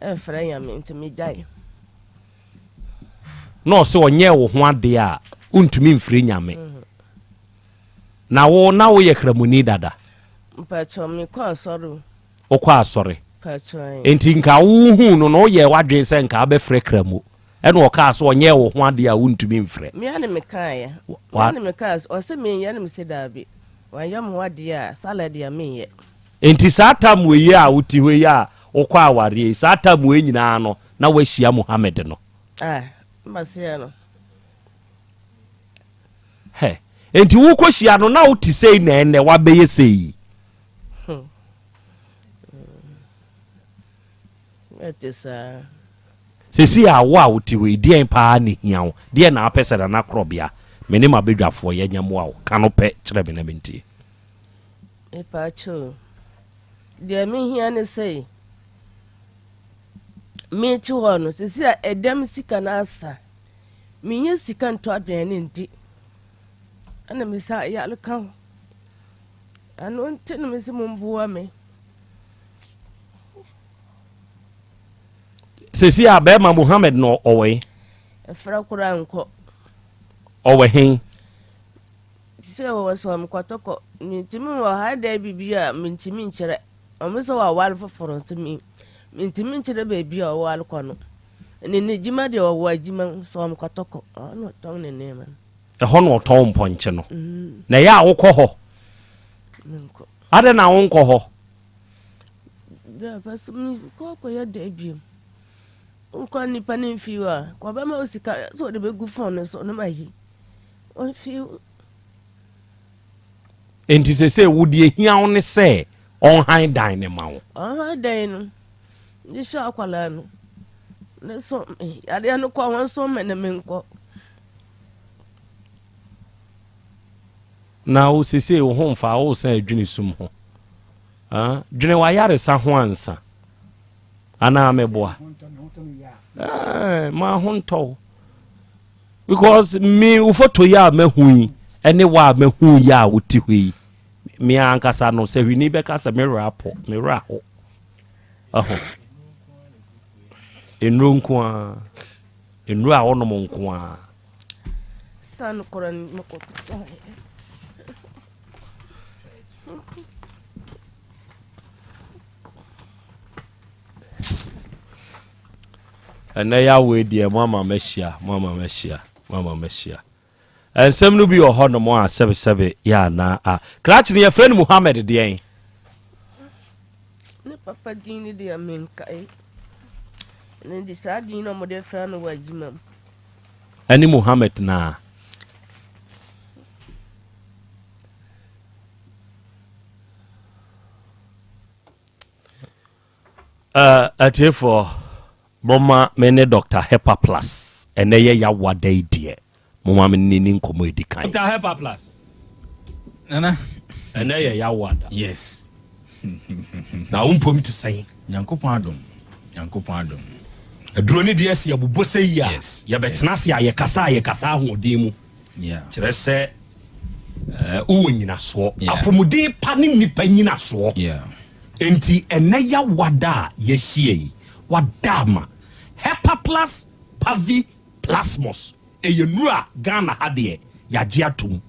e fra yam mentimi jai no se onye wo ho ade a untumi mfiri nyame na wo ye kramuni dada mpacho mi kwa asoro o kwa asore pacho enti nka wo hu no ye wadwen se nka abefre kramu ene o ka so onye wo ho ade a untumi mfre mi ane me kan ya ane me kan o se me ya ne me se dabi wan yam ho ade a salad ya me ye enti satam we ye a uti we ya o kwa aware satam we nyina no na wahia Muhammad no masia no he enti wo kohia no na wo ti sei na ene wa beye sei etesa sesi a wo ti we die pa ne hiawo die na apese da na Krobea meni ma bedwafo ye nyamo a kanope kire me na mentie epacho die me hia ne sei me ti hono sesi a edem sika na asa minye sika nto adwene ndi ana me sa ya alkan anu nte no me se mumbuwa me sesi a be ma Muhammad no owe efra kura nko owe hin se wo so am kwatoko ntimi wo ha da bibia ntimi nkere omeso wa wal foforo ntimi ntimi nkere bebi a wo alkono ne jima de wo ajima so am kwatoko no ton ne ne man ho no ton ponche no na ya wokọ ho ade na wonko ho da pas mi ko ya da bi nko ni panin fiwa kwa ba ma osika so de be gu phone so no mayi on fi enti se wudie hiawo ne se on han dan ne mawo han dan no ni sha akwala no ne so ade no kwa won so me ne menko na wo sese wo ho mfa wo san adwini sum ho dwene wa yare sa ho ansa ana meboa ma honto because me wo photo ya mahui ene wa mahu ya wuti hui me ankasa no se hwini be kasa me rapo me raho enro nko a wono mo nko a san koran makoko And they are with dear Mama Messia. And some will be your honor more 77. Yeah, na Clutch near friend Muhammad the Papa Dini dear men kai. And then decide you know my friend was Jim. Any Muhammad na. At here for Mama many Dr. Hepa Plus and they ya what they dear. Mama meaning comedy kind. Dr. Hepa Plus. Nana. And they ya what? Yes. Now me to say. Yanko pardon. A drone dear see a bubose ya. Yes. Ya betnasia ye kasa ho demu. Yeah. Chere se unyina so. Apomudi pani nipa nyina so. Yeah. Enti eneya wada yehie wadama Hepa Plus Pavi Plasmos eyenura Ghana hade yagye atom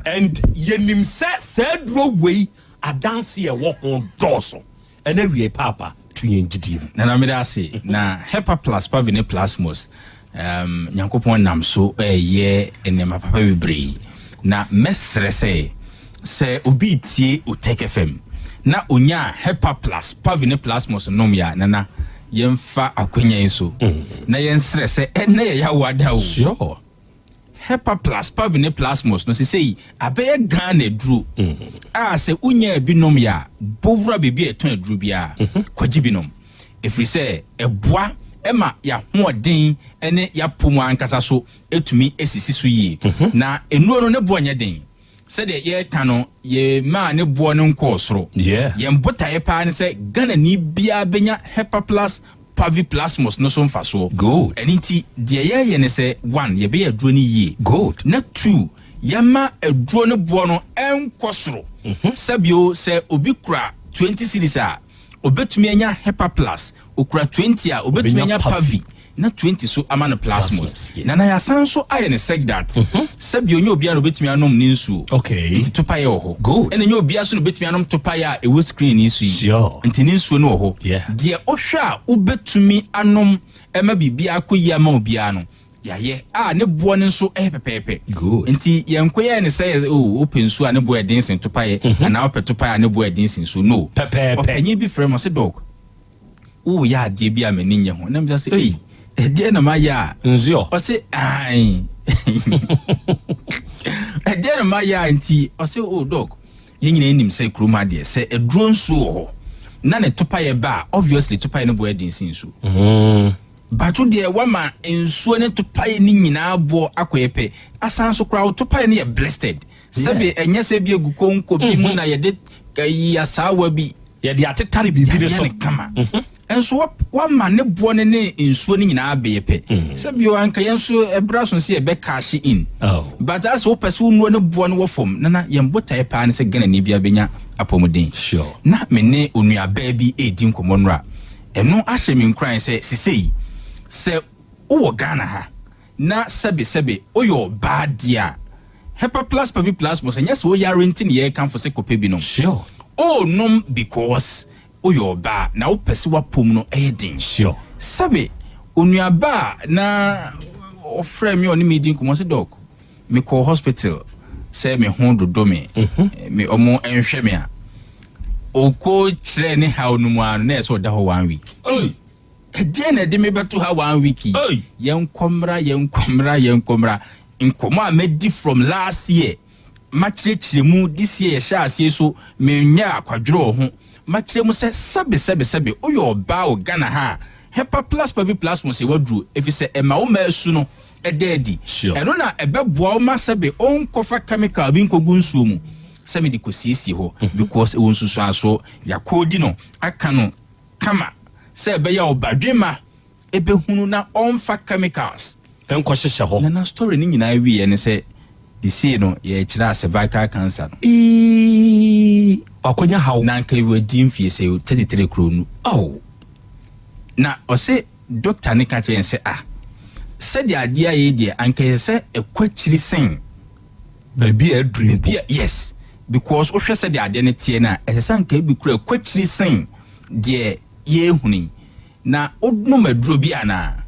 and yenim se dro wei adanse e wo ho doso ene wie papa to yengidie na na me da say na Hepa Plus Pavi Plasmos nyankopon nam so ye enema papa bebre na mesre se obi tie o Take FM na onya Hepa Plus Pavi Plasmos nom ya nana yemfa akwenya enso na yensre se ene ya wada o sure Hepa Plus Pavi Plasmos no sei abeye Ghana dru se unya binom ya bovra bebi eton adru bia kwaji binom efri se eboa ema ya hoden ene ya pomu ankasa so etumi esisi so yi na enuo no ne boanya den said ye tano ye ma ne bo no nkosoro ye mbota ye pa ne se Ghana ni bia benya Hepa Plus Pavi Plasmos no so mfa so good eniti de ye ne se 1 ye be aduro ni ye good na 2 ye ma aduro ne bo no enkosoro sabio se obi kura 20 series a obetumi anya Hepa Plus okura 20 a obetumi anya Pavi na 20 so amana Plasmos na ya sanso aye ne seg that sabio nyo bia no betumi anom ni nsu okay nti topa ye ho good ene nyo bia so no betumi anom topa ya e wo screen isu yi nti ni nsu no ho de ohwa obetumi anom ema bibia akoyi ma obia no yaye ne bo ne nso pepepe good nti yenkoye ne say open so ne bo e dancing topa ye na open topa ya ne bo e dancing so no pepepe opanyi bi frame o say dog ya de bia mani nye ho na me say de na ma ya nzio o say ai de na ma ya nti o say dog yenyina enim say kroma de say eduro nso ho na ne topa ye ba obviously topa ye ne bo e dancing so batu de wama ensuo ne topaye ni nyina abo akoyepe asan so kra topaye ne blessed sebe enye se bi eguko nko bi mu na ye de kai asawa bi ye de atetare bibi ne so kama enso wama ne bo ne ensuo ni nyina abeyepe sebe wanka yenso ebraso se e be cash in but as wo person no ne bo ne wo fom na ye mbotaye pa ne se Ghana ni bia benya apomuden sure na me ne onua ba bi edi nkomonra eno ahye me nkran se sisei se o Ghana ha na sebe oyo badia Hepa Plus Pavi Plasmos and yes, we are renting ye can for sake of pebino. Sure. Oh, no, because oyo ba na upesiwa pumno edin. Sure. Sabe, unya ba na ofre me oni meeting kuma se dog. Me call hospital. Say me hondo dome. Me omo enhwe me a. Oko kire ne ha onumu anu na so da ho 1 week. Ejene de me beto ha 1 week. Yenkomra nkomo a medi from last year. Machire mu this year sha asie so me nya akwadworo ho. Machire mu se sebe oyo ba o Ghana ha. Hepa Plus Pavi Plasmos e wadru efise ema o masu no ededi. Eno na ebeboa o ma sebe onkofa chemical bi nkogu nsuo mu. Semi di kosiesie ho because e wonsusu aso yakodi no aka no kama se be ya obadwema ebe hunu na onfa chemicals enko hyehye ho na story ni nyina wi ene se isi no ye kira cervical cancer no akonya hawo na nka wi dim fie se 33 kronu na o se doctor ne ka kire se se dia dia ye dia anka se ekwachiri sen bi adru bi yes because o hwe se dia de ne tie na esesa nka bi kura ekwachiri sen de ye huni na odno maduro bi ana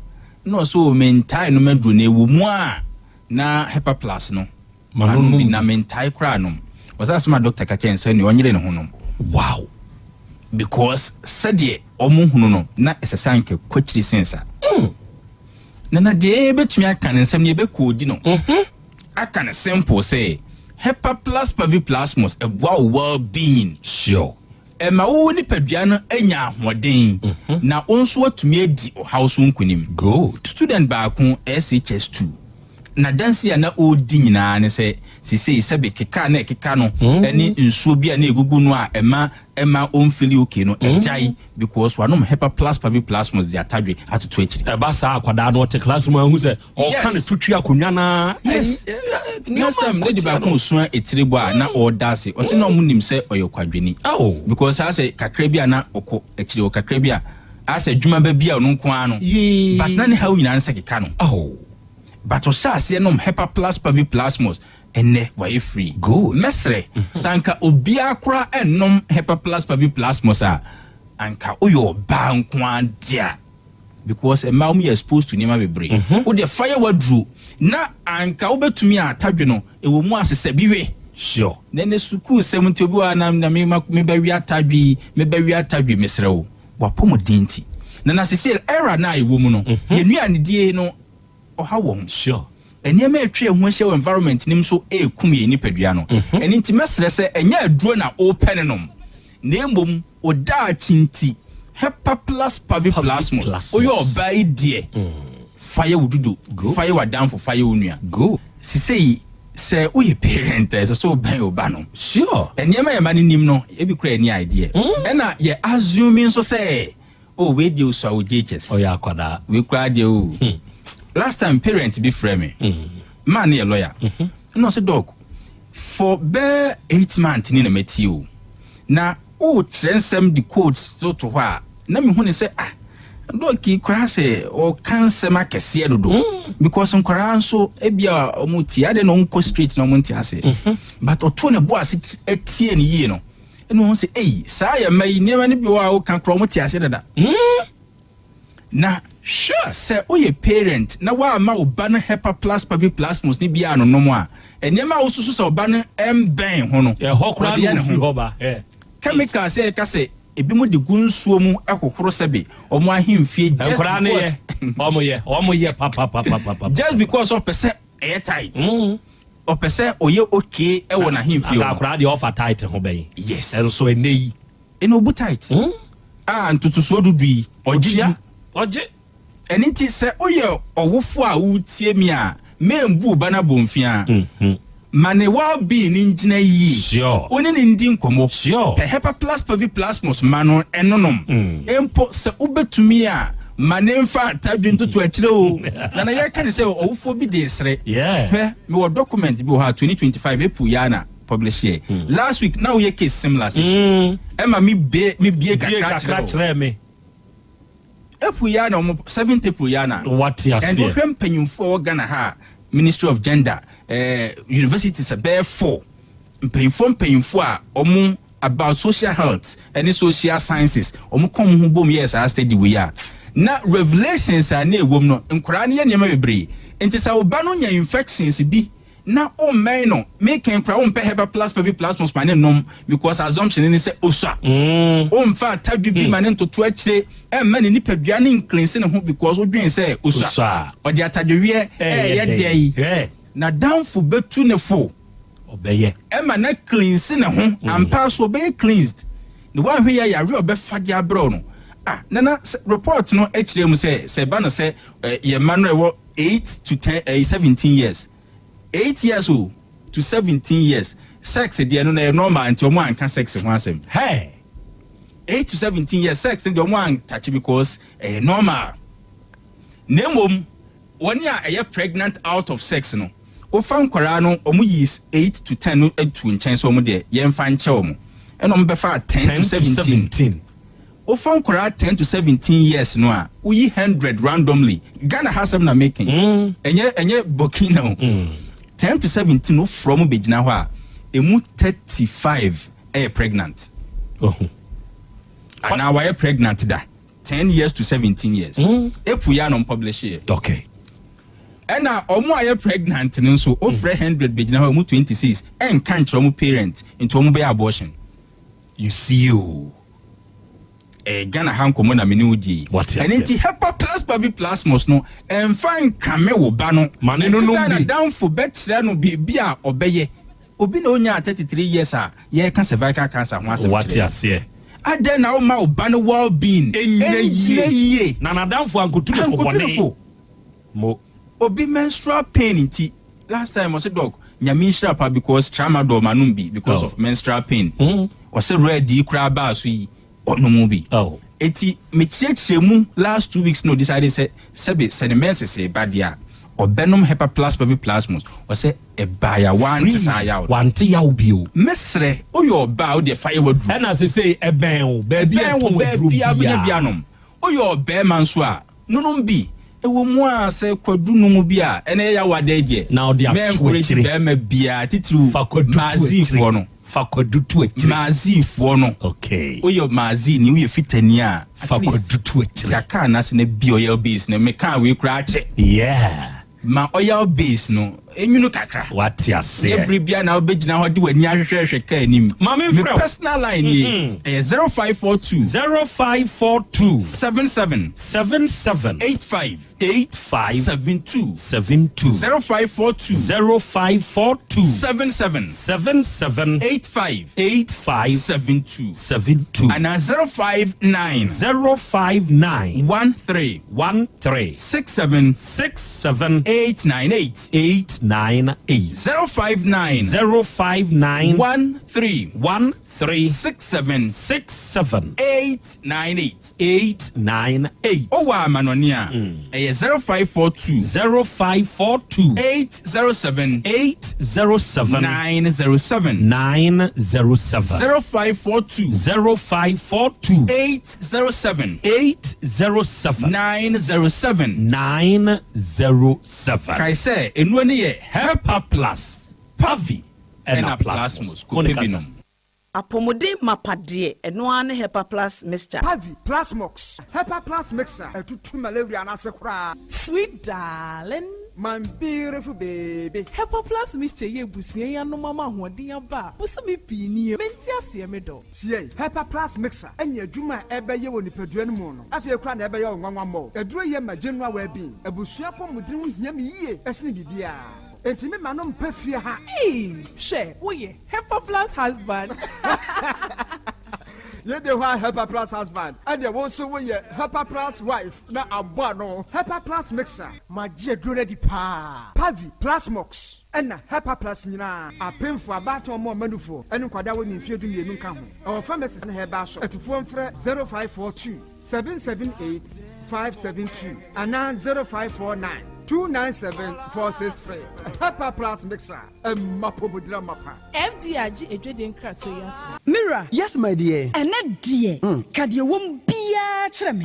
no so mentai no medro na ewu mu a na Hepa Plus no manu bi na mentai kra no was asma doctor ka chen say ne onyere ne ho no wow because said omu hunu no na esesanke kwachiri sensa na de betumi aka ne nsem ne be kodi no aka ne simple say Hepa Plus Pavi Plasmos a well being sure ma wo ni padua no anya ahoden na onso atumi adi o house nkunim good student ba ko SHS2 na dansi na odi nyina ne se sisi sebe keka na keka no eni nsuo bia na egugu no a ema onfili okay no ejai because wanom Hepa Plus Pavi Plasmos di atadwe atoto akiri e ba sa akwada no te classroom ahu se o kan tutwi akonwa na yes next time lady ba ko so etiribo a na order se o se na omunim se oyekwadweni because I say kakra bia na okọ akiri o kakra bia asa dwuma ba bia no nko ano but na ne ha nyina se keka no but o sha se no Hepa Plus Pavi Plasmos ene wa free go mesre sanka obia kra enom Hepa Plus Pavi Plasmos a anka oyo bankwa dia because e ma me exposed to nema bebre o de fire wadru na anka obetumi atadwe no e wo mu asese biwe sure nene suku semunti obi wa na me bawi atadwe mesre wo wapomo dinti na sese era na e wo mu no ye nua ne die no o ha wo sure eniema etwe ho hye environment nim so ekum ye nipadua no eni nti mesre se enya aduro na open nom na embom oda chinti Hepa Plus Pavi Plasmos oyo bai die fire wududu fire wadam for fire onua go sisei se oye parent so ban oba no sure eniema ye mani nim no e bi kra any idea na ye assuming so say oh we dey so awjeches oya akwada we kra dey o last time parent be frame man a lawyer no say dog for be 8 months ni na meti o na o trensem the codes so to hwa na me hu ne say dog ki kra say o cancer makese dodo because nkra so ebia omuti ade no nko street no munti ase but oto ne bo ase etie ne yi no eno hu say saa ya mai ne ma ne bi wa o kan kra omuti ase dada na sure say oye parent na wa ma oba na Hepa Plus Pavi Plasmos ni bia no no a enema wo susu say oba no emben ho no e hokra no fi hoba chemical say ka say ebi mo de gunsuo mu akokoro sebe omo ahemfie just because omo ye papa just because of person air tight o person oye okay e wo na ahemfie akora de offer tight ho ben yes and so enei eno bu tight ntutu so dudu oje eniti se oye owofo a wutie mi a membu bana bomfia mane wa bi ni ngina yi sure oni ni ndi nkomo sure pe Hepa Plus Pavi Plasmos mano enonom empo se ubetumi a mane mfa tadwe ntoto akire o na ye ka ne se owofo bi de sre yeah me wo document bi ha 2025 epu ya na publish here last week now ye case similar ema mi bie kakra chire me epu ya na 70 epu ya na what you say and we mpanyimfo Ghana ha Ministry of Gender universities about 4 mpanyimfo a omu about social health and social sciences omu kom hu bom yes I study we ya na revelations are na ewom no nkora ne nyema bebre enti sa oba no nya infections bi na o men no make nkora o mpe Hepa Plus Pavi Plasmos mane nom because assumption ni say osa o mfa tadwi bi mane ntoto akire e mane ni padua ne cleanse ne ho because o dwen say osa o de atadwe ye dey na downful betu ne fo obeye e mane cleanse ne ho ampa so be cleansed the one where ya re obefa dia bro no nana report no akire mu say ba no say ye manuel wo 8 to 10 17 years 8 years old to 17 years sex dey no na normal until omo anka sex ho asem hey 8 to 17 years sex dey omo an touch because normal nemom woni a pregnant out of sex no o fan kwara no omo is 8 to 10 no etu nchen so omo dey ye mfa nche omo eno omo be fa 10 to 17 o fan kwara 10 to 17 years no a uyi 100 randomly Ghana has some na making enye Burkina 10 to 17 no from begina ho a emu 35 pregnant and now why pregnant da 10 years to 17 years. Epu ya non publish here. Okay. And now omo aye pregnant no so offer 100 be gina ho 26 and can't try parent into omo be abortion. You see you. Ghana han komo na meni odi. And it HEPA plus baby plasmos no and fine kame wo ba no. Mane no no down for betre no be a obeye. Obi na onya 33 years ye can cervical cancer ho asem. What you say? Ada na o ma oba no well being. Enye. Na nadamfo ankotu le for bone. Mo Obi menstrual pain inti. Last time I said dog nyamisha pa because tramadol manumbi because of menstrual pain. Was say ready cry ba so yi no bi. Eti me chechemu last 2 weeks no decided say the mense say badia obenom HEPA plus baby plasmos was say e baya one say ya obi o mesre o your ba o de fire wadu and as say e ben o baby anom o your be man so a no bi e wo mu a say kwadu no mu bi a ene ya wada die now they are be ma bia titru mazi fo no fakodu tu etire mazi fo no okay o your mazi ni we fitani a fakodu tu etire da ka na se na bi oil base na me ka we kura che ma oil base no enyunu kakra what you say every bia na obegina ho de wani ahwehwe ka anim me personal line ye 0542 77 85 72 0542 77 85 72 and 059 13 67 898 059 13 67 898 oh wa manonia 0542 807 907 0542 807 907 kai say enu ne ye HEPA plus pavi and plasmos ko bebinom Apomode mapade eno ane HEPA plus mixture pavi plasmox HEPA plus mixture etutu malaria na sekura sweet darling my beautiful baby HEPA plus mixture ye busie ya no mama hoden aba buso me pini menti ase me do tie HEPA plus mixture enya adwuma ebeye woni padua no mu no afie kura na ebeye onwanwa mo eduro ye ma general well being ebusua pomodin ho hia me yie esne bibia Entime manom pefie ha. She, oye, HEPA plus husband. Ye de wa HEPA plus husband. And you also we HEPA plus wife. Na abwa no. HEPA plus mixer. Ma je dure di pa. Pavi plus mox. Ena HEPA plus nyina. Apemfo abato mo manufo. Enu kwada woni mfie du mienu nka ho. Our pharmacist na heba so. Etufo mfre 0542 778 572 ana 0549 297-463. HEPA plus mixer. Mapobudra mapa. FDRG edweden krato ya. Mira. Yes, my dear. Ene dear. Kadie wom bia kyerɛ me.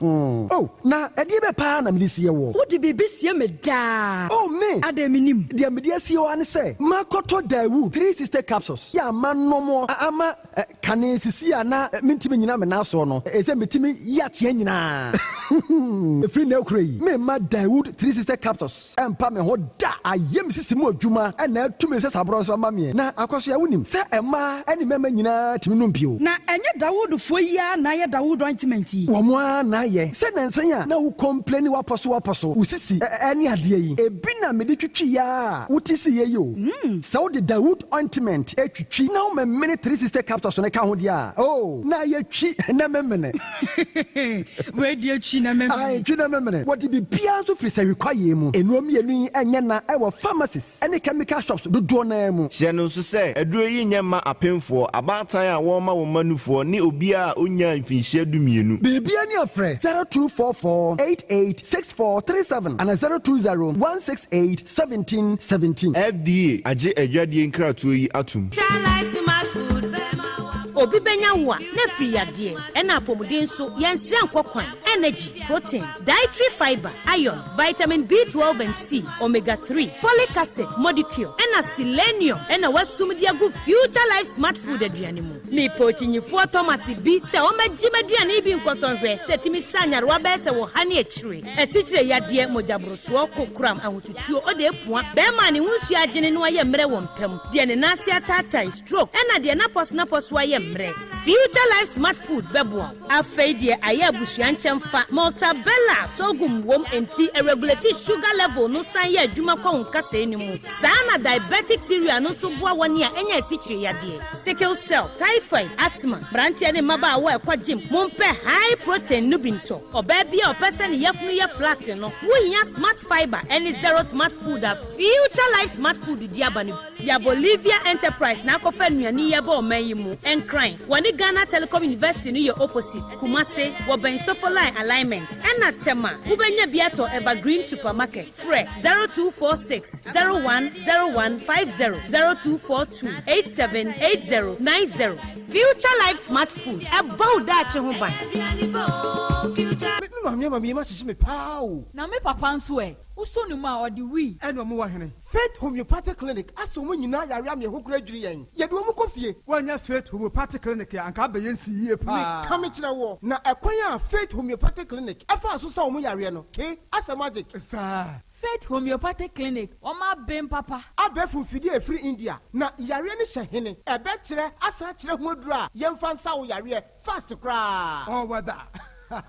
Oh, na edie be pa na me sie wo. Wo di bebe sie me da. Oh me. Ada minim. Dia me dia sie wo ane se. Makoto Dawood 360 capsules. Ya manom ama kane sisi ana mentimi nyina me na so no. Ese metimi ya tie nyina. Free na okrai. Me ma Dawood 360 capsules. Empa me ho da. Ayem sisi mu adwuma na atumi se sabro so ama me. Na akwaso ya wonim se ema ene mema nyina timi no mpio. Na enye Dawood fo ya na ye Dawood ointment yi. Wo mo na ye. Se nansanya na wo complain waposo. Usisi eni ade yi. Ebi na me de twitwi ya. Utisi ye yo. Se wo de Dawood ointment etwitwi na wo me minute 360 capsules ne ka ho dia. Oh, na ye twi na memene. We de twi na memene. Ai twi na memene. What be bia so free se require mu. Enuom ye nu enye na e wo pharmacies ene chemical shops do na mu. Hye no so se eduro yi nyema apemfo abatan a wo ma wo manufo ni obi a onya mfinhye dumienu. Bibia ni afre 0244886437 and 0201681717. FDA aje adwadie nkratoɔ yi atum. Obi benya wa na free yade na apomuden so yansire nkokwan energy protein dietary fiber iron vitamin B12 and C omega 3 folic acid molecule ɛna selenium ɛna wasum de agu future life smart food aduane mu me pochinyifo Thomas bi sɛ ɔmagye maduane bi nkɔsɔhwɛ sɛ timi sanyarewa bɛɛ sɛ wɔ ha ne akyire asikyire yadeɛ mogyaborosoɔ kokoram ahotutuo ɔde apua bɛɛma ne hunsu agyene no ayɛ mmerɛ wɔ mpam deɛ ne nase ataatai stroke ɛna deɛ napɔs ayɛ mmerɛ future life smart food bɛboa afei deɛ ayɛ abusua nkyɛmfa maltabella sogum wom enti regulate sugar level no san yɛ adwuma kɔ nkasa ni mu saa na diabetic theory no so boa wɔne a ɛnya asikyire yadeɛ sickle cell typhoid asthma brantia ne maba a wɔ ɛkɔ gym mompɛ high protein no bi ntɔ ɔbaa bi a ɔpɛ sɛ ne yɛfunu yɛ flat no wohia smart fiber ɛne zero smart food a future life smart food di aba no ya Bolivia enterprise na akɔfa nnuane yɛ ba ɔman yi mu ɛnkran wɔne Ghana Telecom University no yɛ opposite Kumase wɔbɛn sofo line alignment ɛna tema wobɛnya bi atɔ Evergreen supermarket frɛ 0246 010150 0242 878090 future life smart food ɛbɔ daakye ho ban Mami, ma sisi me pao. Na me papa nso uso ni ma odi wi. Eno mo wa hene. Faith Homeopathic Clinic aso mo nyina yare me ho kura dwiri yen. Ye do mo kofie. Wanya Faith Homeopathic Clinic ya anka ba yen si yie pa. Me kam kire wo. Na ekwan a Faith Homeopathic Clinic afa aso sa mo yare no. Ke asa magic. Sa Faith Homeopathic Clinic oma ben papa. Abefu fidi e free India. Na yare ni hye hene. Ebe kire asa kire ho adura. Yemfa nsa wo yare fast kra. Oh wada.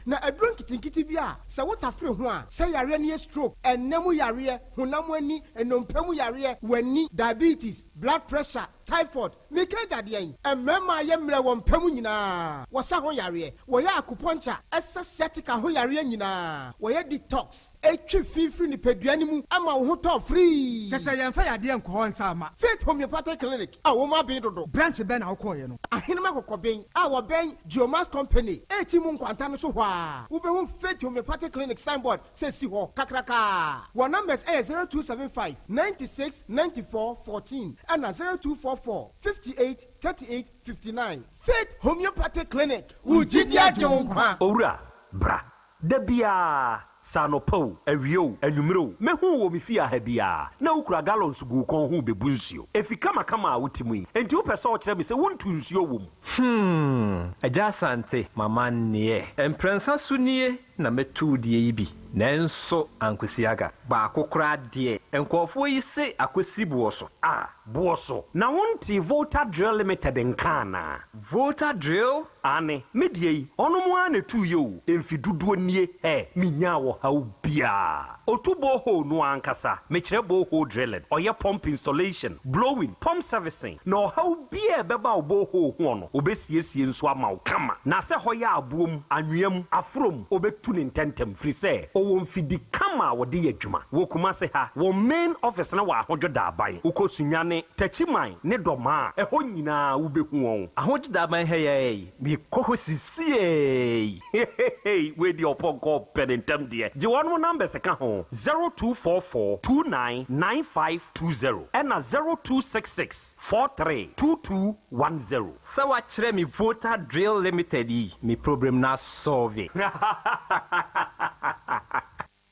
Na adron kitinkiti bi a se wotafre ho a se yare ne stroke enemu yare honam ani enompemu yare wani diabetes blood pressure typhoid mekaja de yen emema ye mre wo mpemu nyina wo sa ho yare wo ya acupuncture esa sciatica ho yare nyina wo ye detox etwi fifiri ni peduani mu ama wo ho to free se yemfa yade enko ho nsa ama Faith Homeopathic Clinic a wo ma ben dodo branch ben na wo koye no ahenema kokoben a wo ben Geomas Company etimu nkwanta no so hwa wo be ho Faith Homeopathic Clinic signboard se si ho kakraka wo numbers 0275 96 94 14 and 0244 58 38 59 Faith Homeopathic Clinic Ujidia Jonkwa Owura bra dabia sanopo awio anumero mehu wo mefia ha bia na ukura gallons gu kon hu bebu nsuo efika makama a wotimi enti wo pese o kire me se wontu nsuo wom Yaw Asante mama nie emprensa sunie na metu die yi bi nanso ankosiaga ba akokora de enkofo yi se akosi buoso buoso na wonti Volta Drill Limited nkana Volta Drill ane medie yi ono mo ane tu yo emfiduduo nie minya wo ha bia otubo ho no ankasa mekire bo ho drilling oye pump installation blowing pump servicing no ha bia beba obo ho ho no obesiesie nso ama wo kama na se hoya abuom anwem afrom obetu ne ntentem free say o mfidi kama wode yadwuma wo kuma se ha wo main office na wa ahodwoda aban ukosunyane tachiman ne doma eho nyina wo behu won ahodwoda aban he bi koho sisie we di oponko penentem de je won mo number se ka ho 0244299520 and 0266432210 so wa kire mi Volta Drill Limited yi mi problem na solve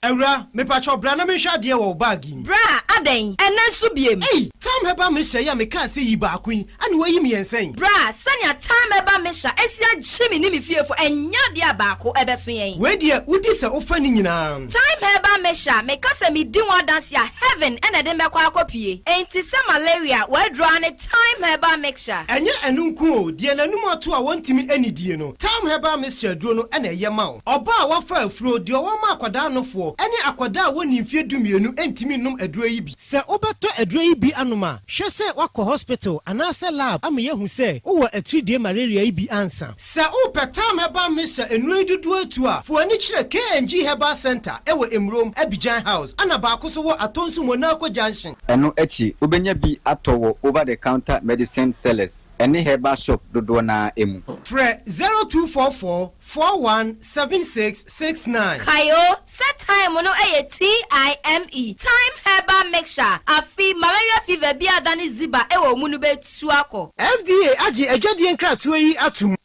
Ewra, me pacho bra na me hwa de wo bagi. Bra, aden, ena nso biem. Time heba me hye ya me ka se yi ba akun, ane wayi me yensen. Bra, sanya time heba me hya, esia gyimi ni me fiefo, enya de abako ebeso yen. We de udi se ofa ni nyina. Time heba me hya, me ka se me di won dance ya heaven ena de me kwa akopie. Enti se malaria, we draw ne time heba mixture. Enye enunku o, de nanum ato a wontimi anidie no. Time heba mixture duro no ena ye ma wo. Oba a wafa afuro de wo ma akwada nofo. Ene akwada woni mfie dumienu entimi num aduro yi bi se obeto aduro yi bi anoma hwe se wakọ hospital anase lab am yehu se wo atridie malaria yi bi ansa se upetam heba misha enuro dudu atu a fo ani kire KNG Herbal Center ewo Emrom Abidjan House ana ba akoso wo atonsu Monaco Junction eno echi obenya bi atowo over the counter medicine sellers ene herbal shop dodo na emu Fre 0244 417669 Kayo set time no TIME time herbal mixture afi malaria fever bi adani ziba ewo mu no betu akọ FDA agi adwade nkratoa yi atum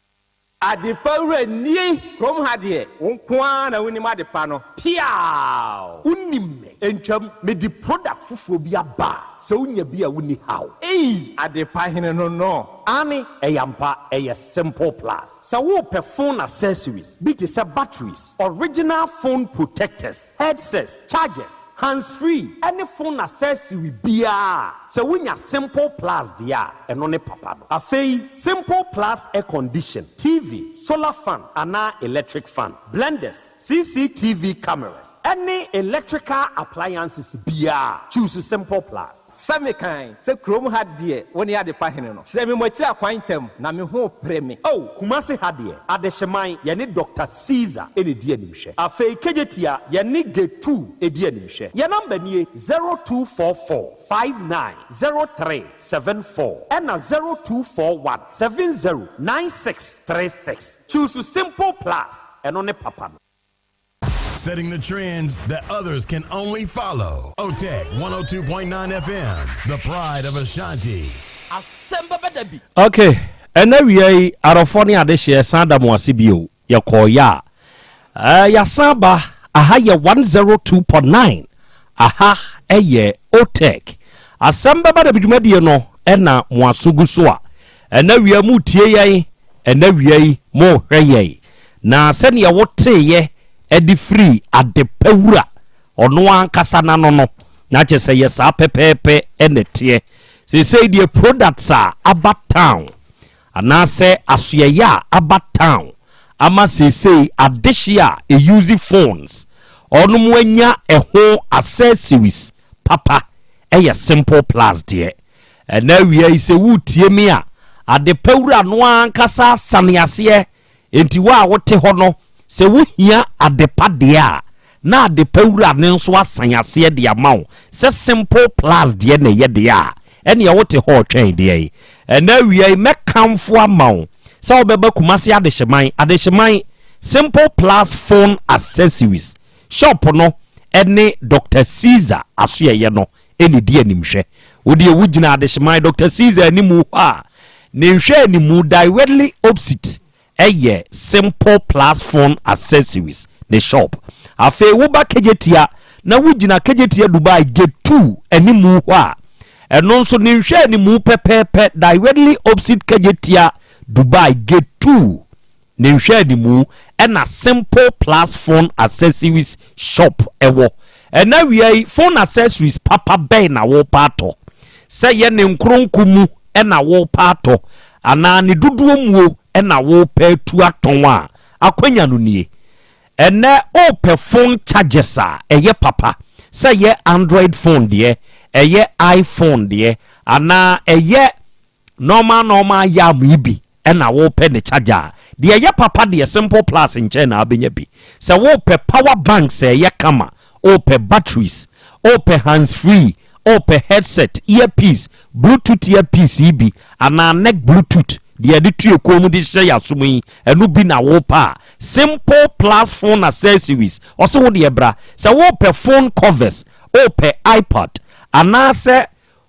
Adipawre ni krom ha de wonkwa na woni ma de pa no piao unimme entwam me di product fufuo bi aba sɛ wonya bi a woni how adepa hene no ane ɛyampa ɛyɛ simple plus sɛ wopɛ phone accessories bi te sɛ batteries original phone protectors headsets chargers hands-free any phone accessory biya sɛ wonya simple plus deɛ a ɛno ne papa no afei simple plus air condition TV solar fan anaa electric fan blenders CCTV cameras any electrical appliances biya choose simple plus Samikan se krom ha de woni ade pa hene no se me mochira kwantam na me ho preme kumase ha de adehyeman ye ne Dr. Caesar ene die animhwe afei kejetia ye ne G2 edi animhwe ye number nie 0244590374 and 0241709636 choose simple plus eno ne papa. Setting the trends that others can only follow. OTEC 102.9 FM, the pride of Ashanti. Asem Beba Dabi. Okay, and now we are for the addition Sanda Mwasibio, Yakoya. Yasamba, aha, 102.9. Aha, eye, OTEC. Asem Beba Dabi Mediano, Ena Mwasuguswa. And now we are mutie, and now we are more reye. Na send ya wote ye. Edi free at the pewura ono ankasa na no na che say yes apepepe enetie say the products are about town ana say asuya about town ama say adishia e use phones ono mwanya ho accessories papa eye simple plus there and now we say wutie me a ade pewura no ankasa sanease enti wa wote ho no se wo hia adepa de a na adepa wura ne nso asanyase de amawo se simple plus de na ye de a ene ye wote ho twen de e na wiai mekamfo amawo se obeba kumase adehyeman simple plus phone accessories shop no ene Dr. Caesar asoye no ene di animhwe wo de wugina adehyeman Dr. Caesar animu a ne hwe animu directly opposite eye simple plus phone accessories the shop afi wo ba kejetia na wugina kejetia Dubai get 2 animu a eno nso ne hwe animu pepepe directly opposite kejetia Dubai get 2 ne hwe animu na simple plus phone accessories shop ewo na wiai phone accessories papa ben na wo pato se ye ne nkronkumu na wo pato ana ne duduo muo na wo pe tu aton a akwanya no nie ene o pe phone chargers a eye papa say ye Android phone de eye iPhone de ana eye normal ya mibi na wo pe ne charger de eye papa de simple plus nche na abenya bi say wo pe power bank say ye kama o pe batteries o pe hands free o pe headset earpiece bluetooth earpiece ibi ana neck bluetooth the editor komu di share yasumi enu bi na wo pa simple plus phone accessories also wo de ebra say wo pe phone covers o pe iPad anase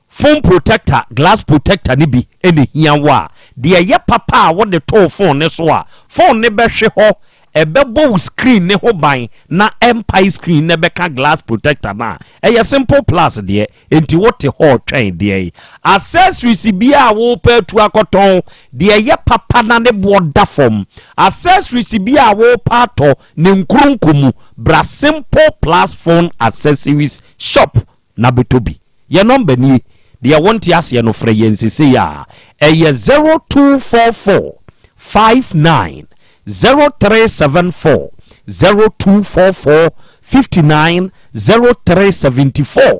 phone protector glass protector ni bi ene hiawa de ye papa wo de to phone ne so a phone ne be hwe ho ebebo screen ne ho ban na empire screen ne beka glass protector na eye simple plus de enti wote ho twen de accessories bia wo pa tu akoton de eye papa na ne boda form accessories bia wo pa to ne nkrunkumu bra simple plus phone accessories shop na betobi ye number ni de want ase no frɛ yensese ya eye 0244 59 0374 0244 59 0374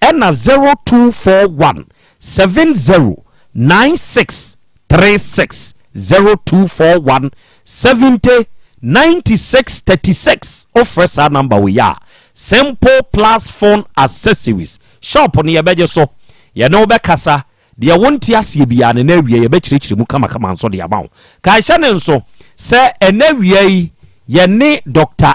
and 0241 70 9636 0241 70 9636 offers our number we are simple plus phone accessories shop on your beje so ya no be kasa de wonti ase bia na awie ye be kirikiri mu kama nso de abawo ka hye ne nso se enawie ye ne Dr.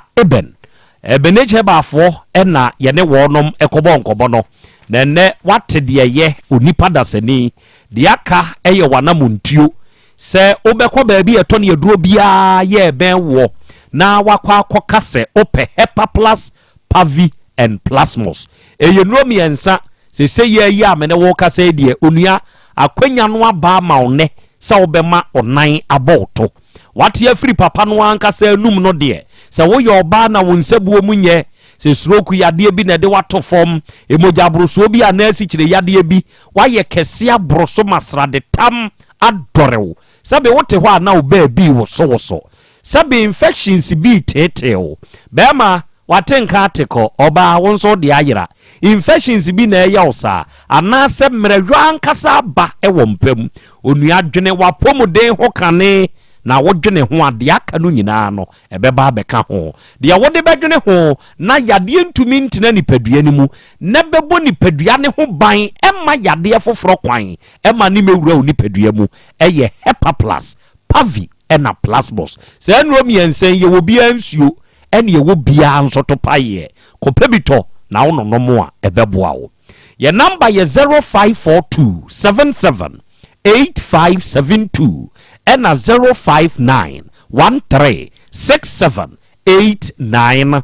Ebenezer bafo na ye ne wonom ekobo nkobo no na ne wate de ye onipa dasani de aka eye wanamuntuo se obekọ baabi eto ne aduro bia ye ben wo na wakwa akọka se ope hepa plus pavi and plasmos eye no miensa se ye yi amene wo ka se de onua akwanya no aba ma one se obema onan aboto wate afiri papa no anka se anum no de se wo ye oba na wo nsabuo mu nye se stroke yade bi na de wato form emoja broso bi anasi kire yade bi waye kese abroso masrade tam adorew sabe wote ho ana oba bi wo so sabe infections bi teteo bema watenka atiko oba wonso de ayira infections bi na eya osa ana se mmerehwa nkasa ba ewo mpam onua dwene wapomuden ho kane na wodwene ho ade aka no nyina no ebeba abeka ho de wode bedwene ho na yade ntumi ntina nipadua ni mu na bebo nipadua ne ho ban ema yade foforo kwan ema ni mewura nipadua mu eye hepaplus pavi ena plasmos se enro miensen ye wo bia nsuo ene ye wo bia nso to paye kopebito na wono no mo a ebeboa wo ye number ye 0542778572 ena 0591367898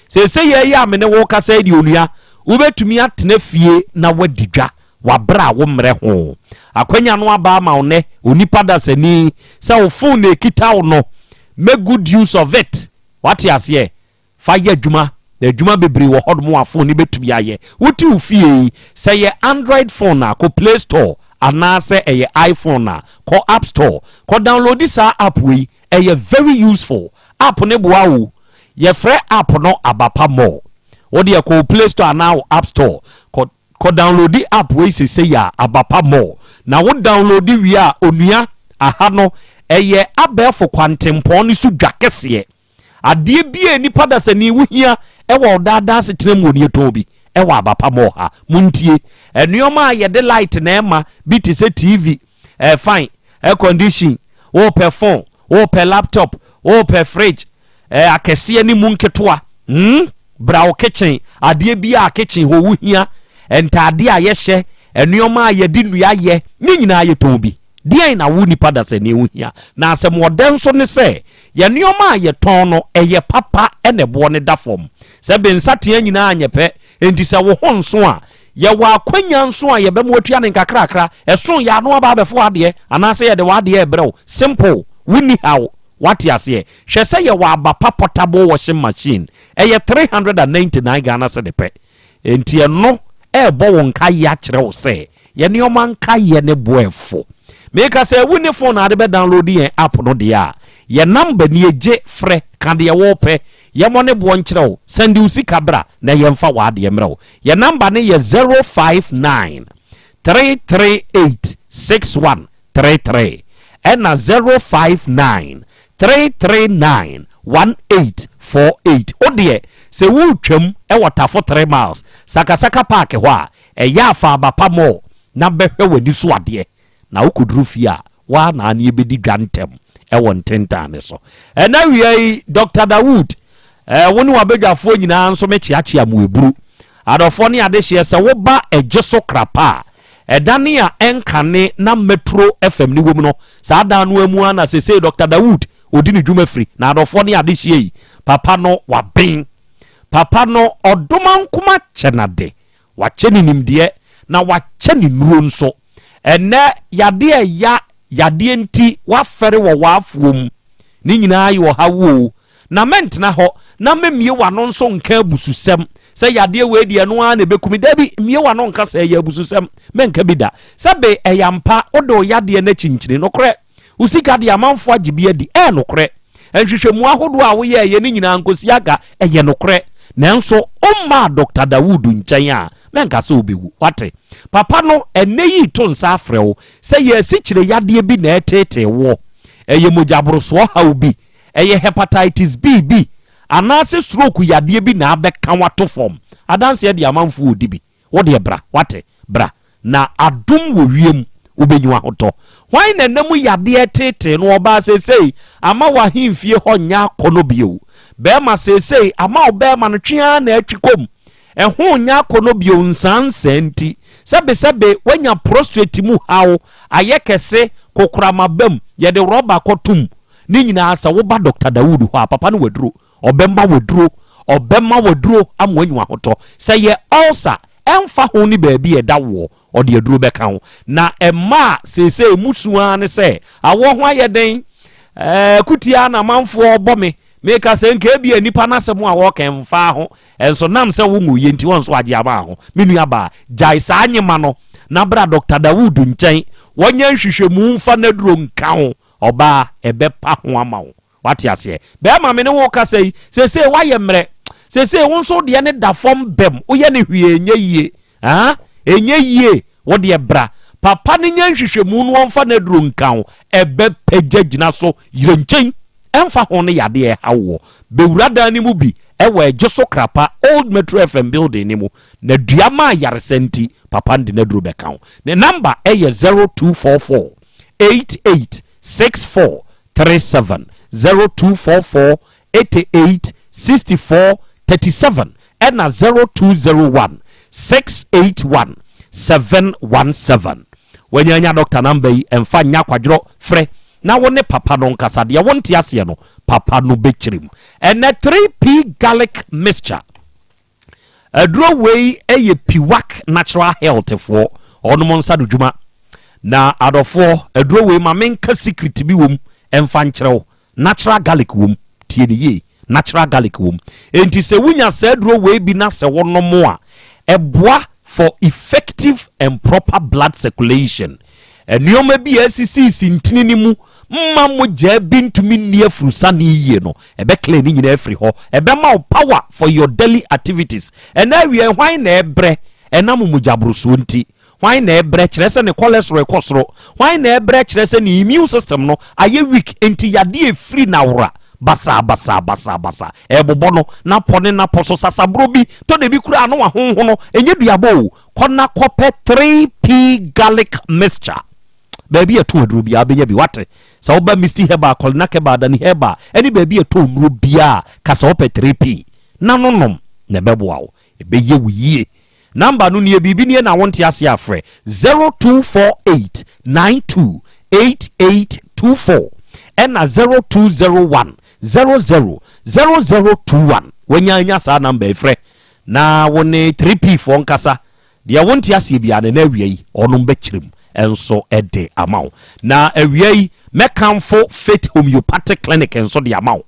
se ye ya me ne wo kasa di onua ubetumi atena fie na wadidwa wabra wo mre ho akwanya no aba ma one onipa da sani se wo phone ekita wo no make good use of it what you say fa ye adwuma adwuma bebre wo hodmo wa phone betumi aye woti ufie se ye Android phone na ko Play Store ana se eye iPhone na ko App Store ko download this app we eye very useful app ne boa wo ye free app no abapa mo wo de ko Play Store na App Store ko download the app we se ya abapa mo na wo download wi a onua aha no eye abefo kwantempo ni su dwakese ade bia nipa da sani wuhia ewo dada setrem woni etobi ewo abapa mo ha muntie enuoma ye de light na ema biti se TV fine air condition wo per phone wo per laptop wo per fridge akese ni munketoa brawo kitchen ade bia kitchen ho wuhia entade a ye hye enuoma ye di nua ye ni nyina ye tobi dia na wu nipa da sani wuhia na asem woden so ne se ye nneoma ye ton no eye papa ene bo ne da fom se be nsate nyina anyepe enti se wo honso a ye wa kwanya nso a ye be mo atua ne nkakrakra eso ya no aba befo ade anase ye de wa ade ebrew simple wini how what you say hwe se ye wa aba portable washing machine eye 399 Ghana cedi enti no bo won kai ya kire wo se ye nneoma nka ye ne boefo make us a winning phone na be download the app no dia ye number ni eje frɛ ka de wo pɛ ye mo ne bo nkyerɛw send you sika bra na ye mfa wa de mrɛw ye number ne ye 0593386133 and 0593391848 odie se wu twam e wata for 3 miles sakasaka park ho a ya afa abapa mo na behwe wani so ade na ukudru fia wa na ani ebedi dwantem e won tentane so na wiei Dr. Dawood woni wabedwafo nyina nso mechiachia mu eburu adofo ne adehye se wo ba ejeso krapa edane a enkane na Metro FM ni wom no sa dan no amu ana sese Dr. Dawood odini dwuma firi na adofo ne adehye papa no waben papa no odoma nkoma chenade wacheni nimde na wacheni nuro nso ene yade enti wafere wo wafuom ni nyina ayi wo hawo na mentna ho na memie wano nso nka abususem se yade we die no a na bekumi dabi mie wano nka se ya abususem menka bida sebe eyampa odo yade na chinchini no kre usika de amanfo agibia di no kre enhwehwemu ahodo a wo ye ni nyina nkosiaga eye no kre nanso umma Dr. Dawood nkyɛn a menka se obewu wate papa no eneyi to nsa afrew se ye sikyire yade bi na etete wo eye mojabroso ha obi eye hepatitis B anase stroke yade bi na abeka wato form adanse ye de amanfo odi bi wo de bra wate bra na adom wo wiem obenyiwa hoto hwan na namu yade etete no oba sesei ama wa himfie ho nya kono bio bema sesei ama obema no twia na atwikom ho nya kono bio nsansa nti sebe wanya prostrate mu hawo ayekese kokuramabam ye de rubber kotum ni nyina asa wo ba Dr. Dawood ho papa no waduro obemba waduro obema waduro amwanyu ahoto sɛ ye ulcer ɛmfa ho ni baabi ɛda wo ɔde aduro bɛka ho na ɛma sese musua ne sɛ awɔ ho ayɛ den kutia na manfo bɔ me ka sɛ nka bia nipa na sɛ mo a wɔka mfa ho ɛnso nam sɛ wo ngu yenti won so agye aba ho menu aba jai saa nyema no na bra Dr. Dawood nkyɛn wɔnya nhwehwɛmu mfa na duro nka ho ɔba ɛbɛpa ho ama wo wate ase bɛɛ ma me ne wo ka sɛ sese wayɛ mmerɛ sese wo nso de ne da fam bem wo ye ne hwie enye yie enye yie wo de bra papa ne nya nhwehwɛmu no wɔmfa na duro nka ho ɛbɛpagya gyina so yire nkyɛn ɛmfa ho ne yade hawo bewurada ni mu bi ɛwɔ ɛgyeso krapa Old Metro FM building ni mu na duama yaresanti papa ndi na duro bɛka ho ne number ɛyɛ 0244 886437 0244 886437 ɛna 0201 681 717 wanyanya doctor number yi ɛmfa nya kwadro frɛ na wone papa no nkasa de wonte ase no papa no bechirim ene 3p garlic mixture adro wei eye piwak natural health for ono mo nsa do dwuma na adofo adro wei ma menka secret bi wom emfa nkyerɛw natural garlic wom tie ne ye natural garlic wom enti se wunya se adro wei bi na se wono mo a eboa for effective and proper blood circulation enioma bi asisi sintini ni mu mma mo gya bintumi nnie frusa ne yie no ebe clean ni nyina afri ho ebe ma power for your daily activities ena wie hwan na ebre ena mo mujabruso nti hwan na ebre kire se ne cholesterol ekosoro hwan na ebre kire se ne immune system no aye weak enti yade efri na wora basa ebobo no na pone na poso sasabro bi to de bi kura no ahonho no enye duabo kona kope 3p garlic mixture baby eto aduro bia benya bi wate sa oba misti heba kolna keba dani heba eni baby eto nuro bia ka sa ope 3p na nonom na beboawo ebeye wiye number no ne bibi ne na wonte ase afre 0248 928824 ena 0201 000021 wanyanya sa number efre na wone 3p fo nkasa de wonte ase bia na awie onom bechirim enso ede amao na awie mekamfo Faith Homeopathic Clinic enso de amao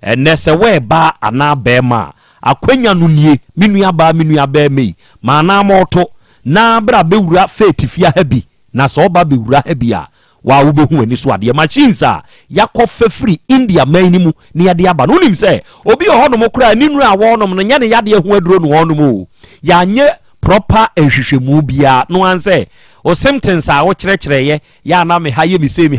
enese we ba ana bema akwanya no nie menua ba me ma na moto na bra bewura Faith fia habi na so ba bewura habi a wa wo behu ani so ade machines a yakɔ free India man ni mu ne yade aba no nim se obi ohono mo kura ninu a wonom no nya ne yade hu aduro no wonom o ya nye proper ehwehwemu bia no anse o symptoms a wo kyerɛkyerɛye ya na me haye mi se ni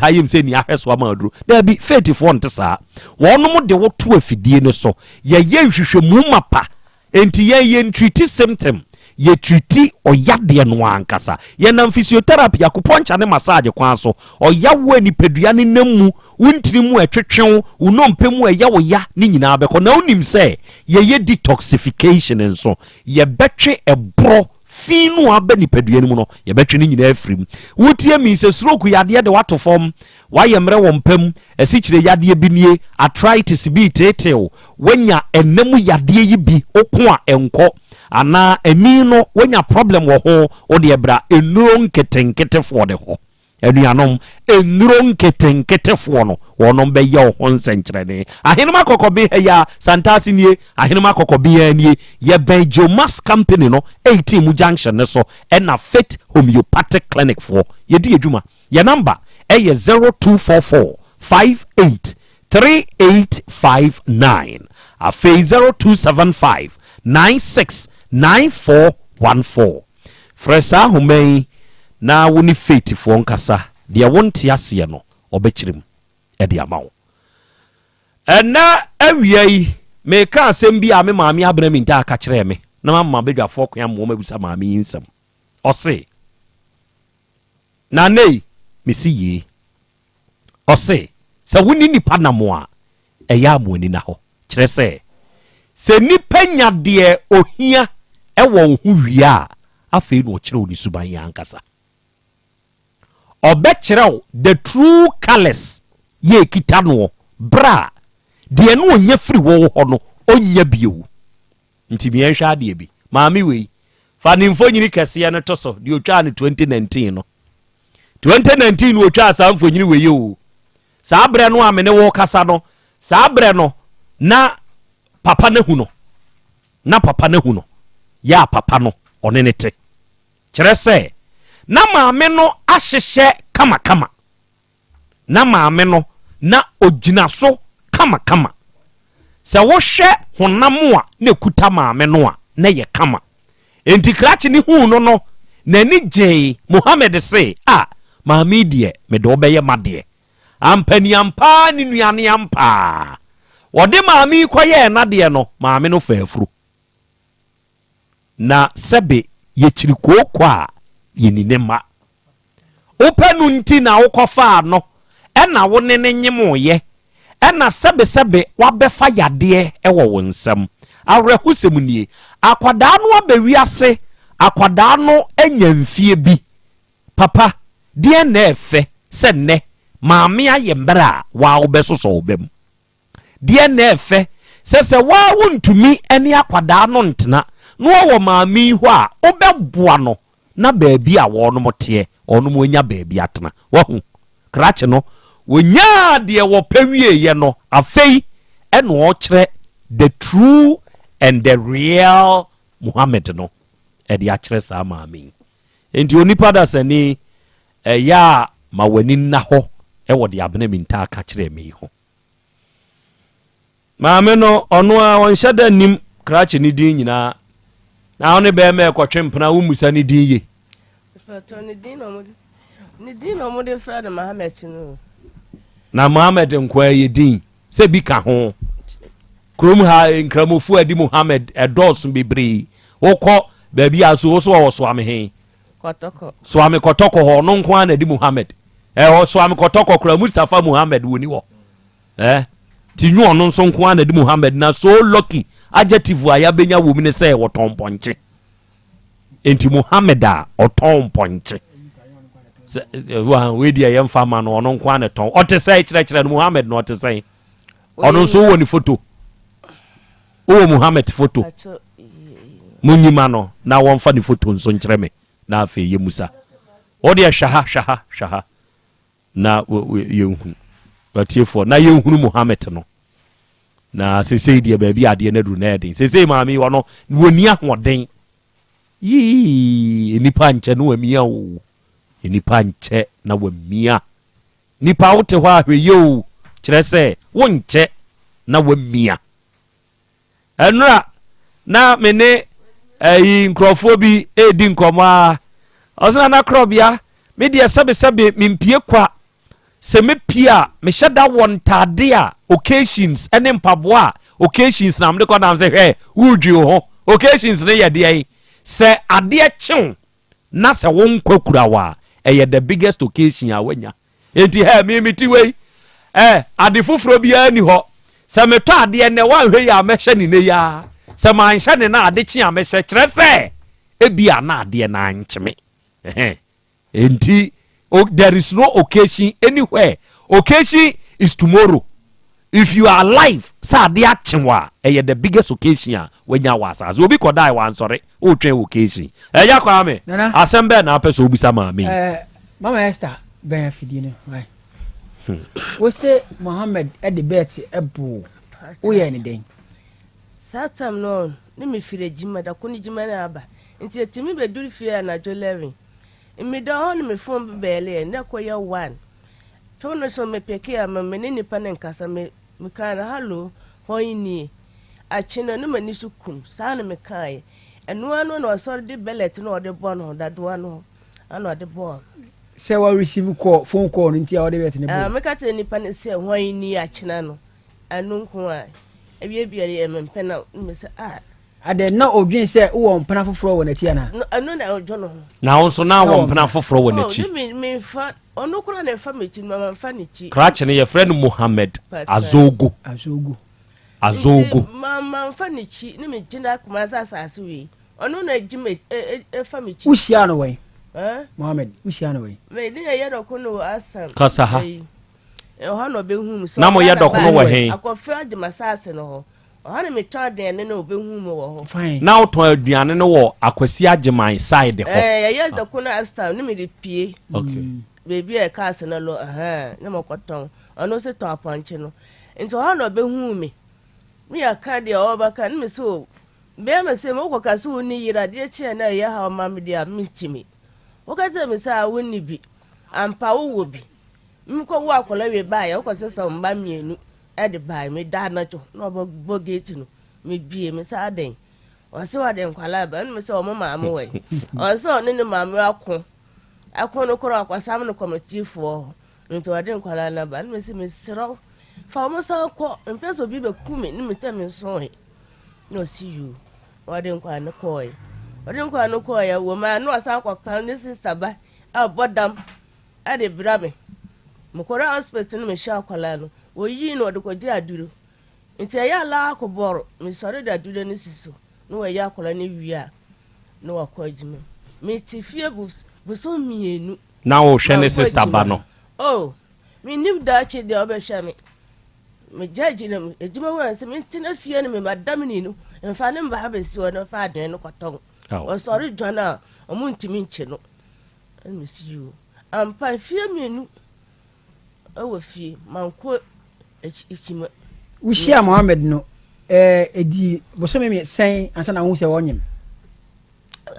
ahweso ama aduro da bi Faith fo nte saa wonom de wo to afidie ne so ye ehwehwemu mapa enti ye treat symptom ye treat oyade no ankasa ye na physiotherapy akuponcha ne massage kwan so oyawo anipadua ne namu wuntiri mu etwetwen unompe mu eyawo ya ne nyina abekɔ na unim se ye detoxification enso ye betwe ebro finu aba nipadua ne mu no ye betwe ne nyina afrim wotie mi se stroke yade de wato form waye mre wo mpam asikyire yade bi nie arthritis bi tetew wanya enam yade yi bi oko a enko ana eni no wanya problem wo ho o de bra enuro nketenkete fo de ho enuanom enuro nketenkete fo no wonom be ye ho nsenkyerene ahenema kokobi ya santasi nie ahenema kokobi ya nie ye Benjomas company no 18 mu junction ne so na Faith Homeopathic Clinic for ye di adwuma ye number eye 0244 58 3859 afi 0275 969414 fresa homei na woni Faith fo nkasa de wonte ase no obechirim e de amawo ena awiei me ka asem bi a me maami abra mi nta aka kire me na mamma bedwafo kwa mo mabusa maami nsam ose na nei mesiye ose se woni nipa na mo a eya mo ani na ho kire se nipa nya de ohia ewo hu wia afei no kire oni suban yankasa obekire the true colors ye kita no bra de no onye free wo ho no onya bio nti me ehwa ade bi maame wei fa ne mfonyini kese ne to so de otwa ne 2019 no 2019 wo twa sa mfonyini wei o saa bre no amene wo kasa no saa bre no na papa na hu no ya papa no one ne te kyerɛ sɛ na maame no ahyehye kama na maame no na ogyina so kama sɛ wohwɛ honam a na kuta maame no a na yɛ kama enti krakye ne hu no n'ani gye Muhammad se maame deɛ me de obɛyɛ madeɛ ampani ampa ne nuane ampa wɔde maame kɔyɛ na deɛ no maame no faafuru na sɛbe yɛkyiri kooko a yɛnine ma wopɛ no nti na wokɔfaa no ɛna wo ne ne nyemoyɛ ɛna sɛbe wabɛfa yadeɛ ɛwɔ wo nsɛm awerɛho sɛm nie akwadaa no abɛwiase akwadaa no anya mfie bi papa deɛ na ɛfɛ sɛ nnɛ maame ayɛ mmerɛ a waa wobɛsosɔ wo bɛm deɛ na ɛfɛ sɛ waa wontumi ne akwadaa no ntena na wɔwɔ maame hɔ a wobɛboa no na baabi a wɔnom teɛ ɔnom anya baabi atena wahu krakye no wɔnyaa deɛ wɔpɛ wieɛ no afei ɛna ɔkyerɛ the true and the real Muhammad no ɛde akyerɛ saa maame enti onipa da sani ɛyɛ a ma w'ani nna hɔ ɛwɔ de abena mi ntaa ka kyerɛ me ho maame no ɔno a ɔnhyɛ da nim krakye ne din nyinaa na ɔne bɛɛma ɛkɔtwe mpena wo musa ne din ye ne din no mo de fra de Muhammad no na Muhammad nkwa ye din sɛ bi ka ho krom ha nkramofu adi Muhammad ɛdɔɔso bebree wokɔ baabi a so wo so wɔ soame he soame kɔtɔkɔ hɔ no nko ana di Muhammad soame kɔtɔkɔ kora Mustafa Muhammad woni wɔ ti nyu ɔno nso nko ana di Muhammad na so lucky adjective a ya benya wo mi ne sɛ wɔtɔn pɔnkye enti Muhammad a ɔtɔn pɔnkye we dia yɛmfa ma no ɔno nko ana tɔn ɔte sɛ kyerɛkyerɛ no Muhammad no ɔte sɛ ɔno nso wɔ ni photo wo Muhammad photo munyima no na wɔmfa ni photo nso nkyerɛ me na afei yɛ musa ɔde hwaha na yɛnhu watiefo na yɛnhunu Muhammad no na sesei deɛ baabi adeɛ na duru na ɛden sesei maame wɔno wɔni ahoɔden nipa nkyɛ no wamia o nipa nkyɛ na wamia nipa wote hɔ ahwɛ yɛ o kyerɛ sɛ wonkyɛ na wamia ɛnora na mene nkurɔfoɔ bi ɛdi nkɔmmɔ a ɔsena na Krobea me deɛ sɛbe mempie kwa sɛ mepie a mehyɛ da wɔ ntade a occasions ne mpaboa a occasions na mede kɔdam sɛ hwɛ wodwi wo ho occasions ne yɛ deɛ sɛ adeɛ kyew na sɛ wonkɔ kura wa ɛyɛ the biggest occasion a wanya enti memeti wei ade foforɔ biara ni hɔ sɛ metɔ adeɛ nnɛ woanhwɛ yi a mɛhyɛ ne ne yaa sɛ manhyɛ ne na ade kye a mɛhyɛ kyerɛ sɛ ebia na adeɛ na ankyeme enti there is no occasion anywhere occasion is tomorrow if you are alive sa ade akyewa ɛyɛ the biggest occasion a wanya wa asase obi kɔda wa ansɔre o twɛn occasion ɛya kwa me asɛm bɛ na apɛ so obisa maame mama Esther bɛn afidie no why wo se Muhammad de bet ebo wo yɛ ne den satam no ne me fire jima da ko ne jima na aba nti etimi be duri fie na jo 11 me da ho ne me fon bele ne koyɛ 1 fon no so me peke a me ne nipa ne nkasa me kana hallo hoyini a chino ne mani su kum sa ne me kai eno anu na so de bellet na ode bo no da do anu ana ode bo se wa receive call phone call nti a ode bet ne bo me ka te nipa ne se hoyini a china no anu nko a ewie biare e me pena me se ade na odwen se wo mpena foforo wɔ n'ati ana anu na odwo no na won so na wo mpena foforo wɔ n'achi me fa ono kura na fa mechi mama fa n'achi krakye ne ye friend Muhammad azogo mama fa n'achi ne me jinda kuma asase wi ono na jime fa mechi ushia no we Muhammad ushia no we me de ye do kono Asem kasaha ho no be hu so na mo ye do kono wɔ he akofra de masase no ho ohane me cha den ne no behu me wo ho fine na oton aduane no wo akwasi ageman side ho yes the kuna asta ne me de pie okay baby e cast na lo ne mo koton ono se to apanche no nti ohane behu me ya ka de obaka ne me so be me se mo koka so ni yira de chi na ya ha ma me dia mitimi okata me sa woni bi ampa wo bi mko wo akola we ba ya okose so mba mienu e de ba me da na cho no bo gate no me bie me sa den o se wa den kwala ba no me se o mama am we o se o ne mama akon no koro akwasam no komitifo nti wa den kwala na ba no me se me sero fa mo sa ko mpeso bi be kume ni me teme so he no see you wa den kwala no ko e wa den kwala no ko ya wo ma no asa kwa pan ni sister ba abodam ade brame mukora hospital me sha kwala no oyi no de ko je aduro nti ya la akoboro me sore da aduro ni siso no wa ya kwala ni wia no wa ko ajime me ti fie bu so mienu na wo hwe ne sister ba no oh me nim da che de obehwe me jaji na ejima wo se me tina fie ne me madam ni no mfa ne mba ha besi wo no fa aden no koton o sore dwana o mu ntimi nche no me see you ampa fie mienu awo fie manko echima Ushia Mohammed no edi boso me sen ansa na hu se wonyem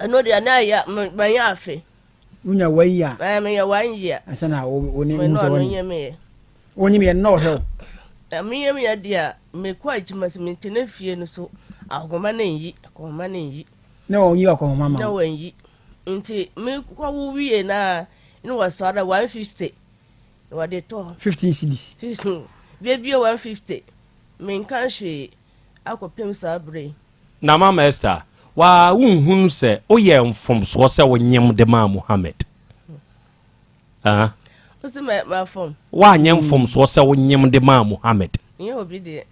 no dia na ya manya afe unya waya me ya wanya ansa na woni hu se wonyem wonyem ye no he amiyem ya dia me kwa echima se mentene fie no so agoma na yi akoma na yi na onyi akoma mama na wanyi nti me kwa wo wie na no was order 150 what they to 15 cedis baby 150 men kan hwe akopem sabre na mama Esther wa wunhun se oye mfom so se wonyem de ma Muhammad o se ma fom wa nyem fom so se wonyem de ma Muhammad ye obi de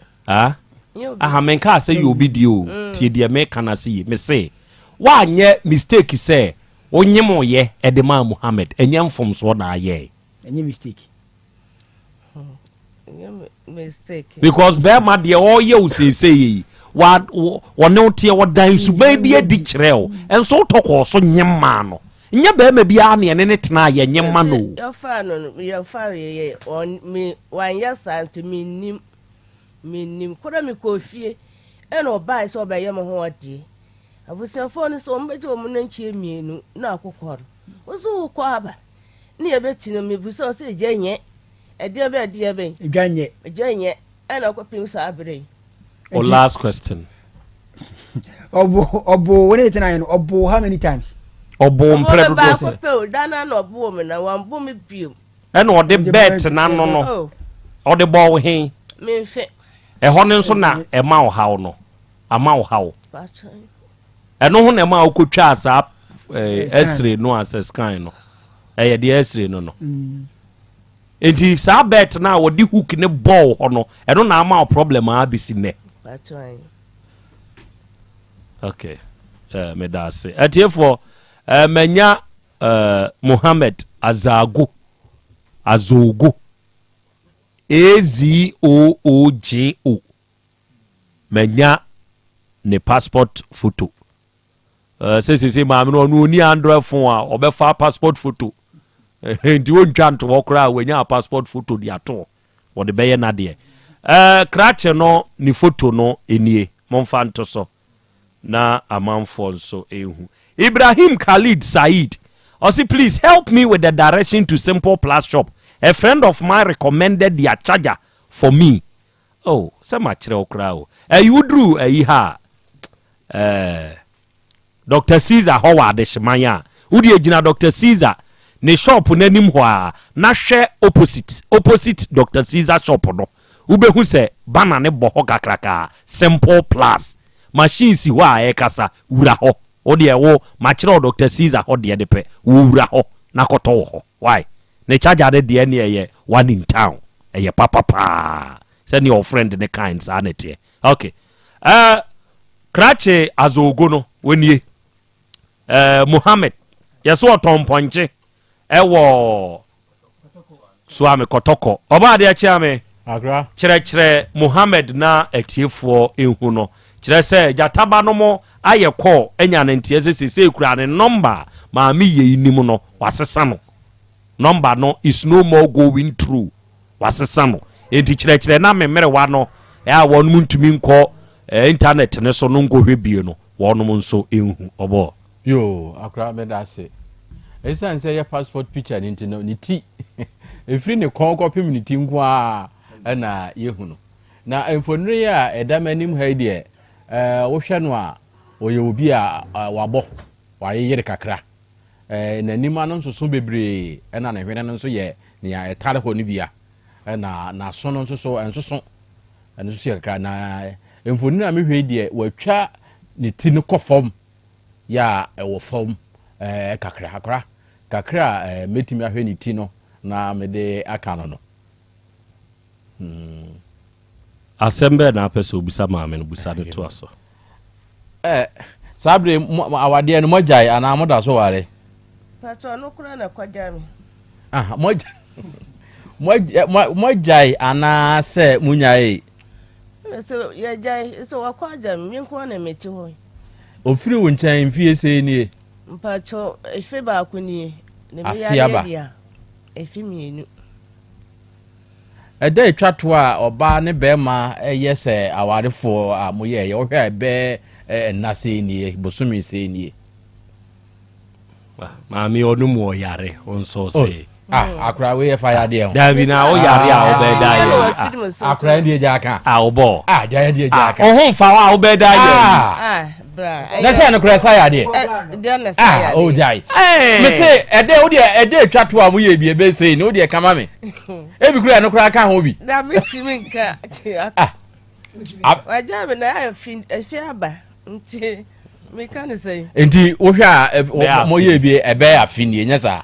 men ka se you obi de o tie de me kana se me se wa nye mistake se wonyem oye e de ma Muhammad enyem fom so na aye any mistake because be ma de o ye o say wa ne otie wodan su ba bi adi kireo enso toko so nyemma no nya be ma bi a ne tena ye nyemma no yo fa no yo fa ye on me wan ya sant me nim koda me ko fie e no ba so ba ye mo ho odi abusefo no so mbeje o mo nanchie mienu na akokoro ozo ko aba ni e betino me buso se jenye ede be ede be jenye ana ko pim sa abre. Or last question. Obo when it na obo how many times? Obo mpre do se. Dana no obo me na wan bo me biom. E no de bet na no. O de ball hin. Me fe. E ho ne nso na e ma wo hawo no. Ama wo hawo. E no ho na ma wo kotwa asa esre no access kan no. E ye de esre no no. Enti sa bet na wo di hook ne ball ho no. E no na ama problem a bisi ne. Okay. Me da say. Atiefo menya Muhammad Azogo AZOOGO menya ne passport photo. Se ma me no ni Android phone a obefa passport photo. Ndi won twanto wo kra wenya passport photo di ato. Wo de beye na de. Krache no ni photo no enie monfanto so na amanfo nso ehu. Ibrahim Khalid Said, please help me with the direction to Simple Plus shop. A friend of mine recommended their charger for me. Oh, so much crowd. You drew ha. Dr. Caesar Howard Shemaya. Udi ejina Dr. Caesar ne shop nanim hwa na hwe opposite Dr. Caesar shop no. Ubehu se bana ne boho kakraka Simple Plus machines hwa ekasa wura ho. Odi ewo machiro Dr. Caesar ho de pe wura ho na koto ho. Why? Ne charger de ne ye one in town. Eye papa. Send your friend the kinds anete. Okay. Krache Azogo no wenie. Muhammad yeso otomponche ewo Swami Kotoko. Oba de achi ame. Agra. Kyerɛkyerɛ Mohammed na atiefoɔ ehu no. Kyerɛ sɛ jataba no mo ayɛ kɔ enya ne ntie sɛ kura ne number maame ye nim no wasesa no. Number no is no more going through. Wasesa no. Enti kyerɛkyerɛ na memere wa no wɔn mu ntumi nkɔ internet ne so no nkɔhwɛ bie no. Wɔn mu nso ehu ɔbɔ. Yo, akra me da se. Esa nse ye passport picture ni ntino ni ti. Efiri ne konko pem ni ti nko a na yehu no. Na emfonre a edamanim ha de wo hwe no a oye obi a wabɔ wayeyere kakra. Na nima no nso so bebre na ne hwene no nso ye ne ya etare ho ni bia. Na so no nso so enso so. Enso so kakra na emfonre a me hwe de watwa ne ti no kɔfom ya ɛwɔ fam kakra metimi ahwɛ ne ti no na mede aka no Asem na apɛ sɛ obisa maame no busa de to aso sabre awade no mogyae ana moda so ware pato no kura na kwagya me mogyae ana sɛ munyae so ye jai so wakwagya me nko na meti ho ofiri wo nkyɛn mfie sɛ nie mpacho efe ba akuni ne me ya dia efe mienu ɛda etwa to a ɔba ne bɛma ɛyɛ sɛ awarefo a moyɛ wo hwɛ bɛ na sɛ nie bosumi sɛ nie maame ɔno mu ɔyare onso sɛ akra we fa ya de ho Dabi na o yare a obeda ye akra ndi eja aka obo ja ndi eja aka ohun fa wa obeda ye bra na se no kra sa ya de na sa ya de o jai me se ede o de etwa to a mo ye bi ebe sei no de kama me e bi kra no kra aka ho bi na metimi nka waja me na afi aba nti me kan sei enti wo hwa mo ye bi ebe afi ni enya sa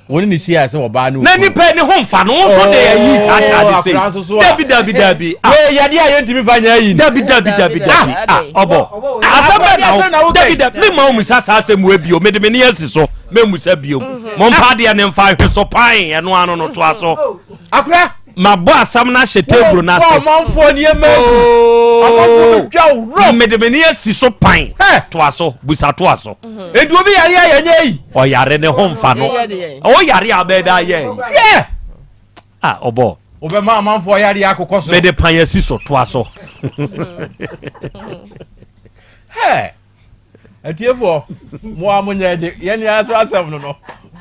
woni ni sia se oba no na nipa ni ho mfa no so de yi tata de sei dabi we yade ayo ntimi fa nya yi dabi obo asaba na dabi me ma mu sasa asem we bio me de me ne yesi so me mu sa bio mo mpa de ne mfa hwe so pan eno ano no to aso akura ma bo asam na hye table na se amanfo ne ma amanfo twa ro me de me ne yesi so pan to aso busa to aso edu obi yare ayanya yi o yare ne ho mfa no o yare abeda ye obo obe ma amanfo yare akokɔ so me de pan yesi so to aso atiefo mo amunyaje ye ni aso asem no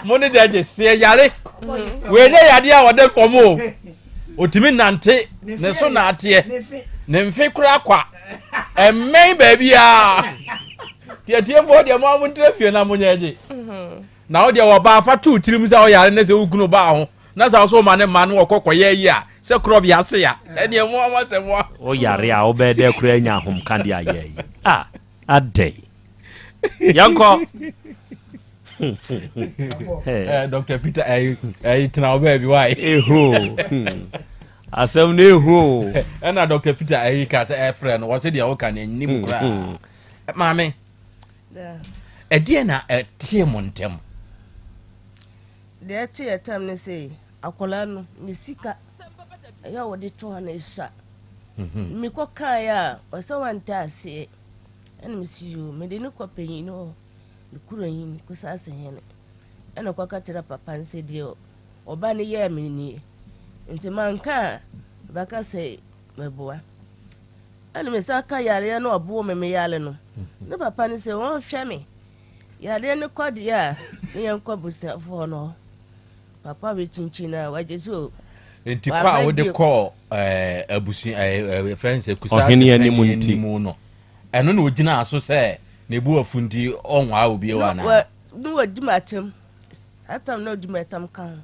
mo ne jaje se yare we ne yade a wode fom o otimi nante ne so na ate ne mfe kura kwa emmen baabi a atiefo de mo amuntrafie na munyaje na o de wo ba fa tu tirim sa o yare ne se ugunu ba ho na sa so ma ne ma no okokoye yi a se Krobea se ya ene mo amasem o yare a obede kura nya hom kan de aye adey yanko Dr. Peter I tena baby why asem ne hu na Dr. Peter I ka say friend was say dia wo kan nim kura maame de na tie mo ntem de tie tam ne say akola no ne sika ya wo de to na isa mi ko kan ya o se wanta ase ene mi si yo me de ne ko panyin no kuro yin ko sa se hene ene ko ka tira papa nse de oba ne ye me ni nti manka baka se meboa ene me sa ka yare no obo me yale no ne papa ne se won hwe me yare ne kodi ya ne yan ko busa fo no papa be chinchina waje so enti kwa wo de call abusu friends ekusa se mu no eno na ogina aso se na ebu afundi onwa obi wa na no wadi matem atam na odi matam kan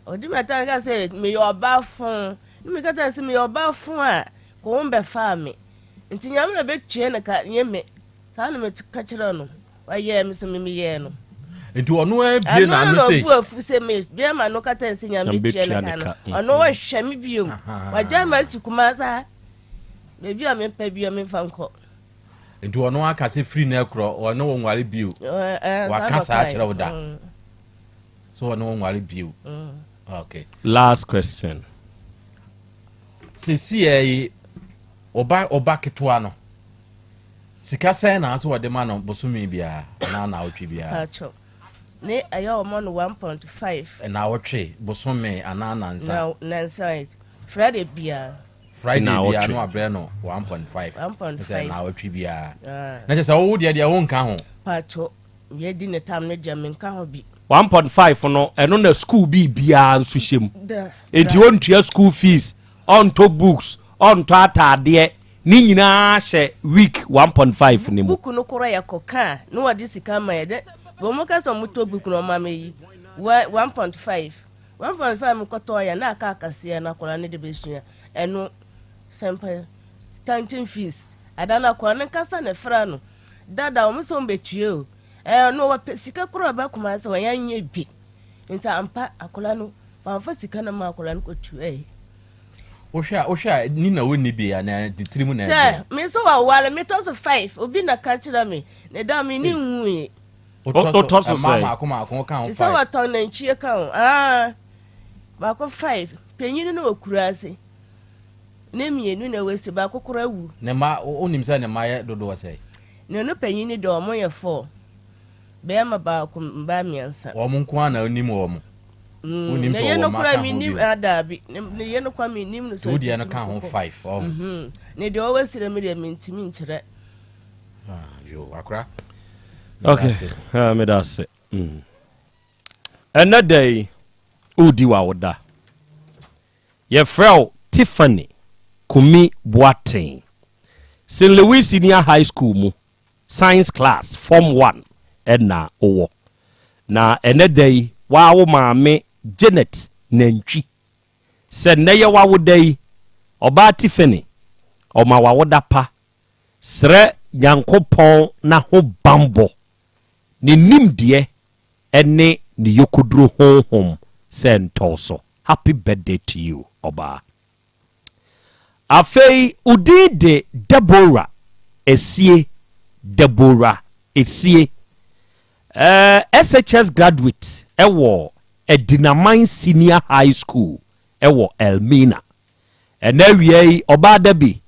odi matam ka se me yo ba fun me ka ta se me yo ba fun a ko mbe fa me nti nyam na betue na ka nyeme sa na me ka kire no wa ye me se me ye no enti ono abie na no se no bu afu se me bia ma no ka ta se nyam betue na ka no ono wa hwe me biom wa jama sikuma sa be bia me pa bia me fa nko enti ono aka se free na ekro ono wo nware bio waka sa akira woda so ono wo nware bio okay last question sesi oba ketewa no sika sɛ na aso wɔde ma no bosome bia na otwe bia acho ne ayo mo no 1.5 na otwe bosome ana nansa Friday bia no abrɛ no 1.5 sɛ na otwe bia na kyɛ sɛ wo de wo nka ho pacho ye di ne tam ne de me nka ho bi 1.5 no ɛno na school bia nso hyem enti wontua school fees on to books on to atade ni nyinaa hyɛ week 1.5 ni mu book no kora ya koka no wadi sika ma yede bo mo ka so mo to book no ma meyi 1.5 mo koto ya na aka akase na kora ne de besua eno sample tantin fees adana kora ne kasa ne fra no dada o mo so mbetue o no wa sika kora ba kuma se wa yanye bi nta ampa akola no wa fa sika na ma akola no kotu Osha ni na woni bi ana di trimu na sir me so wa wale me toss 5 obi na ka kira me ne da me ni nwu o toss say mama akoma ka 5 so wa ton na nchie ka ba ko 5 penyini na okura ase ne mienu na wesi ba kokora wu ne ma onim say ne ma ye dodo say ne no penyini do omo ye 4 be ma ba ko mba miansa o mo nko ana onim o mo ne yeno kura minim adabi ne yeno kwa minim no so odi na ka ho 5 ne de o wasire me de mintimi nkyere yo akra okay me da se another day udi wa woda ye frau Tiffany Kumi Boateng St. Louis Senior High School mu science class form 1 na owo na another day wa wo maame Janet Nantwi se neye wa wodai oba Tiffany o ma wa woda pa sre Nyankopon na ho bambo ni nimdie ene ni yokodro honhom se ntoso happy birthday to you oba afei udide Deborah Esie SHS graduate ewo Edinamine Senior High School ewo Elmina enawie oba dabi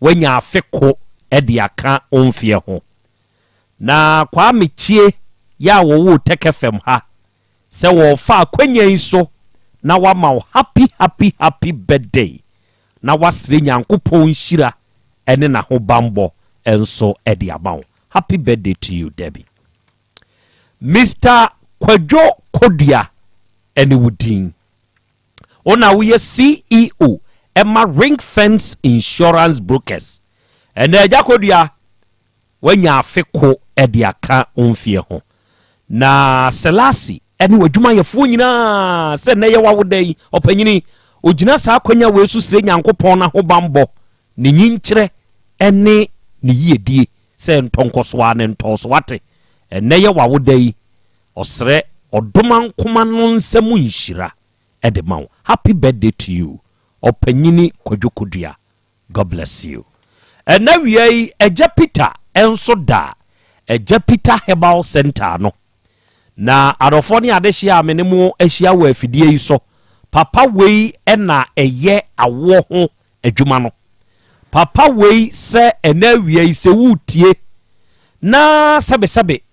wenya afeko ediaka onfie ho na kwa mechie ya wo tekefem ha se wo fa kwanya so na wa ma happy birthday na wasre Nyankopon hira ene na ho bambo enso ediabawo happy birthday to you Debbie Mr. Kwadwo Kodua ene wudin ona we CEO Emma Ring Fence Insurance Brokers ene eja Kodua wanya afeko ediaka onfie ho na Selasi ene wadwuma yefo nyina se na ye wawodai opanyini ogina sa akwanya we su sire Nyankopon na ho bambo ne nyinkyere ene ne yiedie se ntonkoso ane ntoso wate ene ye wawodai osre odoman kuma no nsemu nhira edemaw happy birthday to you opanyini Kwadwokodua God bless you ena wiei eja Peter enso da eja Peter Herbal Center no na adofoni adehia amenemu ahia wa afidie yi so papa wei ena eye awo ho adwuma no papa wei se ena wiei se wutie na sebe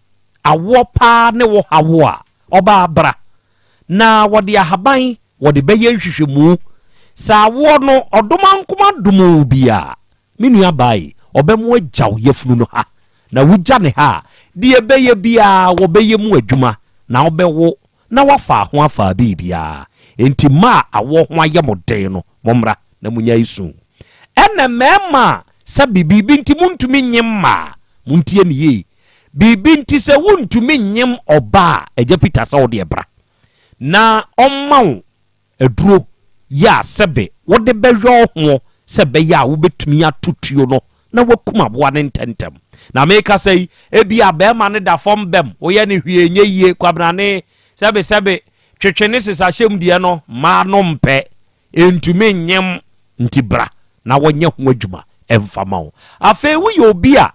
awo pa ne wo hawo a oba abra na wode ahaban wode beye hwehwemu sa awo no odomankoma domo bia menua bai obemu agyaw yefunu no ha na wugya ne ha de beye bia wo beye mu adwuma na obewo na wafa ho afa bibia enti ma awo ho ayemode no momra na munya isu ene mema sa bibi nti muntumi nyemma muntie ne ye bibi nti se wuntumi nyem oba eja Peter sa wode ebra na ommawo eduro ya sebe wode behwe ho sebe ya wo betumi atutuo no na wakuma boa ne ntentem na meka sei ebia bema ne da fom bem wo ye ne hwie nye yie kwabra ne sebe twetwene sesa hyem die no ma no mpe entumi nyem ntibra na wonye ho adwuma emfamawo afi wo ye obi a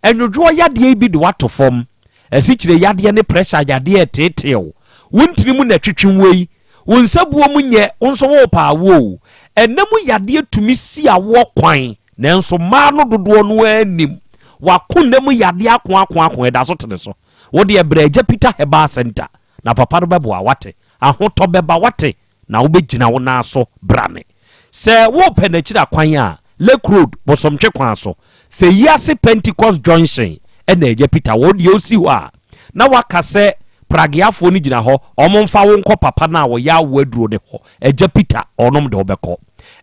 enwodwo yade bi de wato fom esikire yade ne pressure yade etetew wontiri mu na twetwen wei wonsabuo mu nye wonso wo pa wo enemu yade tumi si awo kwan nanso ma no dodo no anim wakonemu yade akon eda so tene so wo de ebraja Peter Herbal Center na papa do bebo awate ahoto beba wate na wo begina wo na so brane se wo penachira kwan a Lake Road bosomtwe kwan so Feyase Pentecost Junction ena eja Peter wo de osi ho a na wakase pragiafo ni gina ho omomfa wo nko papa na wo ya waduro de ho eja Peter onom de obeko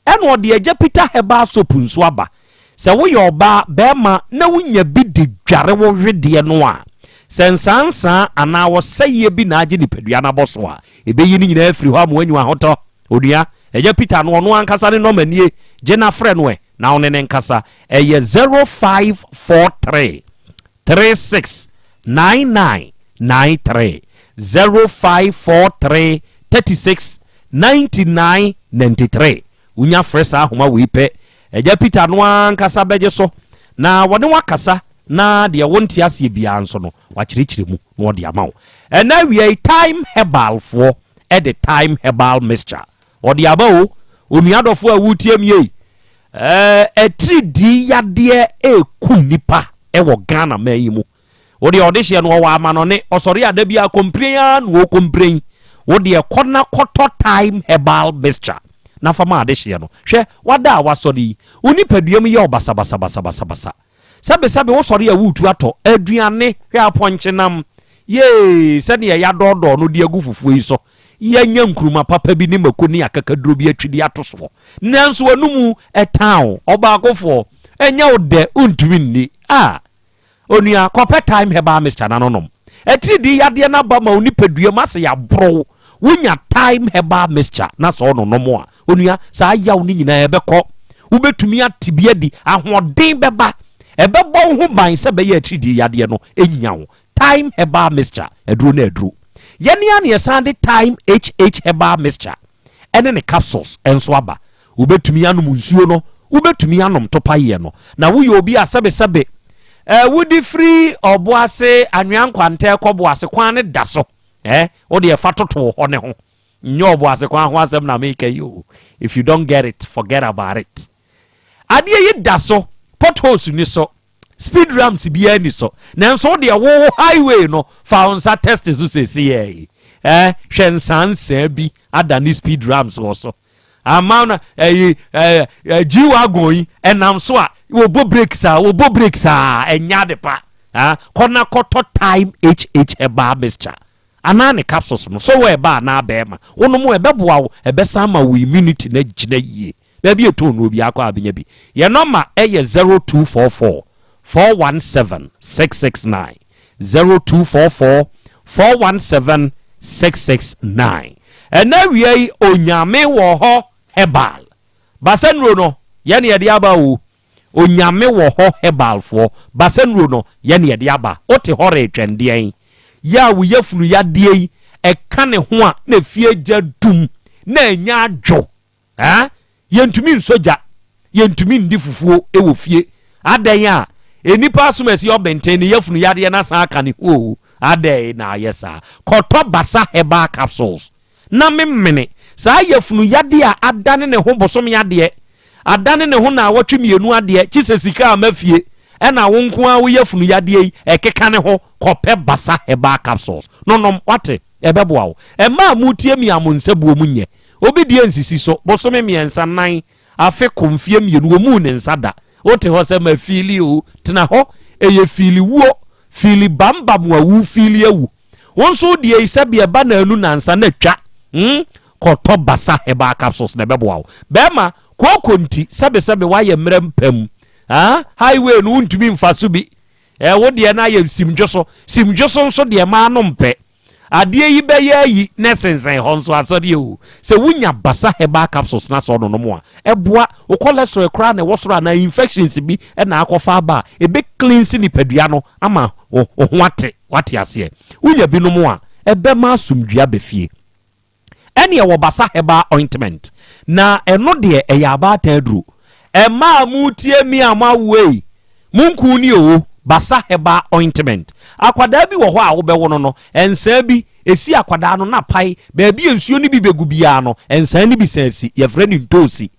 ena ode eja Peter Herbal soap nso aba se wo ye oba bema na wunya bi de dware wo hwede no a sensansa ana wo seye bi na age ni padua na boso a ebeyi ni nyina afiri ho am wanyu ahoto odua eja Peter no ono ankasa ne no manie gina frɛ no na one ne nkasa eye 0543 369993 0543 369993 unya fresa ahoma we pe eja Peter no ankasa beje so na wode wakasa na de wonti ase bia nso no wakirikire mu no de amawo na we time herbal for at the time herbal mixture ode abawo onuadofo a wutiem ye etridi yade ekum nipa ewo Ghana mayi mu wode odehye no wa amano ne osori ada bia complain no complain wode ekona koto time herbal mixture na fama adehye no hwe wada wasori unipaduam ye obasa sabe wo sori awutu ato aduane hwe aponchenam ye sane ya dodo no de agu fufuo yi so yanya nkruma papa bi ni makoni akakaduro bi atwidi atoso nanso anumu etown obakofo enya ode untumi ni onua kope time herbal mixture nanom etridi yade na ba ma onipadua mase ya bro wunya time herbal mixture na so no nomo a onua sa yaw ni nyina ebekọ ubetumi atibia di ahoden beba ebebo ho ban se be ya etridi yade no enyawo time herbal mixture eduro na eduro yeni an yesande time HH herbal mixture ene ne capsules enso aba ubetumi anom nsuo no ubetumi anom topaye no na wo ye obi asebe wudi free oboase anwan kwante koboase kwan ne daso wo de fa toto ho ne ho nyo oboase kwan ho asem na make you if you don't get it forget about it ade ye daso potholes ni so speed ramps bia ni so nanso de wo highway no fa onsa test so sesi hwensansa bi adani speed ramps so amana jiwa goyi enam so a wo bo brakes enya de pa kona koto time HH herbal mixture anane capsules no so we ba na bema wono mo ebeboa wo ebesama wo immunity na gina yie ba bi eto no bi akwa abenya bi ye number 0244 417 669 0244 417 669 ena wiei onyame wo ho herbal basenro no ye ne de aba wo onyame wo ho herbal fo basenro no ye ne de aba ote hore twendien ya wo yafunu yade e ka ne ho a na fie gya dum na anya adwo yentumi nsoja yentumi ndi fufuo e wo fie adan a enipa asomasi obenten ne yafunu yade na san aka ne ho adan na yesa koto basa herbal capsules na memmene saa yafunu yade a adane ne ho bosom yade adane ne ho na watwemienu ade kisesika amafie ena wo nko a wo yafunu yade yi ekeka ne ho kope basa herbal capsules nonom wate ebeboa wo ema mutie mi amonsabuo munye obi die nsisi so bosom miensa nan afe komfie mienu wo mu ne nsada wote ho se ma fili o tena ho eye fili wo fili bambam wa wu fili awu wonso die isabia ba na anu nansa na twa koto basa herbal capsules na beboa wo bema kokonti sebe waye mrempam highway no ntumi mfaso bi wo de na ye simdwoso so de ma no mpe ade yi be yi nesensen honso asori o se wunya basa herbal capsules na so no no mo a eboa o cholesterol kra na wosoro na infections bi na akofa ba ebe cleanse ni padua no ama o wate ase wunya bi no mo a ebe ma asumdua befie ene wo basa herbal ointment na eno de eyaba tadru ema mutie mi amawei munku ni o basa herbal ointment akwada bi wo ho a wo be wono no ensa bi esi akwada no na pai baabi ensuo ni bi begu bia no ensan ni bi sansi ye frɛ ni ntosi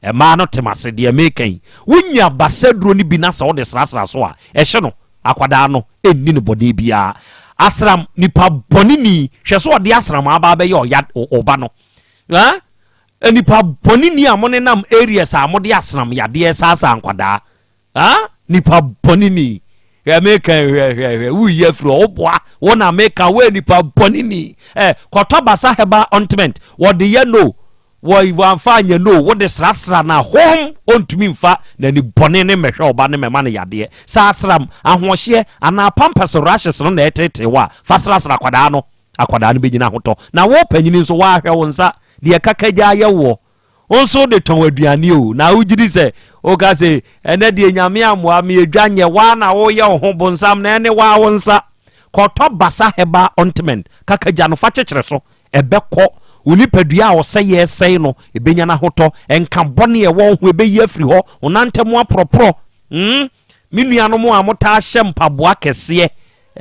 ɛma no temase de mekan wonya basaduro ni bi na sa wo de srasra so a ɛhye no akwada no enni ne bɔne bia asram nipa bɔne ni hwɛ so ɔde asram aba bɛyɛ ɔya ɔba no ha nipa bɔne ni a mo ne nam areas a mo de asram yade sasa akwada ha nipa bɔne ni mekan wu ye fro oboa wona meka we nipa bɔne ni kɔtɔ basa heba ointment wo de ye no wo wanfa anya no wo de srasra na hom ontumi mfa na ni bɔne ne mehwe oba ne mema ne yade sa asram ahohye ana pampas rashes no na etete wa fa srasra akwada no begina hotɔ na wo panyini nso wa hwɛ wo nsa de kakagya ye wo onso de ton aduane o na ugiri se o ka se ene de nyame amoa me adwanye wa na wo ye ho bonsam na ene wa wo nsa kɔtɔ basa heba ointment kakagya no fa kyekere so ebekɔ unipadua a ɔsɛyɛ sɛy no ebenya na hotɔ enka bɔne e wo ho ebeyi afiri hɔ onantemu apropro minua mo a mota hye mpaboa kɛseɛ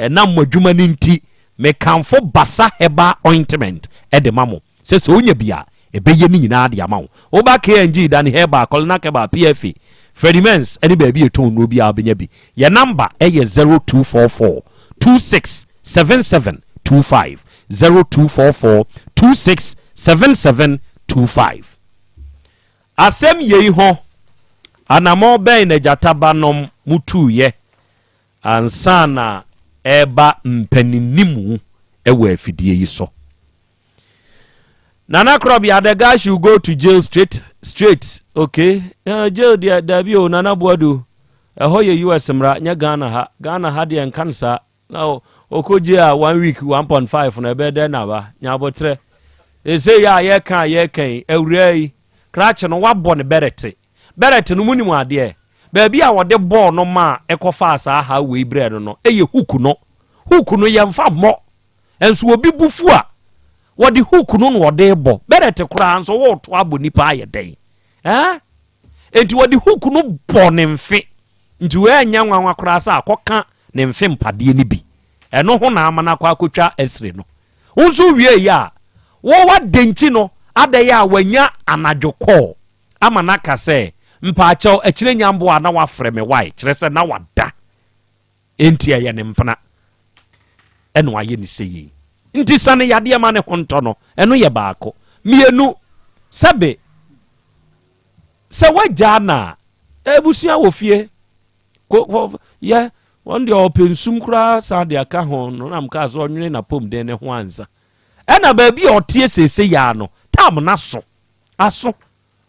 na mmadwuma ni nti me kanfo basa heba ointment de mamo se onya bia ebeye ni nyina de amawo oba KNG dan heba kolna keba PFA Fredimens any baby eton no bia obenya bi ye number eye 0244 267725 0244 267725 asem yei ho anamo ben na jataba nom mutu ye ansana eba mpaninimu ewa afidie yi so. Nana Krobea, the guy should go to jail straight. Okay. Jail there be o Nana Boadu. Hoye US mra nya Ghana ha de cancer. Now okoje 1 week 1.5 na be there na ba. Nya botre. They say ye kan ewrei. Krach no wabɔ ne berete. Berete no munim ade. Ba bi a wode ball no ma ekofa asa ha we bre no. Eye hook no ye mfa mo. Enso obi bufu a wadi hook no wode bo berete kura nso wo to abo nipa ayeden enti wadi hook no bo ne mfe nti we anya nwanwa kura sa akoka ne mfe mpade ni bi eno ho na amana kwa akotwa esre no nso wie ya wo wadenchi no ade ya wanya anadwokɔ amana ka se mpa akyɛw akire nyambo a na wafrɛ me wai kyerɛ se na wada enti ye ne mpana eno aye ni seyi nti sane yade ma ne honto no eno ye baako mienu sebe se wagya na ebusua wo fie ye won de opensum kura sa de aka ho no nam ka so nwene na pom den ne ho ansa ena ba bi otie sese ya no tam na so aso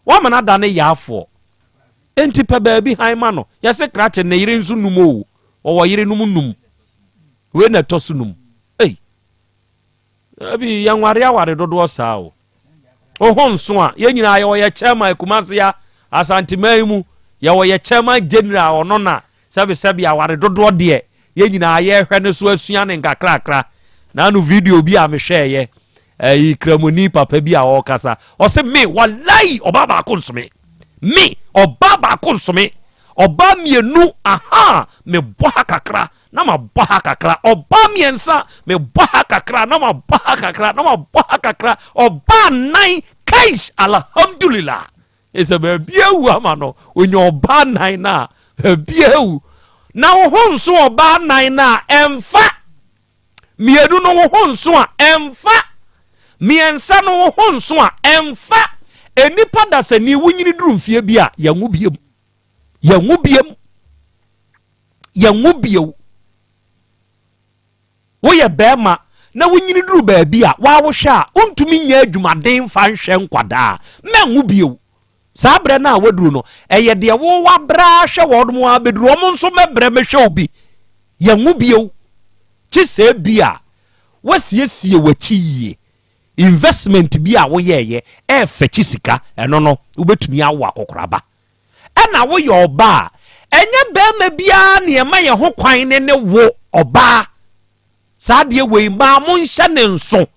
wa mana da ne yaafo enti pa ba bi han ma no ye se krache ne yire nsu num o wo yire num we na to sunum abi yanware aware dodo sao ohonso a ye nyina ye chairman Kumasi ya Asante mu ye chairman general ono na sebi aware dodo de ye nyina ye hwe ne so asua ne nkakrakra na anu video bi a me hwe ye kramoni papa bi a o kasa o se me wallahi obaba akonsome me obaba akonsome oba mienu aha me boha kakra na ma boha kakra oba miensa me boha kakra na ma boha kakra na ma boha kakra oba nine kaish alhamdulillah ese be biewu amano onye oba nine na biewu na wo nso oba nine na emfa mienu no wo nso a emfa miensa no wo nso a emfa enipa da se ni wunyini duru mfie bi a yanwu biem wo ye bema na wunyini duru baabi a wa wo hwe a untumi nya adwumaden fa nhwe nkwada menwu bio saa bre na waduru no eye de wo wabra hwe wodmo abeduru om nso mebre mehwe obi yanwu bio chi se bia wasiesie wachi investment bi a wo ye e fa chi sika eno no ubetumi awo akokoraba ena wo ye oba enye bema bia ne ema ye ho kwan ne wo oba saade we ma mo nhye ne nso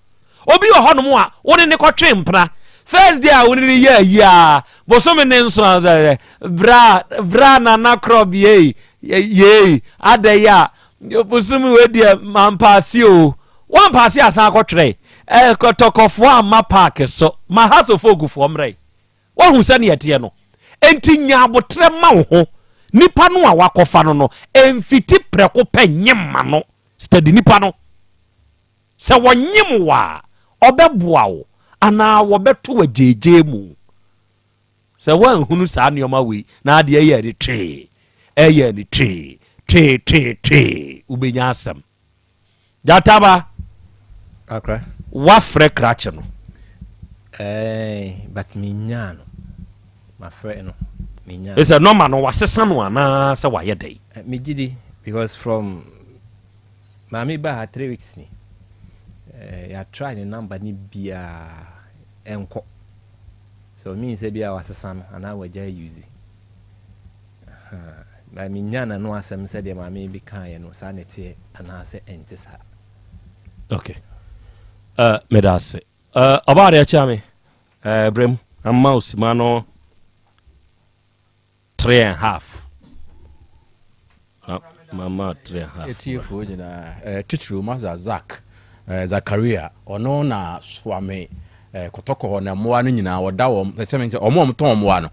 obi wo hono mo a wo ne kotwe mpra first day a wo ne ye ya boso me ne nso bra na Krobea ye ade ya boso me we de mampasi o one pass ya san akɔtwerɛ kɔtɔkɔfoɔ amma park so ma hasofo gufoɔ mmerɛ wahu sɛ ne yɛteɛ no enti nya abotrɛ ma wo ho nipa no a wakɔfa no no emfiti prɛko pɛ nyema no study nipa no sɛ wɔnyem wa ɔbɛboa wo anaa wɔbɛto wa gyegye mu sɛ wanhunu saa nneɔma wei na adeɛ yɛ ne ɛyɛ ne tre wobɛnya asɛm Jataba akra wafrɛ krakye no but minyano my friend no minyano it's a normal no wasesa no ana sɛ wayɛ dai megidi because from mami ba 3 weeks ni ya try the number ni bia enko so mean say bia wasesa no ana wagya use ba minyana no asɛm sɛ de mami bi kan ye no sa nete ana sɛ entisa. Okay. Medase. About ya chame. Brem. A mouse mano 3.5. Mama 3.5. Eti fo nyina titru maza Zakaria ono na swame kotoko na moa no nyina woda wo sɛ omo ton moa no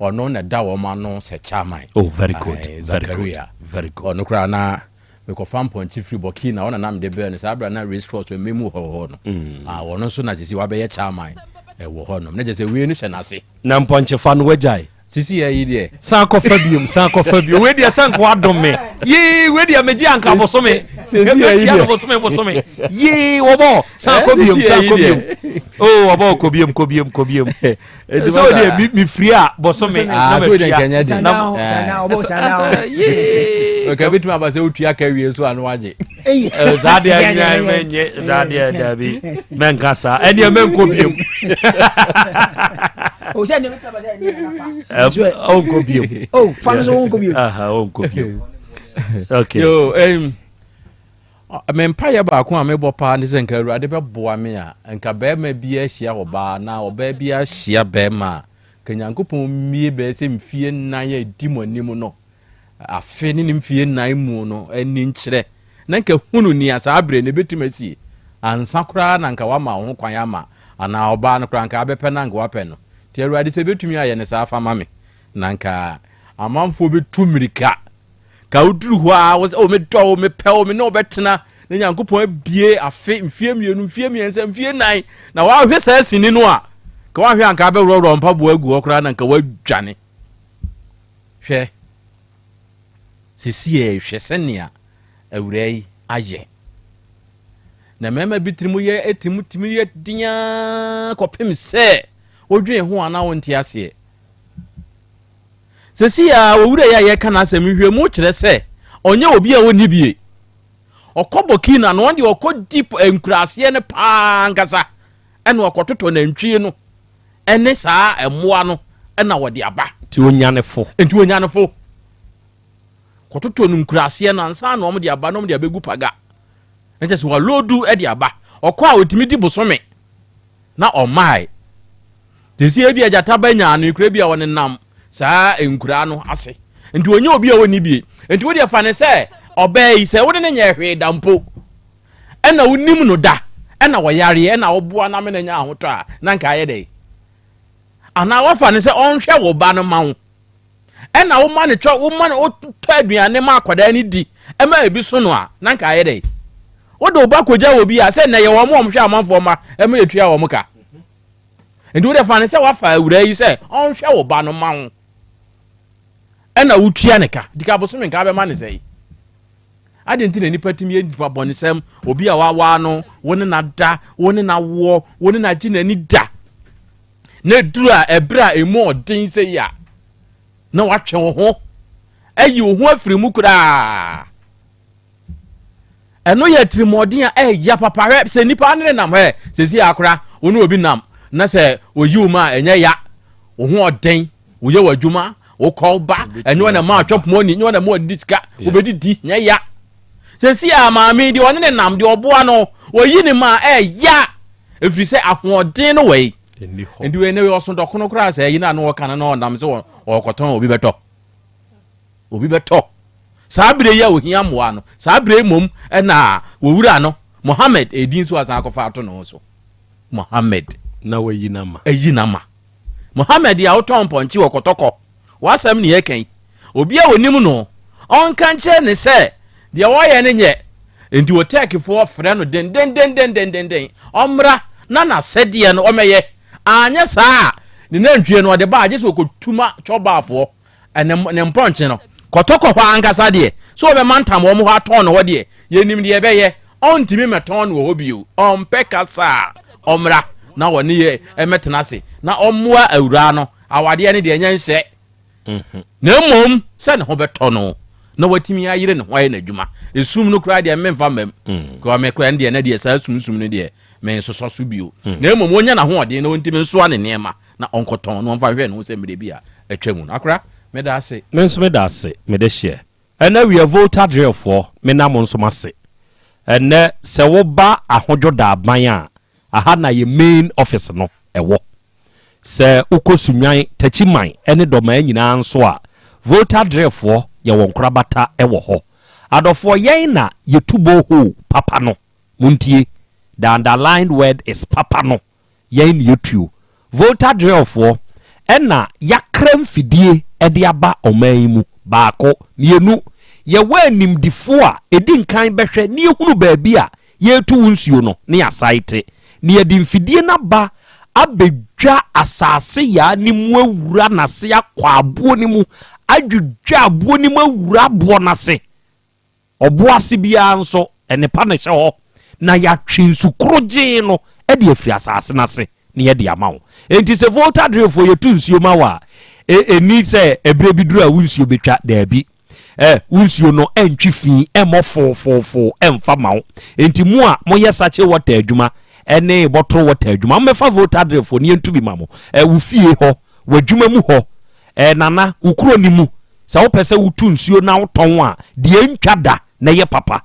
ono na da wo ma no se chairman. Oh, very good. Zakaria. Very good. Ono kra na because farm point free Burkina ona nam de be no sabra na race cross we memu ho no wono so na sisi wa be ye chairman wo ho no na je se we no hye na se na mponche fa no wajai sisi ya yi de san ko fabium we dia san ko adom me yi we dia meji anka bosome sisi ya yi de bosome yi wobo san ko bium oh wobo ko bium so dia mi free a bosome na me kenya de na obo sana okay bitu ma ba se otua ka wie so anu waje zadia nya menye zadia dabi menkasa eni menko bium o se ne meta ba se ni na fa onko bium fa so onko bium onko bium okay yo mempa ya ba ko a mebɔ pa ne senka Awurade bɛboa me a nka bɛma bi ahia wo ba na oba bi ahia bɛma kanyankopɔn mie bɛ sɛ mfie nan ya di monim no afe ne mfie nan mu no ani nkyerɛ na nka hunu ni asa abre ne betuma si ansa kora na nka wama ho kwan ama ana oba no kora nka abɛpɛ na nka wapɛ no ti Awurade sɛ betumi ayɛ ne saa fa ma me na nka amanfo betu mirika ka uduru ho a o me do me pɛ me no betena na nyankopɔn bie afe mfie mienu mfie miensa mfie nan na wa hwe saa sini no a ka wa hwe anka abɛwrɔwrɔ mpa bo agu okra na nka wadwane hwɛ sisi hwɛ sɛnea awurai ayɛ na mema bitrimu ye etimu timi ye dinya kopem sɛ odwen ho ana wonti ase sisi a owura ya ye kana asɛm hwɛ mu kyerɛ sɛ onye obi a woni bie okobo kina no onde okodip enkurase ne paangasa ɛna okototo na ntwie no ɛne saa ɛmoa no ɛna wɔde aba ti onyanefo kototo no nkurase na nsa na ɔmo de aba no ɔmo de abegu paga ɛnkyɛ sɛ walodu ɛde aba ɔkɔ a otimi di bosome na ɔmae tesi ebi agata ba nya no ikura bi a wɔne nam saa enkura no ase nti onye obi a woni bie nti wodi afa ne sɛ ɔbɛyi sɛ wode ne nya hwe dampo ɛna wonim no da ɛna wɔyare ɛna wɔboa na me na nya ahotɔ a na nka ayɛ dɛ ana wafa ne sɛ ɔnhwɛ wo ba no ma wo ɛna wo ma ne twɔ wo ma ne tɔ aduane ma akwadaa ne di ɛma ebi so no a na nka ayɛ dɛ wode wo ba kogya wo bi a sɛ na yɛ wɔn hwɛ amanfo ma ɛma etua wɔn ka nti wode fa ne sɛ wafa awura yi sɛ ɔnhwɛ wo ba no ma wo ɛna wotua ne ka dika bosome nka bɛma ne sɛ ade nti na nipa timi yɛ nipa bɔnesɛm obi a wawa no wone na da wone na wo wone na gye n'ani da na duru a ɛbrɛ a emu ɔden sɛ ya na watwe wo ho ayi wo ho afiri mu koraa ɛno yɛ tirimɔden a ɛyɛ papahwɛ sɛ nipa ne nam hɛ sɛsi akora wo ne obi nam na sɛ oyi wo ma ɛnyɛ ya wo ho ɔden wo yɛ w'adwuma wo kɔ ba ɛnyɛ na ma atwɔ pomoni ɛnyɛ na ma ɔdi sika wo bɛdi di nyɛ ya sɛsi a maame di ɔne ne nam de ɔboa no oyi ne ma ɛya ɛfiri sɛ ahoɔden no wɔ yi nti we ne we oso dokono kra sɛ yi na no wɔka na ɔnam sɛ ɔkɔtɔn obi bɛtɔ saa bere ya ohia moa no saa bere mom ɛna wowura no Mohammed edin so asan akɔfa ato no so Mohammed na wayi nama Mohammed ya wotɔn pɔnkye wɔ kɔtɔkɔ wasɛm ne yɛkɛn obi a wonim no ɔnka nkyɛ ne sɛ deɛ wɔyɛ ne nyɛ enti wɔtɛkifoɔ frɛ no den ɔmmra na sɛdeɛ no ɔmɛyɛ anyɛ saa ne nantwie no ɔde ba agye sɛ ɔkɔtuma kyɔbaafoɔ ne mpɔnkye no kɔtɔkɔ hɔ ankasa deɛ so ɔbɛma ntam wɔ mo hɔ atɔn no hɔ deɛ yɛnim deɛ ɛbɛyɛ ɔntimi mɛtɔn no wɔ hɔ bio ɔmpɛ kasa ɔmmra na wɔne yɛ ɛmɛtena ase na ɔmmoa awura no awadeɛ ne deɛ ɛnyɛ nhyɛ na mmom sɛ ne ho bɛtɔ no na watimi ayere ne ho ayɛ n'adwuma esum no kura deɛ memfa mam ko me kura deɛ na deɛ saa sumsum no deɛ men sosɔ so bio na mmom wonya na ho ɔde na wontimi nsoa ne nneɛma na ɔnkɔtɔn no ɔmfa hwɛ ne ho sɛ mede bi a atwa mu akora meda ase menso meda ase mede hyɛ ɛna wie voter drill for me na mo nso mase ɛnɛ sɛ woba ahodwo da aban a aha na ye main office no ɛwɔ sɛ ukosunwan tachiman ɛne dɔma nyinaa nso a voter drill for ye won krabata ɛwɔ hɔ adɔfo yɛn na yetubo ho papa no muntie the underlined word is papa no yɛn yetuo voter drill for ɛna yakrem fidie ɛde aba ɔman mu baako mienu yɛwɔ animdifo a edi nkan bɛhwɛ ne ehunu baabi a yetu nsuo no ne asaite ne yɛde mfidie na ba abedwa asase ya ni mu awura nase akwa abo ni mu adwudwa abo ni mu awura abo nase obo ase bia nso enepa ne hye ho na ya twinsu kroje no e de afiri asase nase ne ye de amawo enti se voter drill for yetu nsuo ma wa eni se ebre biduru a wunsuo betwa daabi wunsuo no entwi fi emofofofo emfa mawo enti mu a moye sache water adwuma ene bottle water adwuma mmefa voter drill for ne entumi mamo wo fie ho wadwuma mu ho nana ukuro ni mu sa wo pese wutu nsuo na woton a de entwa da na ye papa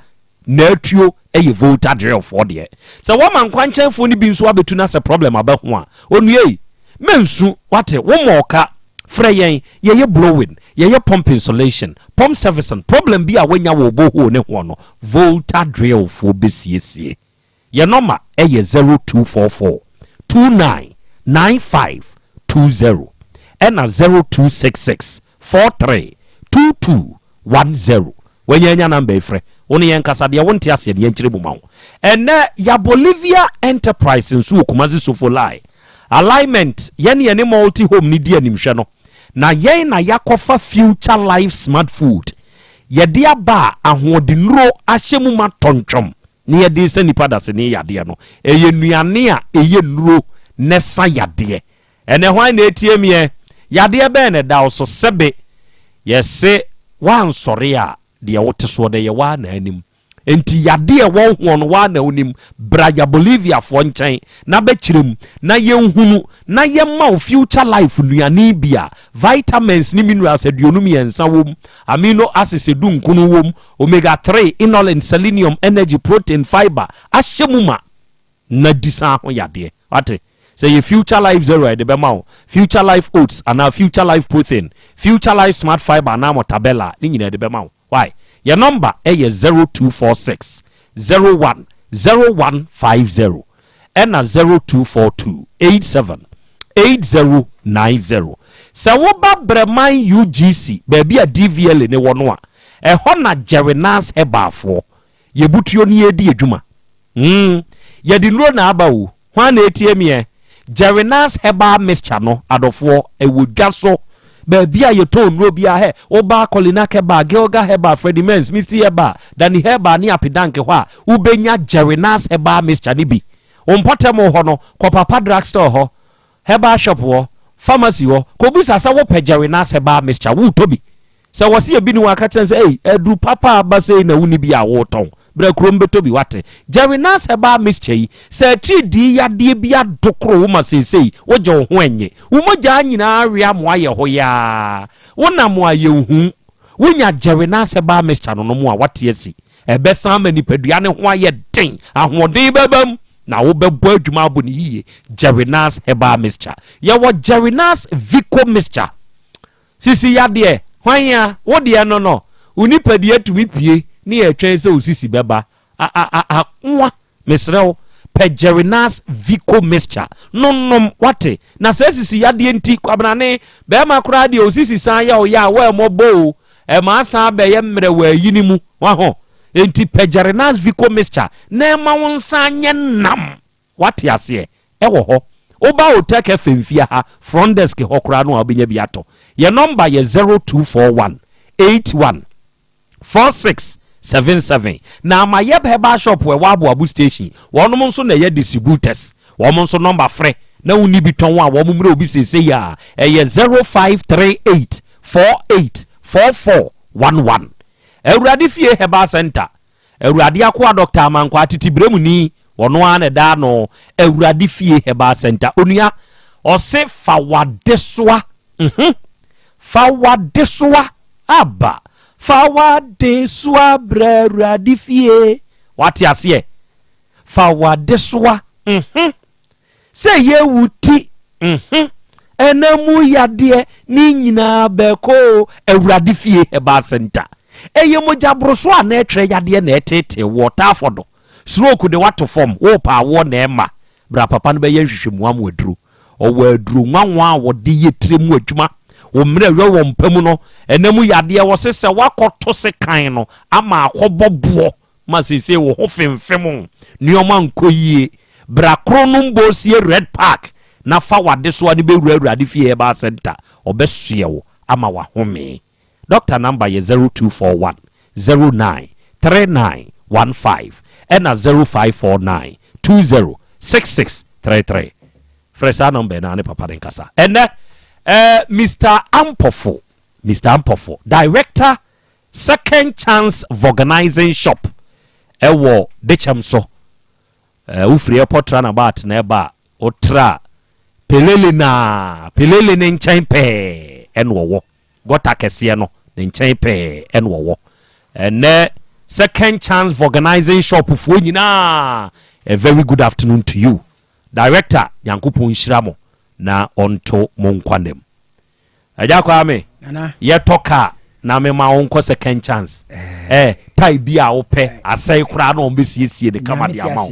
na atuo eye voter drill for de sa wo man kwanchenfo ni bi nso abetu na se problem abaho a onue mensu wate wo moka freyen ye blowing ye pump insulation pump service and problem bi a wanya wo boho ne ho no voter drill for besiesie ye number eye 0244 299520 ena 0266 43 2210 wenya number ifre woni yen kasa de wonte ase de yenkyire buma wo ene ya Bolivia Enterprise nso okumazi sofolai alignment yen ne multi home ni di animhwe no na yen na yakofa future life smart food ye de aba ahodenro ahyemu matontwom ne ye de se nipa da se ne yade no eye nuane a eye nuro nesa yade ene hwan na etie me yade be ne da so sebe ye se wan sore a de wote so de ye wa na anim enti yade won hono wa na onim braja Bolivia fo nchen na bekirem na yenhunu na yemma future life nuane bia vitamins ni minerals aduonum yensa wom amino acids edunkunu wom omega 3 inulin selenium energy protein fiber ahyemuma na disa ho yade ate say your future life zero de be ma future life oats and our future life protein future life smart fiber na motabella ni nyina de be ma why your number is 0246 01 0150 and 0242 87 8090. So woba breman UGC baby a DVL ne wono a hona Jerinas hebafo ye butuo ni edi adwuma ye di nro na aba wo hwan na etie Jerinas heba mixture no adofo ewodwa so baby a yeto nro bia he oba kolina keba Gilga heba Freddy Mens Misty heba Dani heba ni apidanke ho a ubenya Jerinas heba mixture ni bi ompotemo ho no ko papa drugstore ho heba shop wo pharmacy wo ko busa sa wo Jerinas heba mixture wo tobi se wo se bi ni wa ka chen se edu papa ba se na wuni bi a wo ton bra krom beto bi wate Jerinas heba mixture yi se tri di yade bi adokro wo ma sesei wo je wo ho enye wo mogya nyina awia mo aye ho ya wo na mo aye hu wo nya Jerinas heba mixture no mo a wate asi ebe san mani padua ne ho aye den ahoden babam na wo bebo adwuma abo ne yiye Jerinas heba mixture ye wo Jerinas Vico mixture sisi yade hwan wo de no unipadua tumi pie ni etwen se osisi beba nwa mesrɛw pegerinas vico mixture nonom wate na sɛ sisi yadeɛ nti kwabrane bɛɛma koraa deɛ osisi san yɛ ɔyɛ a wɔɛmɔbɔ ɛma asan bɛyɛ mmerɛ wɔ ayini mu waho enti pegerinas vico mixture na ɛma wo nsa nyɛ nam wate aseɛ ɛwɔ hɔ woba hotel cafe mfia ha front desk hɔ koraa no a wobɛnya bi atɔ yɛ number yɛ 0241 81 4677 na ama yɛ herbal shop wɔ Abu station wɔnom nso na yɛ distributors wɔn nso number frɛ na woni bi tɔn a wɔn mmerɛ obi sese ya ɛyɛ 0538 48 4411 awurade fie herbal center awurade akwa Dr. Amanko atiti bremuni wɔno a na da no awurade fie herbal center onua ɔse fawadesoa fawadesoa aba fawadesoa bra awurade fie wate aseɛ fawadesoa sɛ yɛ wuti ɛnamu yadeɛ ne nyinaa bɛkɔ awurade fie herbal center ɛyɛ mogya boroso a na ɛtrɛ yadeɛ na ɛtete wɔ taafodo stroke de wato form wo pa wo na ɛma bra papa no bɛyɛ hwehwɛmu am waduro ɔwɔ aduro nwanwa a wɔde yɛ tiremu adwuma wo mmerɛ wɔ wɔ mpamu no ɛnamu yadeɛ wɔ sɛ wakɔto se kan no ama akɔbɔboɔ ma sese wo ho femfem nneɔma nkɔ yie bra kronom bosie red park na fa wade so ani bewura awurade fie herbal center ɔbɛsoɛ wo ama wa home doctor number yɛ 0241 09 3915 ɛna 0549 206633 fresa number na ne papa den kasa ɛnɛ Mr. Ampofo director second chance organizing shop ɛwɔ dechem so ufiri airport runabout na ɛba otra pelele ne nkyɛn pɛɛ ɛna wɔwɔ gota kɛseɛ no ne nkyɛn pɛɛ ɛna wɔwɔ ɛnɛ second chance organizing shop fo nyinaa a very good afternoon to you director yankopon hyira mo na onto mo nkwanem agya kwa me ye toka na me ma onko second chance tai bia wo pɛ asɛe kora na on besiesie de kama de ama wo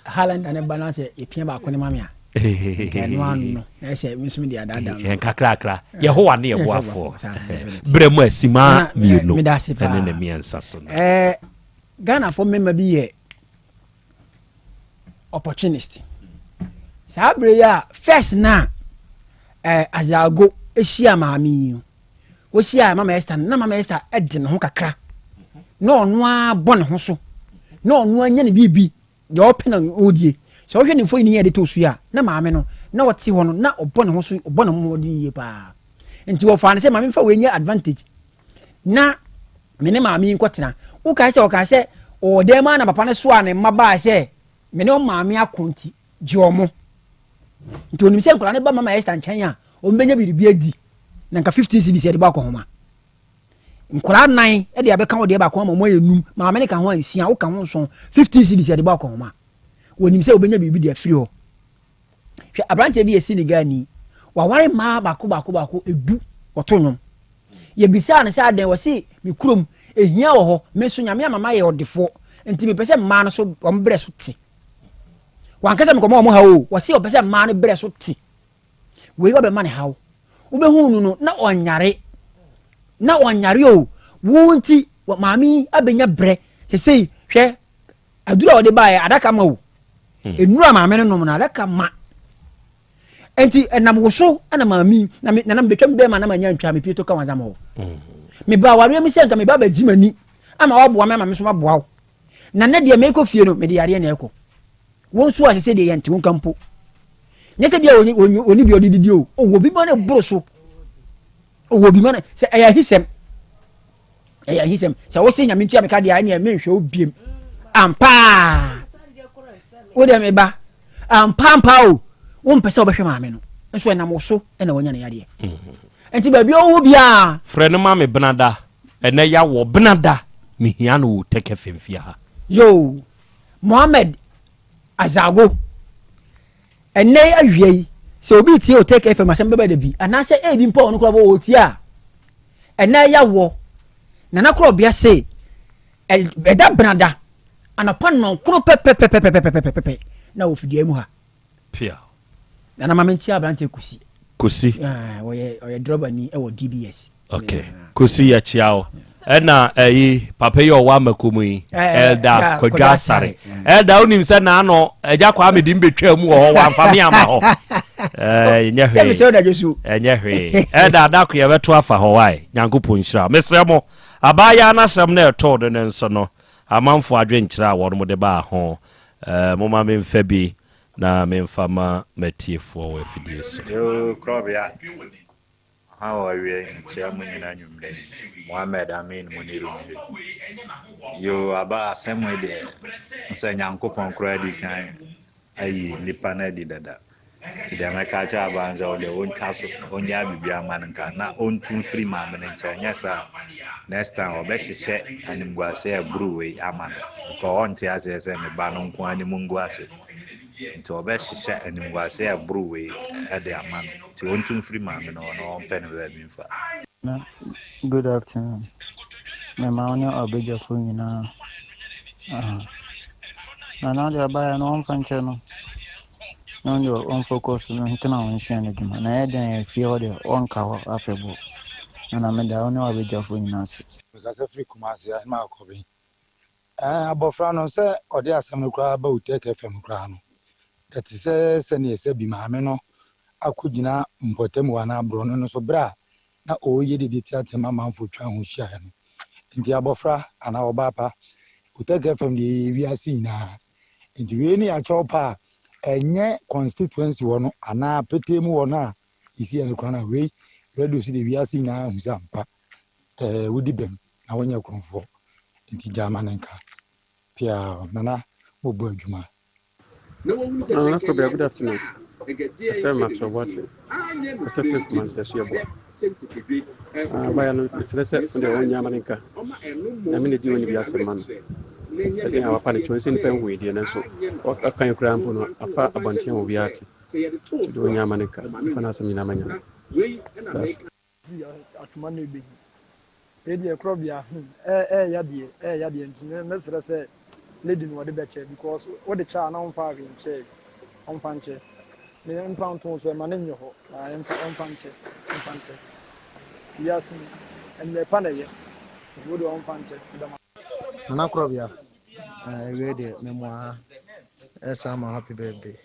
Holland and balance e pia ba kone mamia no ɛsɛ misumi de adada no kakrakra ye ho wane ye boafo bremu asima mienu ene na miensa so no Ghana for member bi ye opportunist sabre ya first na azago ehia maami wo hia mama Esther na mama Esther edi ne ho kakra na ono a bɔ ne ho so na ono anya ne bibi de open na odie so hwe ne fo ni ye de to su ya na maame no na wote ho no na ɔbɔ ne ho so ɔbɔ ne ho de yie pa nti wo fa ne sɛ maame fa we nya advantage na me ne maame nkɔtena wo ka sɛ o de ma na papa ne so a ne maba sɛ me ne o maame akonti ji omo nti onim sɛ nkora ne ba mama Esther nkyɛn a o mbenya biribi adi na nka 15 cedis de ba kɔ homa nkora nan e de abɛka wo de ba kɔ homa mo yenum maame ne ka ho ansia wo ka ho nso 15 cedis de ba kɔ homa wonim sɛ obenya biribi de afiri hɔ hwɛ abrante bi esi ne gani wa ware ma bako edu wɔto nwom ye bisa na sɛ adan wɔ se me kurom ehia wɔ hɔ me so nyame mama yɛ ɔdefo nti me pɛsɛ mma no so ɔmbrɛ so ti wankasa me kɔmɔ ɔmo ha o wɔ se ɔpɛsɛ mma no brɛ so ti we go be man ha wo be hu nu no na ɔnyare o wo nti maami abenya brɛ sesei hwɛ adura ɔde bae adaka ma wo enura maame no nom na adaka ma enti enam wo so ana maami na nam betwam be ma na manya ntwa me pieto ka wanza ma wo me ba ware mi se nka me ba ba jimani ama wo boa me ma me so ma boa wo na ne de me ko fie no me de yare na ekɔ won so a sese de yente won kampo nyese bia oni bi odidi o wo bi ma na bro so wo bi ma na se eya hisem se wo se nyame ntua me ka de ya ne me hwe obiem ampa wo de me ba ampa o wo mpese wo behwe maame no nso na mo so na wonya ne yade enti ba bi o wo bia frɛ no ma me benada ene ya wo benada me hia no teke femfia ha yo Mohammed Azago ene awie se obi tie o take FM Asem Beba Dabi anase e bi mpo onu kro bo tie a ene ya wo na Krobea se eda brada anapa no kro pepepepepepepepepe na ofidie mu ha pia na mama nchi abranche kusi oye droba ni e wo DBS okay kusi ya chiao ena papa yi owa makumu yi elda kwadwa sare elda onim se na ano eja kwa amedi mbetwa mu ho wa mfami ama ho enye hwe elda adako ye beto afa ho wai nyankopon hira mesremo abaya na sem na eto de nso no amanfo adwenkyira won mo de ba ho moma memfa bi na memfama matiefo wa fidie so yo Krobea how are we in chairman na nyumle Mohammed Amin Muniru yo aba Asem de nse nyankopon kura di kan ayi nipa na di dada ti de meka cha abanza o de on taso onya bibia manka na on tun free ma men nchanya sa next time obehye animguase abruwe amana ko on ti ase se me ba no nko ani munguase nti obehye animguase abruwe ade amana ti on tun free ma men no pen we binfa. Good afternoon. My mauna obeja fu nyina na dia ba no on fanche no no on focus no nkina on hwan adwuma na eden afie ho de on ka ho afebo na me da oni obeja fu nyina se because free Kumasi ma akobi abofra no se ode asem kura ba uteke fm kura no that se ne se bi maame no akogina mpotem wana abro no so bra na oye de tiate mama mfo twa ho hia no nti abofra ana obapa uteke fm de wiase na nti we ni achopa enye constituency wono ana petemu wono a isi en kwana we reduce de wiase na husampa wudi bem na wonya konfo nti jamanenka pia nana mobo adwuma na Krobea, good afternoon. Asem Maxwell Watson. Asem Kumasi Asiabo. Bayano selese nde wonya maninka. Na mine di woni biasa man. Ade awa pa ne chonse ni pen we die na so. Akan yekura mpo no afa abonten wo biati. Do wonya maninka. Fa na asem ina manya. Atuma no be. Edi Krobea. Ya die ntime mesrese lady no de beche because what the child now far in check on panche me pound to so man nyo ho on panche yes and me panaye would on panche na Krobea we de me mo esama happy birthday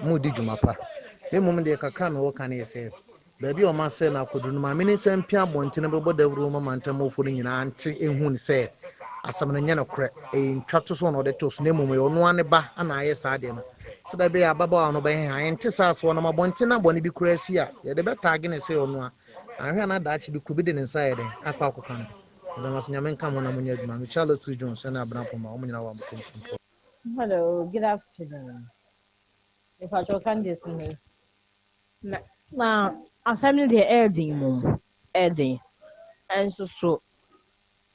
mu di dwuma pa me mum de kaka me wo kan yese baby o ma se na kodunu ma me ni se mpia bontene bebo dawru ma mantam ofo ni nyina ante ehun se asam na nyana kre ntwato so no de to so na mum yo no ane ba ana aye sa de no se da be ya baba no be ha ente sa so no ma bontene boni bi kura si a ye de be tag ne se ono a ahwe na da chi bi kubi de ne nsa ye de akwa akokan da mas nyamen kam na munya dwuma no Charlotte Jones na abna poma o munyina wa mkom simple. Hello, good afternoon. If I can just me na asem de adding mum adding and so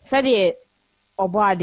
said it obo ade